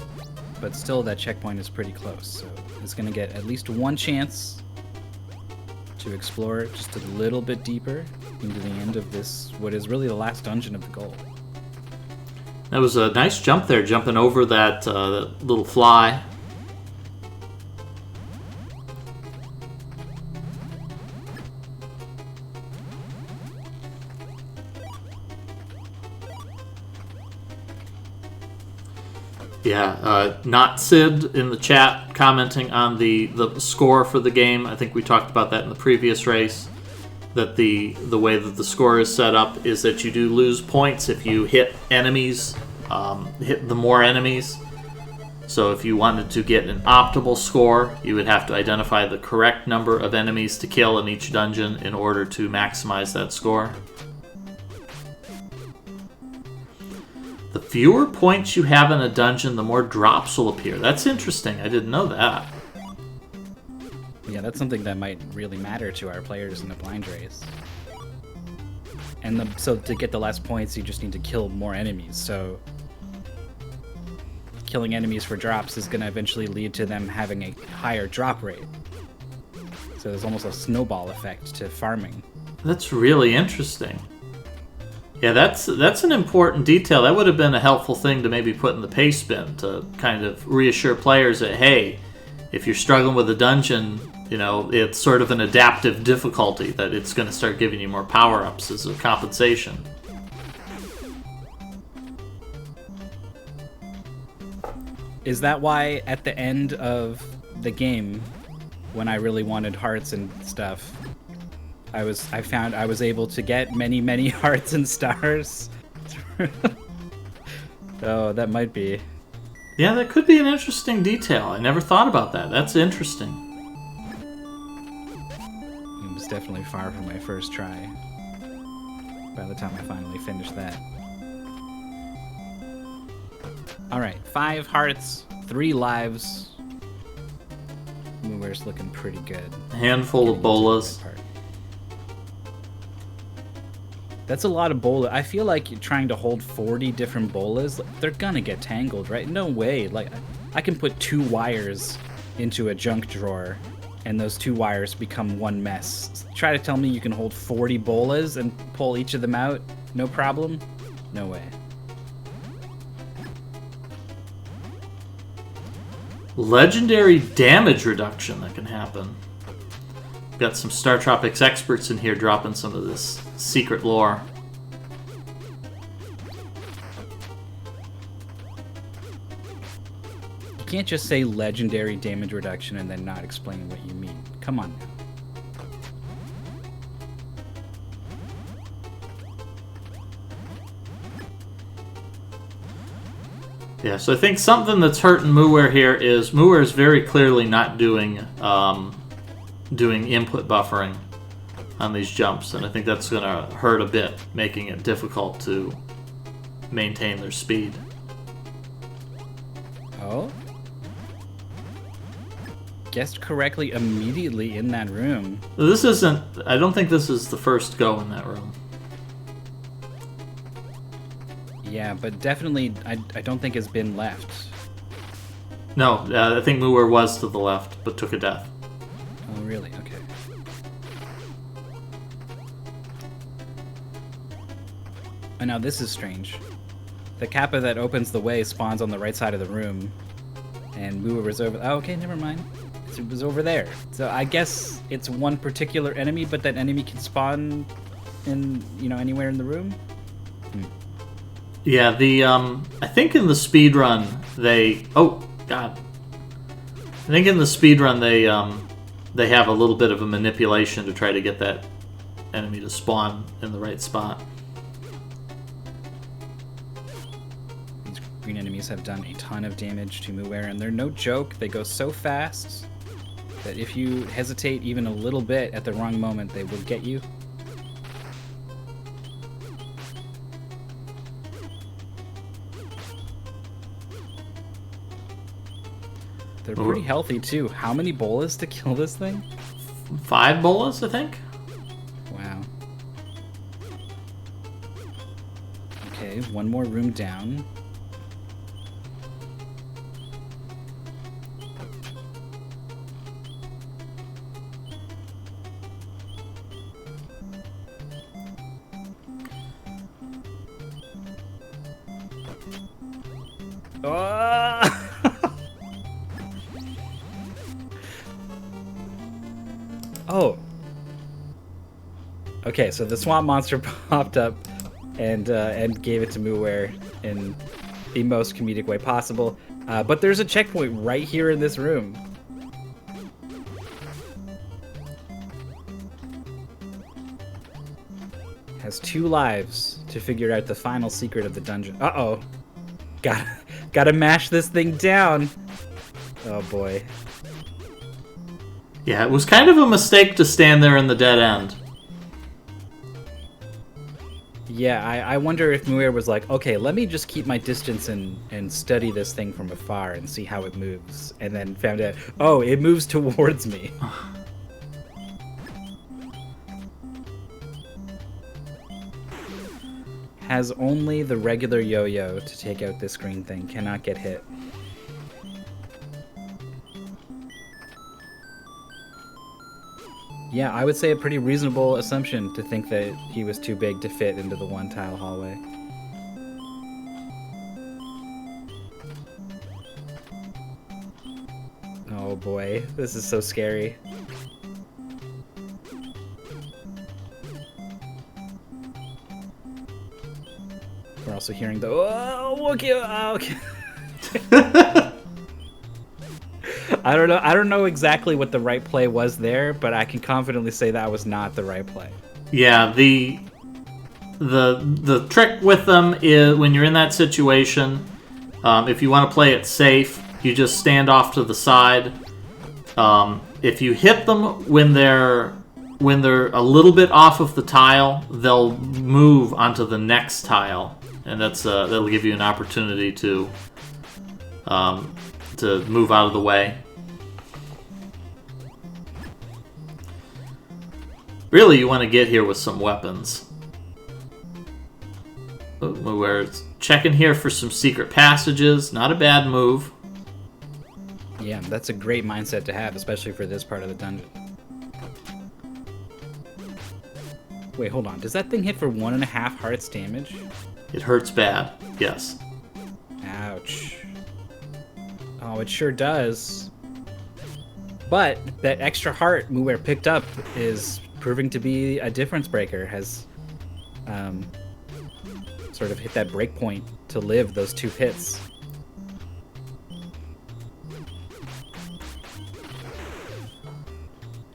but still that checkpoint is pretty close. So it's going to get at least one chance to explore just a little bit deeper into the end of this, what is really the last dungeon of the goal. That was a nice jump there, jumping over that little fly. Yeah, not Sid in the chat commenting on the score for the game. I think we talked about that in the previous race. That the way that the score is set up is that you do lose points if you hit enemies, hit the more enemies. So if you wanted to get an optimal score, you would have to identify the correct number of enemies to kill in each dungeon in order to maximize that score. The fewer points you have in a dungeon, the more drops will appear. That's interesting. I didn't know that. Yeah, that's something that might really matter to our players in a blind race. And so to get the less points, you just need to kill more enemies. So killing enemies for drops is going to eventually lead to them having a higher drop rate. So there's almost a snowball effect to farming. That's really interesting. Yeah, that's an important detail. That would have been a helpful thing to maybe put in the paste bin to kind of reassure players that, hey, if you're struggling with a dungeon, you know, it's sort of an adaptive difficulty, that it's going to start giving you more power-ups as a compensation. Is that why at the end of the game, when I really wanted hearts and stuff, I found I was able to get many hearts and stars? Oh, that might be. Yeah, that could be an interesting detail. I never thought about that. That's interesting. It was definitely far from my first try by the time I finally finished that. Alright, 5 hearts, 3 lives. Moore's looking pretty good. A handful of bolas. That's a lot of bolas. I feel like you're trying to hold 40 different bolas. They're gonna get tangled, right? No way. Like, I can put 2 wires into a junk drawer, and those 2 wires become one mess. Try to tell me you can hold 40 bolas and pull each of them out? No problem? No way. Legendary damage reduction that can happen. Got some Startropics experts in here dropping some of this secret lore. You can't just say legendary damage reduction and then not explain what you mean. Come on now. Yeah, so I think something that's hurting Muware here is Muware is very clearly not doing input buffering on these jumps, and I think that's going to hurt a bit, making it difficult to maintain their speed. Oh? Guessed correctly immediately in that room. This isn't... I don't think this is the first go in that room. Yeah, but definitely I don't think has been left. No, I think Muware was to the left, but took a death. Oh, really? Okay. And now this is strange. The kappa that opens the way spawns on the right side of the room, and Muware was over... Oh, okay, never mind. It was over there. So I guess it's one particular enemy, but that enemy can spawn in, you know, anywhere in the room? Yeah, I think in the speedrun they... Oh, God. I think in the speedrun they have a little bit of a manipulation to try to get that enemy to spawn in the right spot. These green enemies have done a ton of damage to Muware, and they're no joke. They go so fast that if you hesitate even a little bit at the wrong moment, they will get you. They're pretty healthy, too. How many bolas to kill this thing? 5 bolas, I think? Wow. Okay, one more room down. Oh. Okay, so the swamp monster popped up and gave it to Muware in the most comedic way possible. But there's a checkpoint right here in this room. Has 2 lives to figure out the final secret of the dungeon. Uh-oh. Gotta mash this thing down. Oh boy. Yeah, it was kind of a mistake to stand there in the dead end. Yeah, I wonder if Muir was like, okay, let me just keep my distance and study this thing from afar and see how it moves. And then found out, oh, it moves towards me. Has only the regular yo-yo to take out this green thing. Cannot get hit. Yeah, I would say a pretty reasonable assumption to think that he was too big to fit into the 1-tile hallway. Oh boy, this is so scary. We're also hearing the okay. I don't know exactly what the right play was there, but I can confidently say that was not the right play. Yeah, the trick with them is when you're in that situation, if you want to play it safe, you just stand off to the side. If you hit them when they're a little bit off of the tile, they'll move onto the next tile, and that'll give you an opportunity to move out of the way. Really, you want to get here with some weapons. We're checking here for some secret passages. Not a bad move. Yeah, that's a great mindset to have, especially for this part of the dungeon. Wait, hold on. Does that thing hit for 1.5 hearts damage? It hurts bad, yes. Ouch. Oh, it sure does. But that extra heart Muware picked up is proving to be a difference breaker. Has sort of hit that break point to live those 2 hits.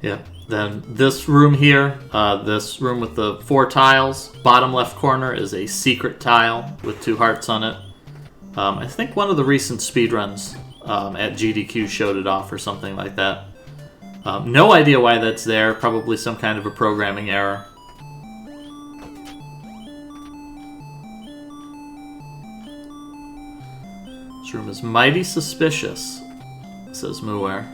Yeah. Then this room here, this room with the 4 tiles, bottom left corner is a secret tile with 2 hearts on it. I think one of the recent speedruns at GDQ showed it off or something like that. No idea why that's there. Probably some kind of a programming error. This room is mighty suspicious, says Muware.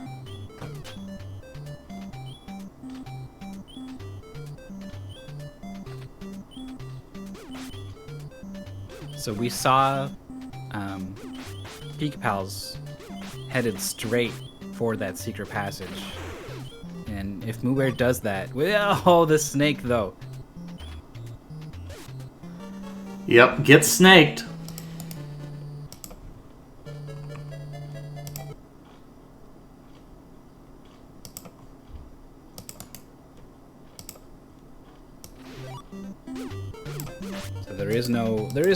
So we saw Geek Pals headed straight for that secret passage. And if Muware does that... Oh, the snake, though. Yep, get snaked. So there is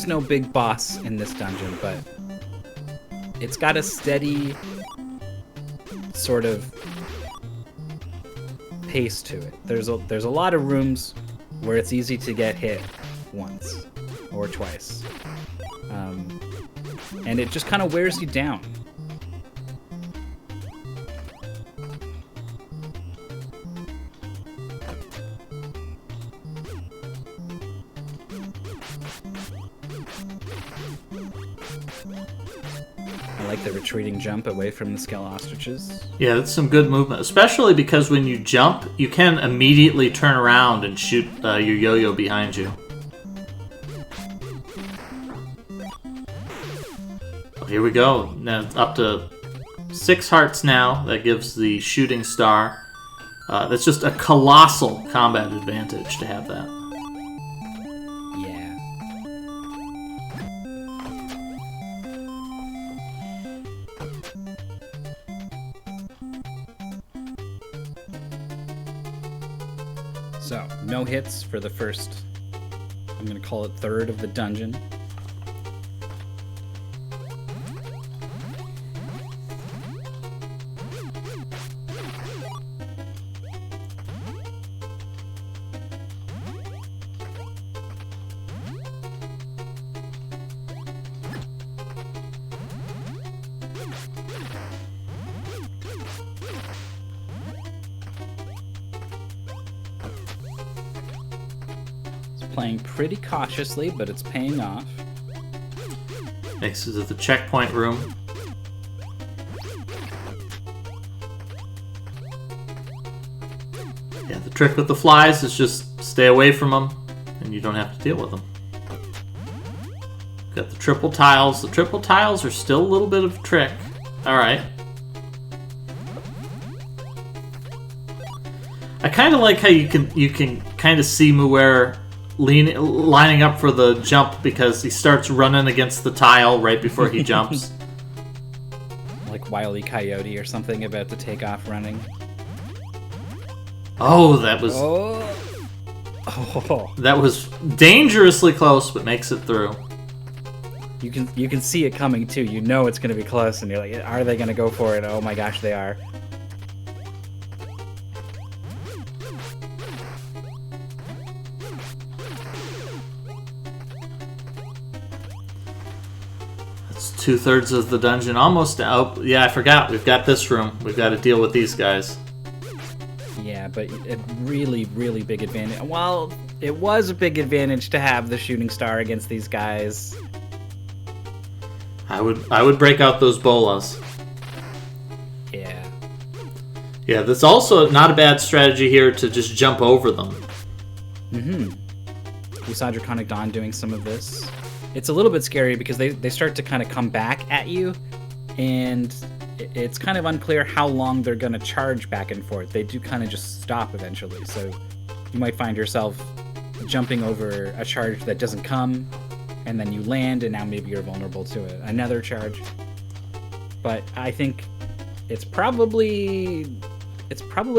no big boss in this dungeon, but it's got a steady sort of pace to it. There's a lot of rooms where it's easy to get hit once or twice, and it just kind of wears you down. I like the retreating jump away from the Skell Ostriches. Yeah, that's some good movement, especially because when you jump, you can immediately turn around and shoot your yo-yo behind you. Well, here we go. Now it's up to 6 hearts now. That gives the shooting star. That's just a colossal combat advantage to have that. Yeah. So, no hits for the first, I'm going to call it third of the dungeon. Playing pretty cautiously, but it's paying off. Makes it to the checkpoint room. Yeah, the trick with the flies is just stay away from them, and you don't have to deal with them. Got the triple tiles. The triple tiles are still a little bit of a trick. Alright. I kind of like how you can kind of see Muir lining up for the jump because he starts running against the tile right before he jumps. Like Wile E. Coyote or something about to take off running. Oh, that was Oh. that was dangerously close, but makes it through. You can see it coming too. You know it's going to be close, and you're like, are they going to go for it? Oh my gosh, they are. That's 2/3 of the dungeon almost out. Yeah, I forgot. We've got this room. We've got to deal with these guys. Yeah, but a really, really big advantage. Well, it was a big advantage to have the shooting star against these guys. I would break out those bolas. Yeah. Yeah, that's also not a bad strategy here to just jump over them. Mm-hmm. We saw Draconic Dawn doing some of this. It's a little bit scary because they start to kind of come back at you, and it's kind of unclear how long they're going to charge back and forth. They do kind of just stop eventually, so you might find yourself jumping over a charge that doesn't come, and then you land, and now maybe you're vulnerable to another charge. But I think it's probably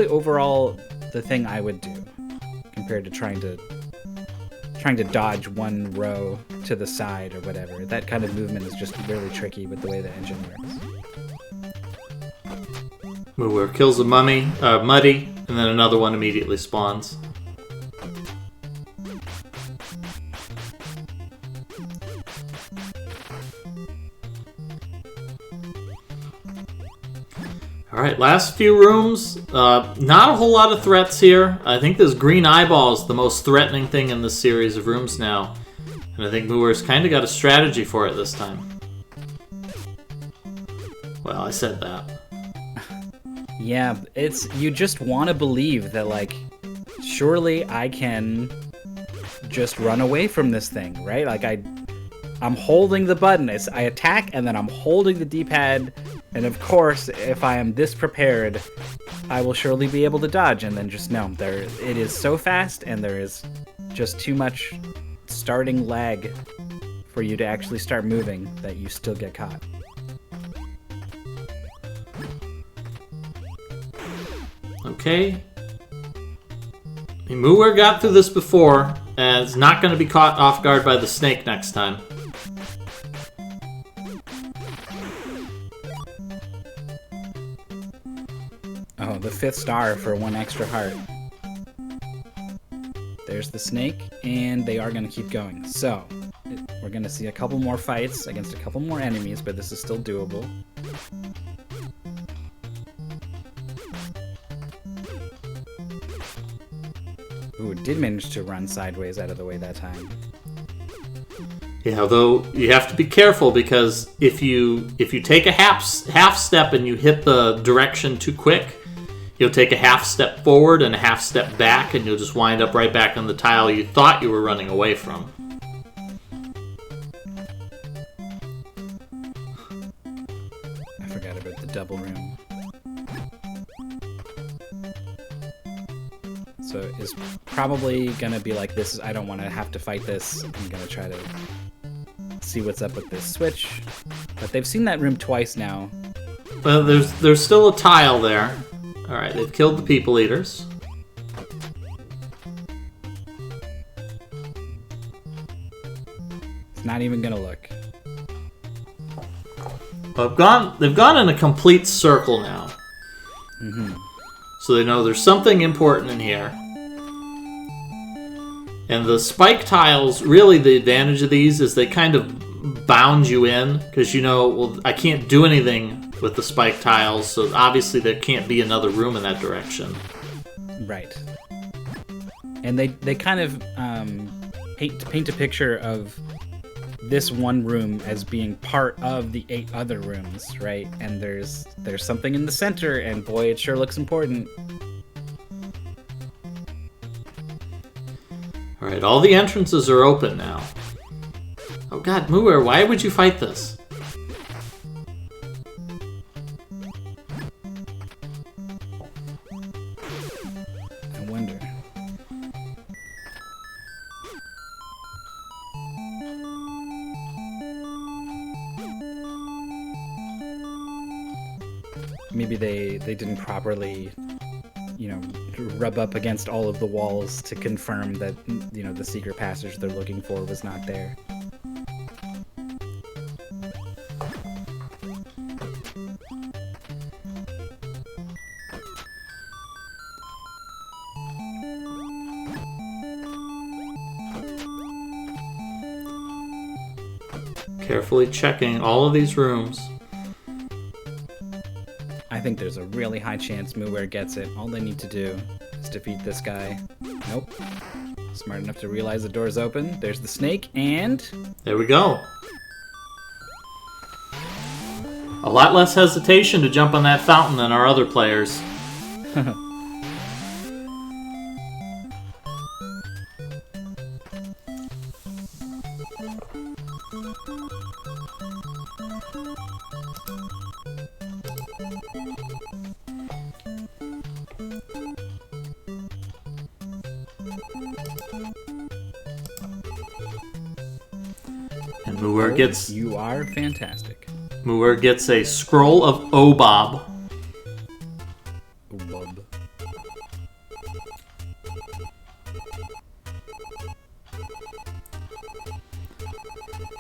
overall the thing I would do compared to trying to dodge one row to the side or whatever. That kind of movement is just really tricky with the way the engine works. Muir kills a muddy, and then another one immediately spawns. Alright, last few rooms. Not a whole lot of threats here. I think this green eyeball is the most threatening thing in this series of rooms now. And I think Muir's kind of got a strategy for it this time. Well, I said that. Yeah, you just want to believe that, like, surely I can just run away from this thing, right? Like, I'm holding the button. I attack, and then I'm holding the D-pad. And of course, if I am this prepared, I will surely be able to dodge. And then just no, it is so fast, and there is just too much starting lag for you to actually start moving that you still get caught. Okay. Muir got through this before, and is not going to be caught off guard by the snake next time. Oh, the 5th star for 1 extra heart. There's the snake, and they are going to keep going. So, we're going to see a couple more fights against a couple more enemies, but this is still doable. Ooh, did manage to run sideways out of the way that time. Yeah, although you have to be careful because if you take a half step and you hit the direction too quick, you'll take a half step forward and a half step back, and you'll just wind up right back on the tile you thought you were running away from. I forgot about the double room. So it's probably gonna be like this. I don't want to have to fight this. I'm gonna try to see what's up with this switch. But they've seen that room twice now. Well, there's still a tile there. All right, they've killed the people eaters. Not even gonna look. They've gone in a complete circle now. Mm-hmm. So they know there's something important in here. And the spike tiles, really the advantage of these is they kind of bound you in. Because well, I can't do anything with the spike tiles, so obviously there can't be another room in that direction. Right. And they kind of paint a picture of this one room as being part of the 8 other rooms, right? And there's something in the center, and boy, it sure looks important. Alright, all the entrances are open now. Oh god, Muir, why would you fight this? I wonder. Maybe they didn't properly, rub up against all of the walls to confirm that, the secret passage they're looking for was not there. Carefully checking all of these rooms. I think there's a really high chance Muir gets it. All they need to do is defeat this guy. Nope. Smart enough to realize the door's open. There's the snake, and... There we go. A lot less hesitation to jump on that fountain than our other players. And You are fantastic. Muir gets a scroll of Obob. Obob.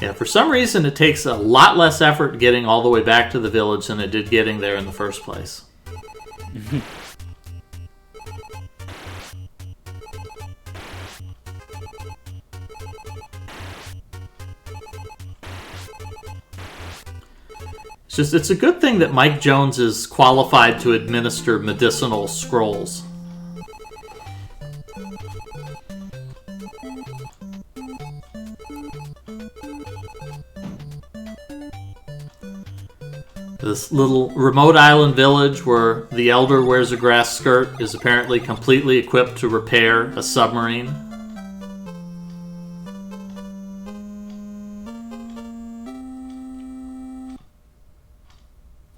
Yeah, for some reason it takes a lot less effort getting all the way back to the village than it did getting there in the first place. It's a good thing that Mike Jones is qualified to administer medicinal scrolls. This little remote island village where the elder wears a grass skirt is apparently completely equipped to repair a submarine.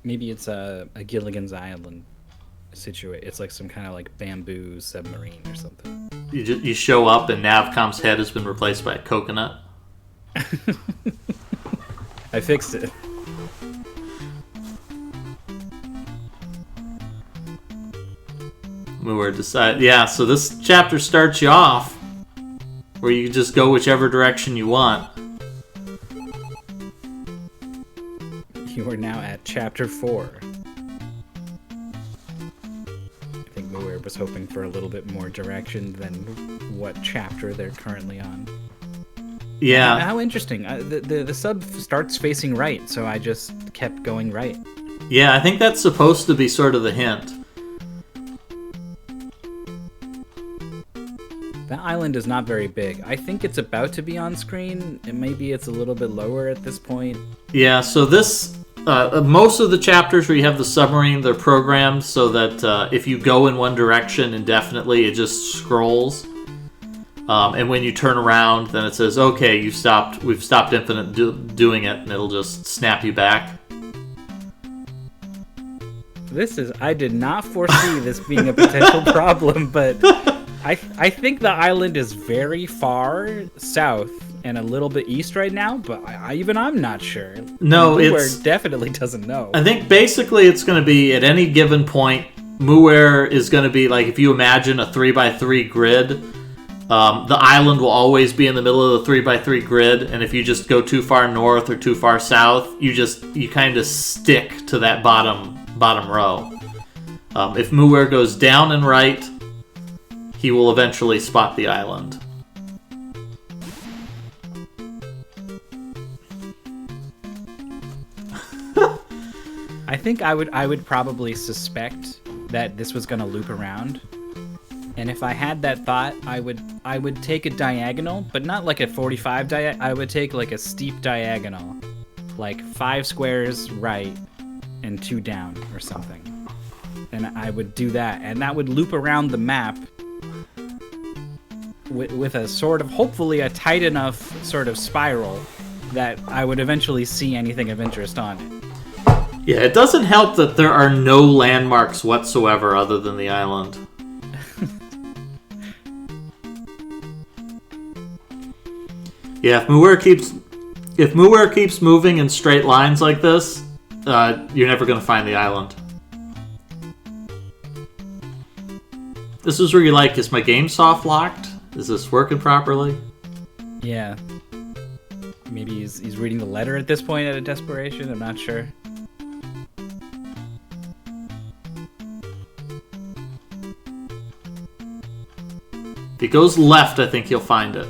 Maybe it's a Gilligan's Island situation. It's like some kind of like bamboo submarine or something. You show up and Navcom's head has been replaced by a coconut. I fixed it. So this chapter starts you off where you just go whichever direction you want. You are now at chapter 4. I think Muir was hoping for a little bit more direction than what chapter they're currently on. Yeah. How interesting. The sub starts facing right, so I just kept going right. Yeah, I think that's supposed to be sort of the hint. That island is not very big. I think it's about to be on screen, and maybe it's a little bit lower at this point. Yeah, so this... most of the chapters where you have the submarine, they're programmed so that if you go in one direction indefinitely, it just scrolls. And when you turn around, then it says, okay, we've stopped Infinite doing it, and it'll just snap you back. I did not foresee this being a potential problem, but I think the island is very far south and a little bit east right now, but I'm not sure. No, Muir definitely doesn't know. I think basically it's going to be at any given point, Muir is going to be like, if you imagine a 3x3 grid, The island will always be in the middle of the 3x3 grid, and if you just go too far north or too far south, you kind of stick to that bottom row. If Muir goes down and right, he will eventually spot the island. I think I would probably suspect that this was going to loop around. And if I had that thought, I would take a diagonal, but not like a 45 I would take like a steep diagonal, like 5 squares right and 2 down or something. And I would do that, and that would loop around the map with a sort of, hopefully a tight enough sort of spiral that I would eventually see anything of interest on it. Yeah, it doesn't help that there are no landmarks whatsoever other than the island. Yeah, if Muir keeps moving in straight lines like this, you're never going to find the island. This is where you're like, is my game soft locked? Is this working properly? Yeah. Maybe he's reading the letter at this point out of desperation. I'm not sure. If he goes left, I think he'll find it.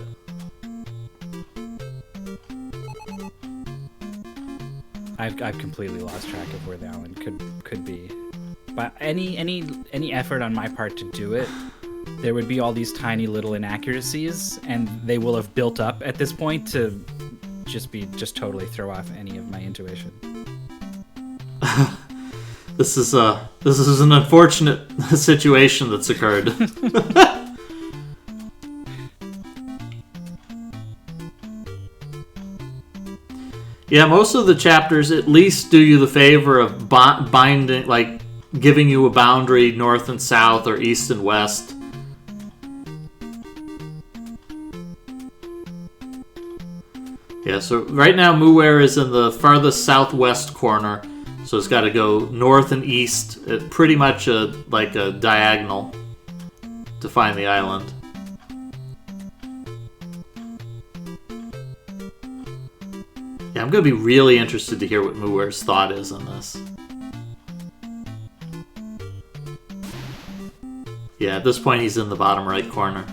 I've completely lost track of where the island could be. But any effort on my part to do it, there would be all these tiny little inaccuracies, and they will have built up at this point to just totally throw off any of my intuition. This is an unfortunate situation that's occurred. Yeah, most of the chapters at least do you the favor of binding, like giving you a boundary north and south or east and west. Yeah, so right now Muir is in the farthest southwest corner, so it's got to go north and east at pretty much like a diagonal to find the island. Yeah, I'm going to be really interested to hear what Muir's thought is on this. Yeah, at this point he's in the bottom right corner.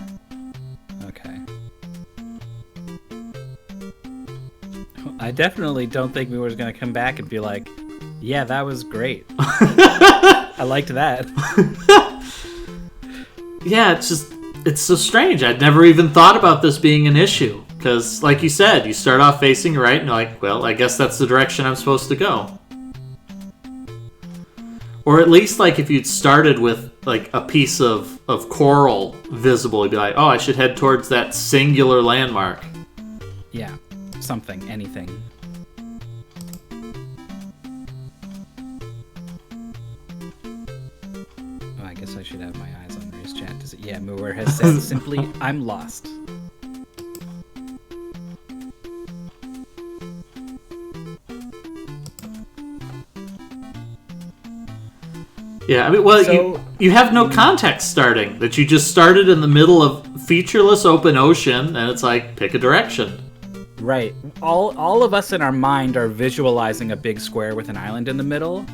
Okay. I definitely don't think Muir's going to come back and be like, yeah, that was great. I liked that. Yeah, it's so strange. I'd never even thought about this being an issue. Because, like you said, you start off facing right, and you're like, well, I guess that's the direction I'm supposed to go. Or at least, like, if you'd started with, like, a piece of coral visible, you'd be like, oh, I should head towards that singular landmark. Yeah, something, anything. Oh, I guess I should have my eyes on Ray's chat. Yeah, Muir has said simply, I'm lost. Yeah, I mean, well, you have no context starting. That you just started in the middle of featureless open ocean, and it's like, pick a direction. Right. All of us in our mind are visualizing a big square with an island in the middle,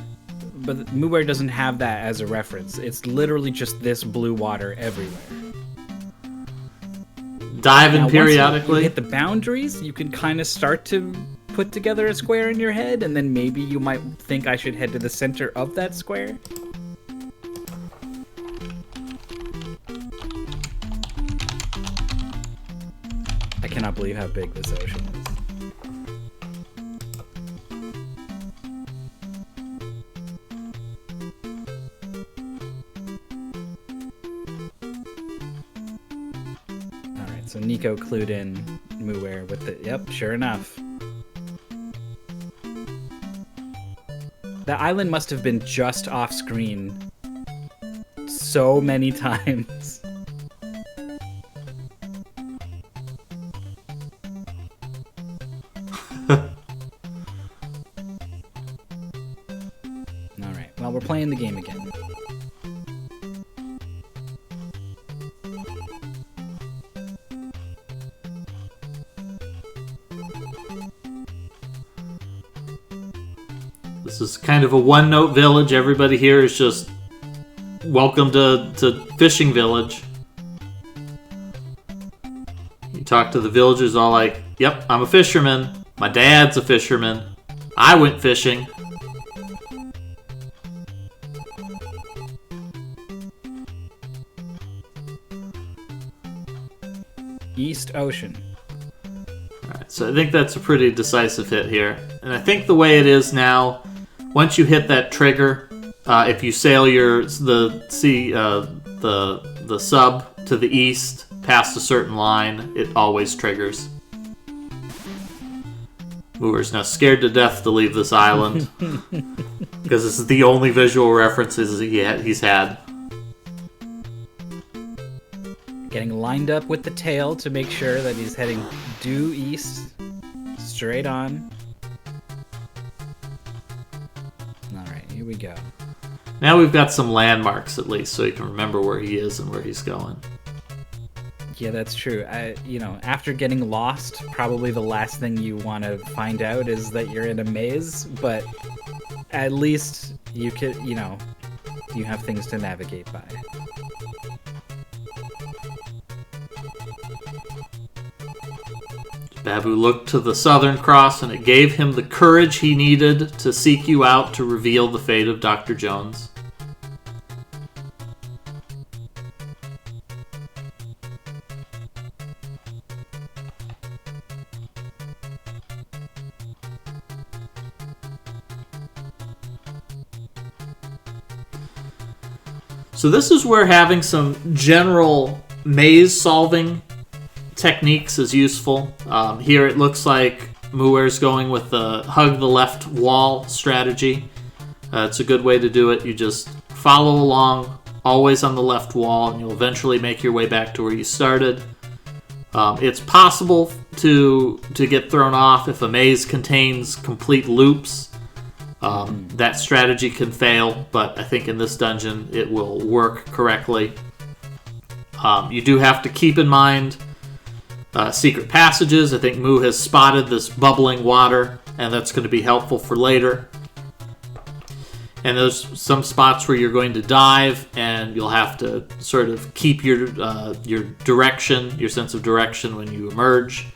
but Muir doesn't have that as a reference. It's literally just this blue water everywhere. Diving now, periodically. Once you hit the boundaries, you can kind of start to put together a square in your head, and then maybe you might think I should head to the center of that square. I cannot believe how big this ocean is. Alright, so Nico clued in Muir with the... Yep, sure enough. The island must have been just off screen so many times. Alright, well, we're playing the game again. This is kind of a one-note village. Everybody here is just welcome to Fishing Village. You talk to the villagers all like, yep, I'm a fisherman. My dad's a fisherman. I went fishing. East Ocean. Alright, so I think that's a pretty decisive hit here. And I think the way it is now, once you hit that trigger, if you sail the sub to the east past a certain line, it always triggers. Moore's now scared to death to leave this island because this is the only visual references he's had. Getting lined up with the tail to make sure that he's heading due east, straight on. Alright, here we go. Now we've got some landmarks at least, so he can remember where he is and where he's going. Yeah, that's true. After getting lost, probably the last thing you want to find out is that you're in a maze, but at least you could, you have things to navigate by. Babu looked to the Southern Cross, and it gave him the courage he needed to seek you out to reveal the fate of Dr. Jones. So this is where having some general maze solving techniques is useful. Here it looks like Muir's going with the hug the left wall strategy. It's a good way to do it. You just follow along, always on the left wall, and you'll eventually make your way back to where you started. It's possible to get thrown off if a maze contains complete loops. That strategy can fail, but I think in this dungeon it will work correctly. You do have to keep in mind secret passages. I think Moo has spotted this bubbling water, and that's going to be helpful for later. And there's some spots where you're going to dive, and you'll have to sort of keep your direction, your sense of direction when you emerge.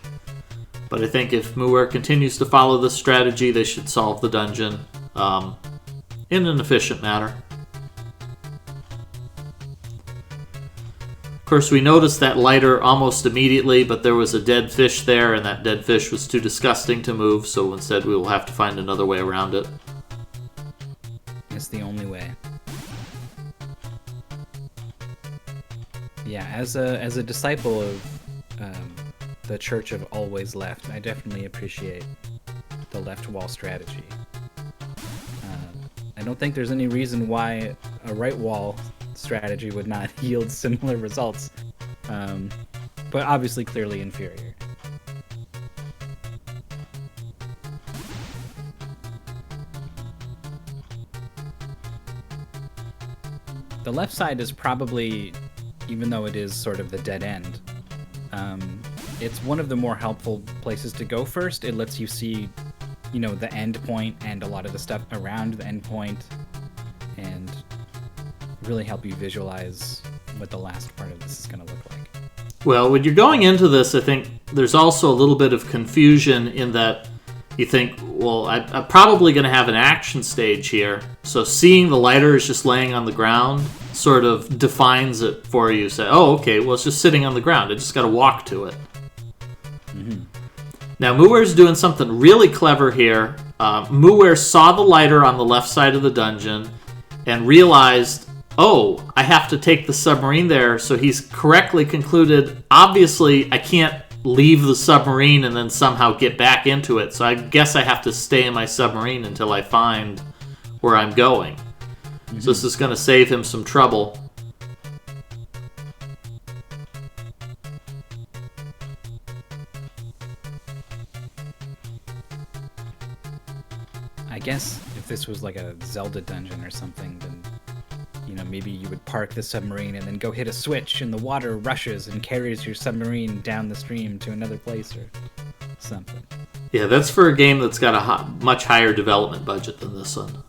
But I think if Muir continues to follow this strategy, they should solve the dungeon in an efficient manner. Of course, we noticed that lighter almost immediately, but there was a dead fish there, and that dead fish was too disgusting to move, so instead we will have to find another way around it. It's the only way. Yeah, as a disciple of the Church of Always Left, I definitely appreciate the left wall strategy. I don't think there's any reason why a right wall strategy would not yield similar results, but obviously clearly inferior. The left side is probably, even though it is sort of the dead end, it's one of the more helpful places to go first. It lets you see, the end point and a lot of the stuff around the end point, and really help you visualize what the last part of this is going to look like. Well, when you're going into this, I think there's also a little bit of confusion in that you think, well, I'm probably going to have an action stage here, so seeing the lighter is just laying on the ground sort of defines it for you. Say, oh, okay, well, it's just sitting on the ground. I just got to walk to it. Mm-hmm. Now, Muir's doing something really clever here. Muir saw the lighter on the left side of the dungeon and realized, oh, I have to take the submarine there. So he's correctly concluded, obviously, I can't leave the submarine and then somehow get back into it. So I guess I have to stay in my submarine until I find where I'm going. Mm-hmm. So this is going to save him some trouble. I guess if this was like a Zelda dungeon or something, then maybe you would park the submarine and then go hit a switch and the water rushes and carries your submarine down the stream to another place or something. Yeah, that's for a game that's got a much higher development budget than this one.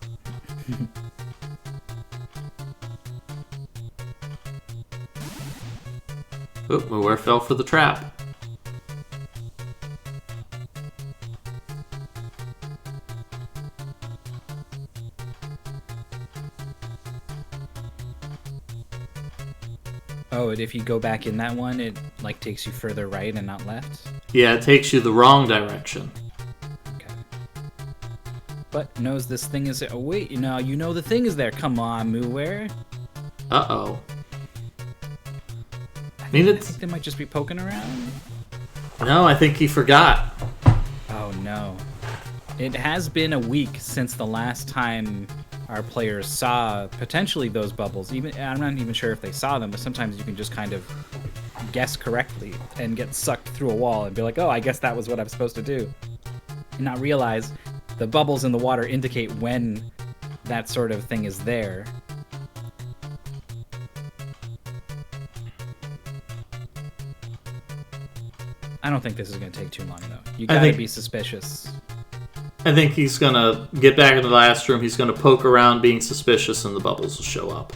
Oop, Muir fell for the trap. Oh, and if you go back in that one, it like takes you further right and not left? Yeah, it takes you the wrong direction. Okay. But knows this thing is... Oh, wait, you know the thing is there. Come on, Muir. Uh-oh. I it's... think they might just be poking around. No, I think he forgot. Oh, no. It has been a week since the last time our players saw potentially those bubbles. I'm not even sure if they saw them, but sometimes you can just kind of guess correctly and get sucked through a wall and be like, oh, I guess that was what I'm supposed to do. And not realize the bubbles in the water indicate when that sort of thing is there. I don't think this is going to take too long, though. You gotta be suspicious. I think he's going to get back into the last room. He's going to poke around being suspicious, and the bubbles will show up.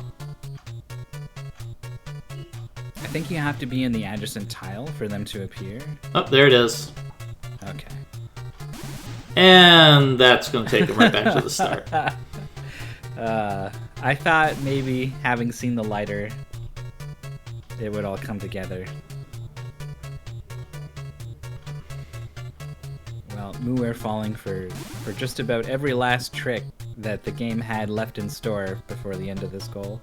I think you have to be in the adjacent tile for them to appear. Oh, there it is. Okay. And that's going to take him right back to the start. I thought maybe having seen the lighter, it would all come together. Well, Muir falling for just about every last trick that the game had left in store before the end of this goal.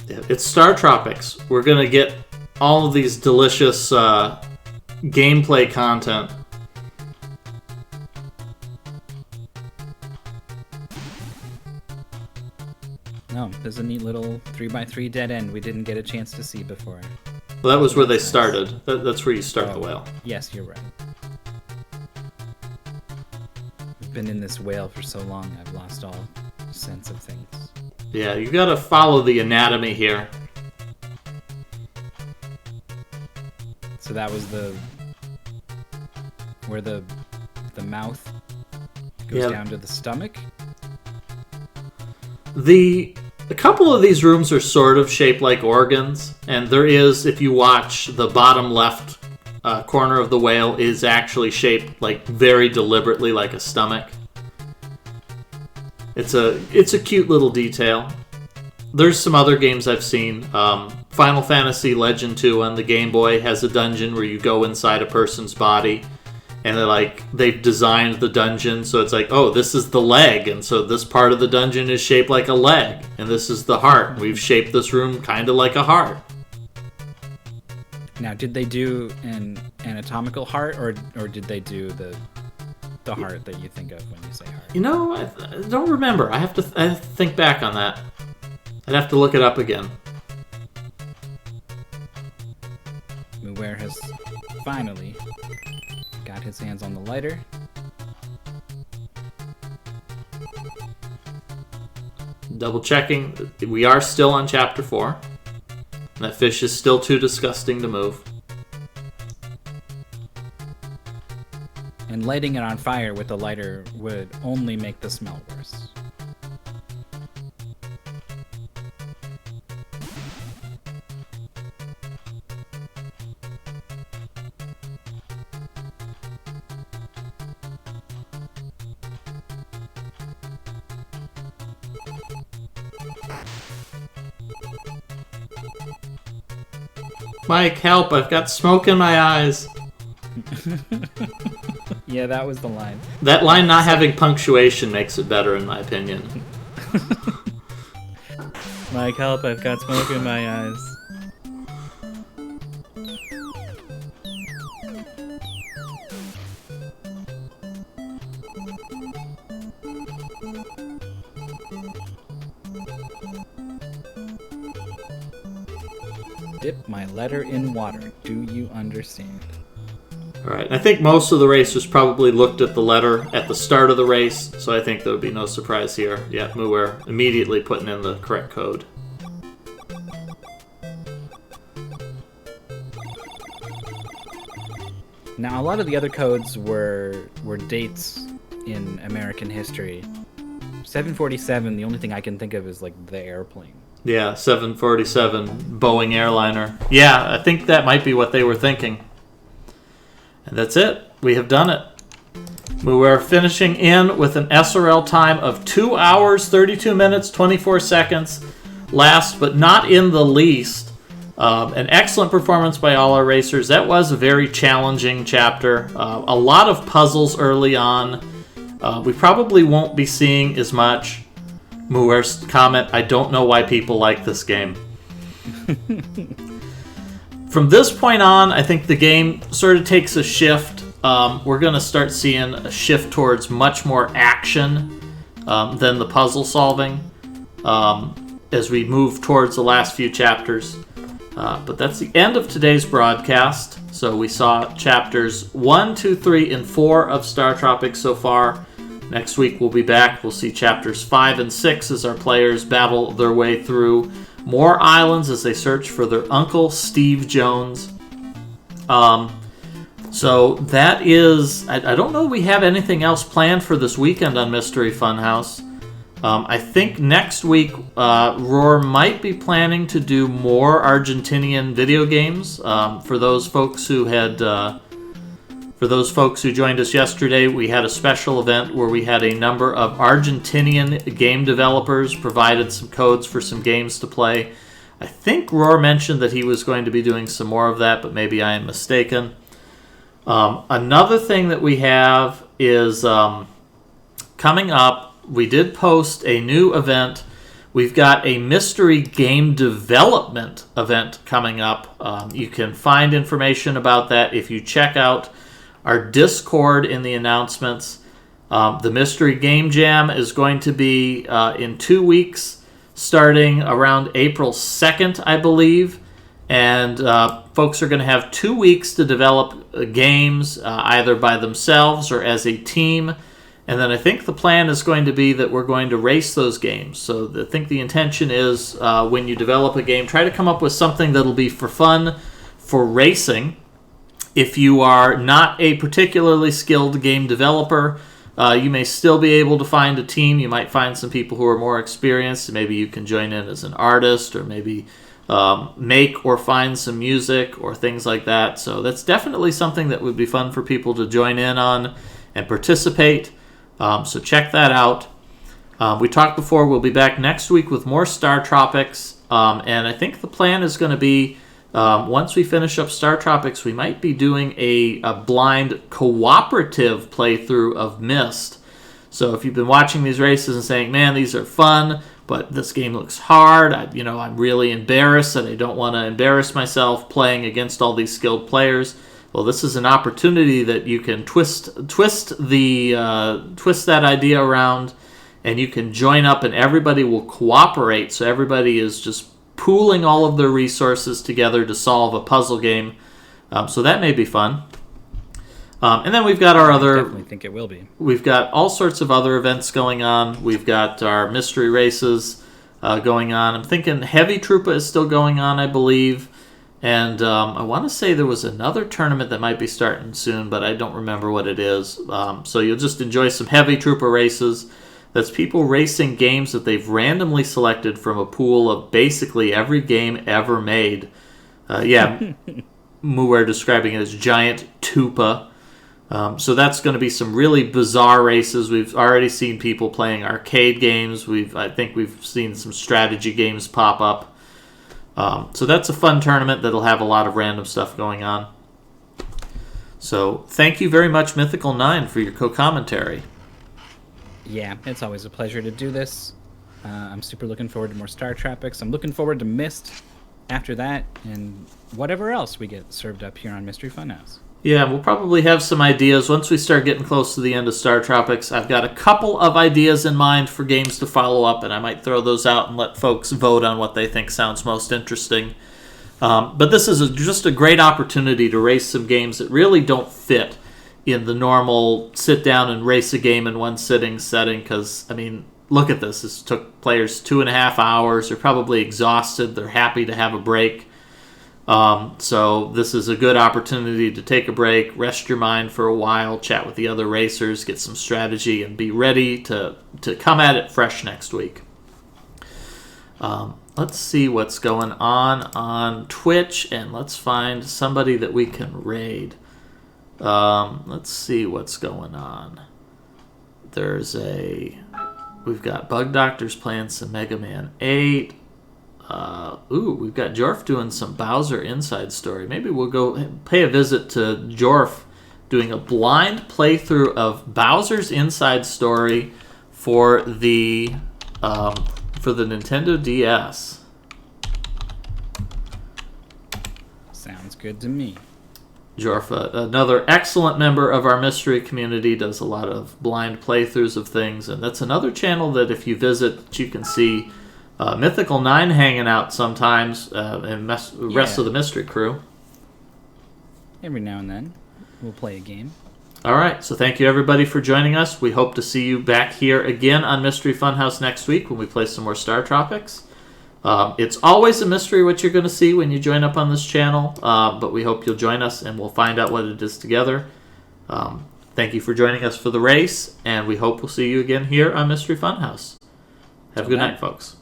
Yeah, it's Startropics. We're going to get all of these delicious gameplay content. No, there's a neat little 3x3 dead end we didn't get a chance to see before. Well, that was where they started. That's where you start the whale. Yes, you're right. I've been in this whale for so long, I've lost all sense of things. Yeah, you gotta follow the anatomy here. So that was where the mouth goes down to the stomach? A couple of these rooms are sort of shaped like organs, and there is, if you watch, the bottom left corner of the whale is actually shaped like very deliberately like a stomach. It's a cute little detail. There's some other games I've seen. Final Fantasy Legend 2 on the Game Boy has a dungeon where you go inside a person's body, and they've designed the dungeon so it's like, oh, this is the leg, and so this part of the dungeon is shaped like a leg, and this is the heart. We've shaped this room kind of like a heart. Now, did they do an anatomical heart, or did they do the heart that you think of when you say heart? You know, I don't remember. I have to think back on that. I'd have to look it up again. Muir has finally got his hands on the lighter. Double checking. We are still on chapter 4. That fish is still too disgusting to move. And lighting it on fire with the lighter would only make the smell worse. Mike, help, I've got smoke in my eyes. Yeah, that was the line. That line not having punctuation makes it better, in my opinion. Mike, help, I've got smoke in my eyes. Dip my letter in water. Do you understand? Alright, I think most of the racers probably looked at the letter at the start of the race, so I think there would be no surprise here. Yeah, Muir immediately putting in the correct code. Now, a lot of the other codes were dates in American history. 747, the only thing I can think of is like the airplane. Yeah, 747 Boeing airliner. Yeah, I think that might be what they were thinking. And that's it. We have done it. We were finishing in with an SRL time of 2 hours, 32 minutes, 24 seconds. Last but not in the least, an excellent performance by all our racers. That was a very challenging chapter. A lot of puzzles early on. We probably won't be seeing as much. Muer's comment, I don't know why people like this game. From this point on, I think the game sort of takes a shift. We're going to start seeing a shift towards much more action than the puzzle solving as we move towards the last few chapters. But that's the end of today's broadcast. So we saw chapters 1, 2, 3, and 4 of Startropics so far. Next week we'll be back. We'll see chapters 5 and 6 as our players battle their way through more islands as they search for their uncle, Steve Jones. So that is... I don't know if we have anything else planned for this weekend on Mystery Funhouse. I think next week Roar might be planning to do more Argentinian video games. For those folks who joined us yesterday, we had a special event where we had a number of Argentinian game developers provided some codes for some games to play. I think Roar mentioned that he was going to be doing some more of that, but maybe I am mistaken. Another thing that we have is coming up. We did post a new event. We've got a mystery game development event coming up. You can find information about that if you check out our Discord in the announcements. The Mystery Game Jam is going to be in 2 weeks, starting around April 2nd, I believe. And folks are going to have 2 weeks to develop games, either by themselves or as a team. And then I think the plan is going to be that we're going to race those games. So I think the intention is when you develop a game, try to come up with something that'll be for fun, for racing. If you are not a particularly skilled game developer, you may still be able to find a team. You might find some people who are more experienced. Maybe you can join in as an artist, or maybe make or find some music or things like that. So that's definitely something that would be fun for people to join in on and participate. So check that out. We talked before, we'll be back next week with more Startropics. And I think the plan is going to be, once we finish up Startropics, we might be doing a blind cooperative playthrough of Myst. So if you've been watching these races and saying, man, these are fun, but this game looks hard, I'm really embarrassed and I don't want to embarrass myself playing against all these skilled players. Well, this is an opportunity that you can twist that idea around, and you can join up, and everybody will cooperate. So everybody is just pooling all of their resources together to solve a puzzle game. So that may be fun. And then we've got our other... I definitely think it will be. We've got all sorts of other events going on. We've got our mystery races going on. I'm thinking Heavy Troopa is still going on, I believe. And I want to say there was another tournament that might be starting soon, but I don't remember what it is. So you'll just enjoy some Heavy Troopa races. That's people racing games that they've randomly selected from a pool of basically every game ever made. Muer describing it as Giant Tupa. So that's going to be some really bizarre races. We've already seen people playing arcade games. I think we've seen some strategy games pop up. So that's a fun tournament that'll have a lot of random stuff going on. So thank you very much, Mythical 9, for your co-commentary. Yeah, it's always a pleasure to do this. I'm super looking forward to more Startropics. I'm looking forward to Myst after that, and whatever else we get served up here on Mystery Funhouse. Yeah, we'll probably have some ideas once we start getting close to the end of Startropics. I've got a couple of ideas in mind for games to follow up, and I might throw those out and let folks vote on what they think sounds most interesting. But this is just a great opportunity to race some games that really don't fit in the normal sit down and race a game in one sitting setting, because, look at this. This took players 2.5 hours. They're probably exhausted. They're happy to have a break. So this is a good opportunity to take a break, rest your mind for a while, chat with the other racers, get some strategy, and be ready to come at it fresh next week. Let's see what's going on Twitch, and let's find somebody that we can raid. Let's see what's going on. We've got Bug Doctors playing some Mega Man 8. We've got Jorf doing some Bowser Inside Story. Maybe we'll go pay a visit to Jorf doing a blind playthrough of Bowser's Inside Story for the Nintendo DS. Sounds good to me. Jorf, another excellent member of our mystery community, does a lot of blind playthroughs of things, and that's another channel that if you visit, you can see Mythical 9 hanging out sometimes, and the rest of the mystery crew. Every now and then, we'll play a game. All right, so thank you everybody for joining us. We hope to see you back here again on Mystery Funhouse next week when we play some more Startropics. It's always a mystery what you're going to see when you join up on this channel, but we hope you'll join us and we'll find out what it is together. Thank you for joining us for the race, and we hope we'll see you again here on Mystery Funhouse. Have a good night, folks.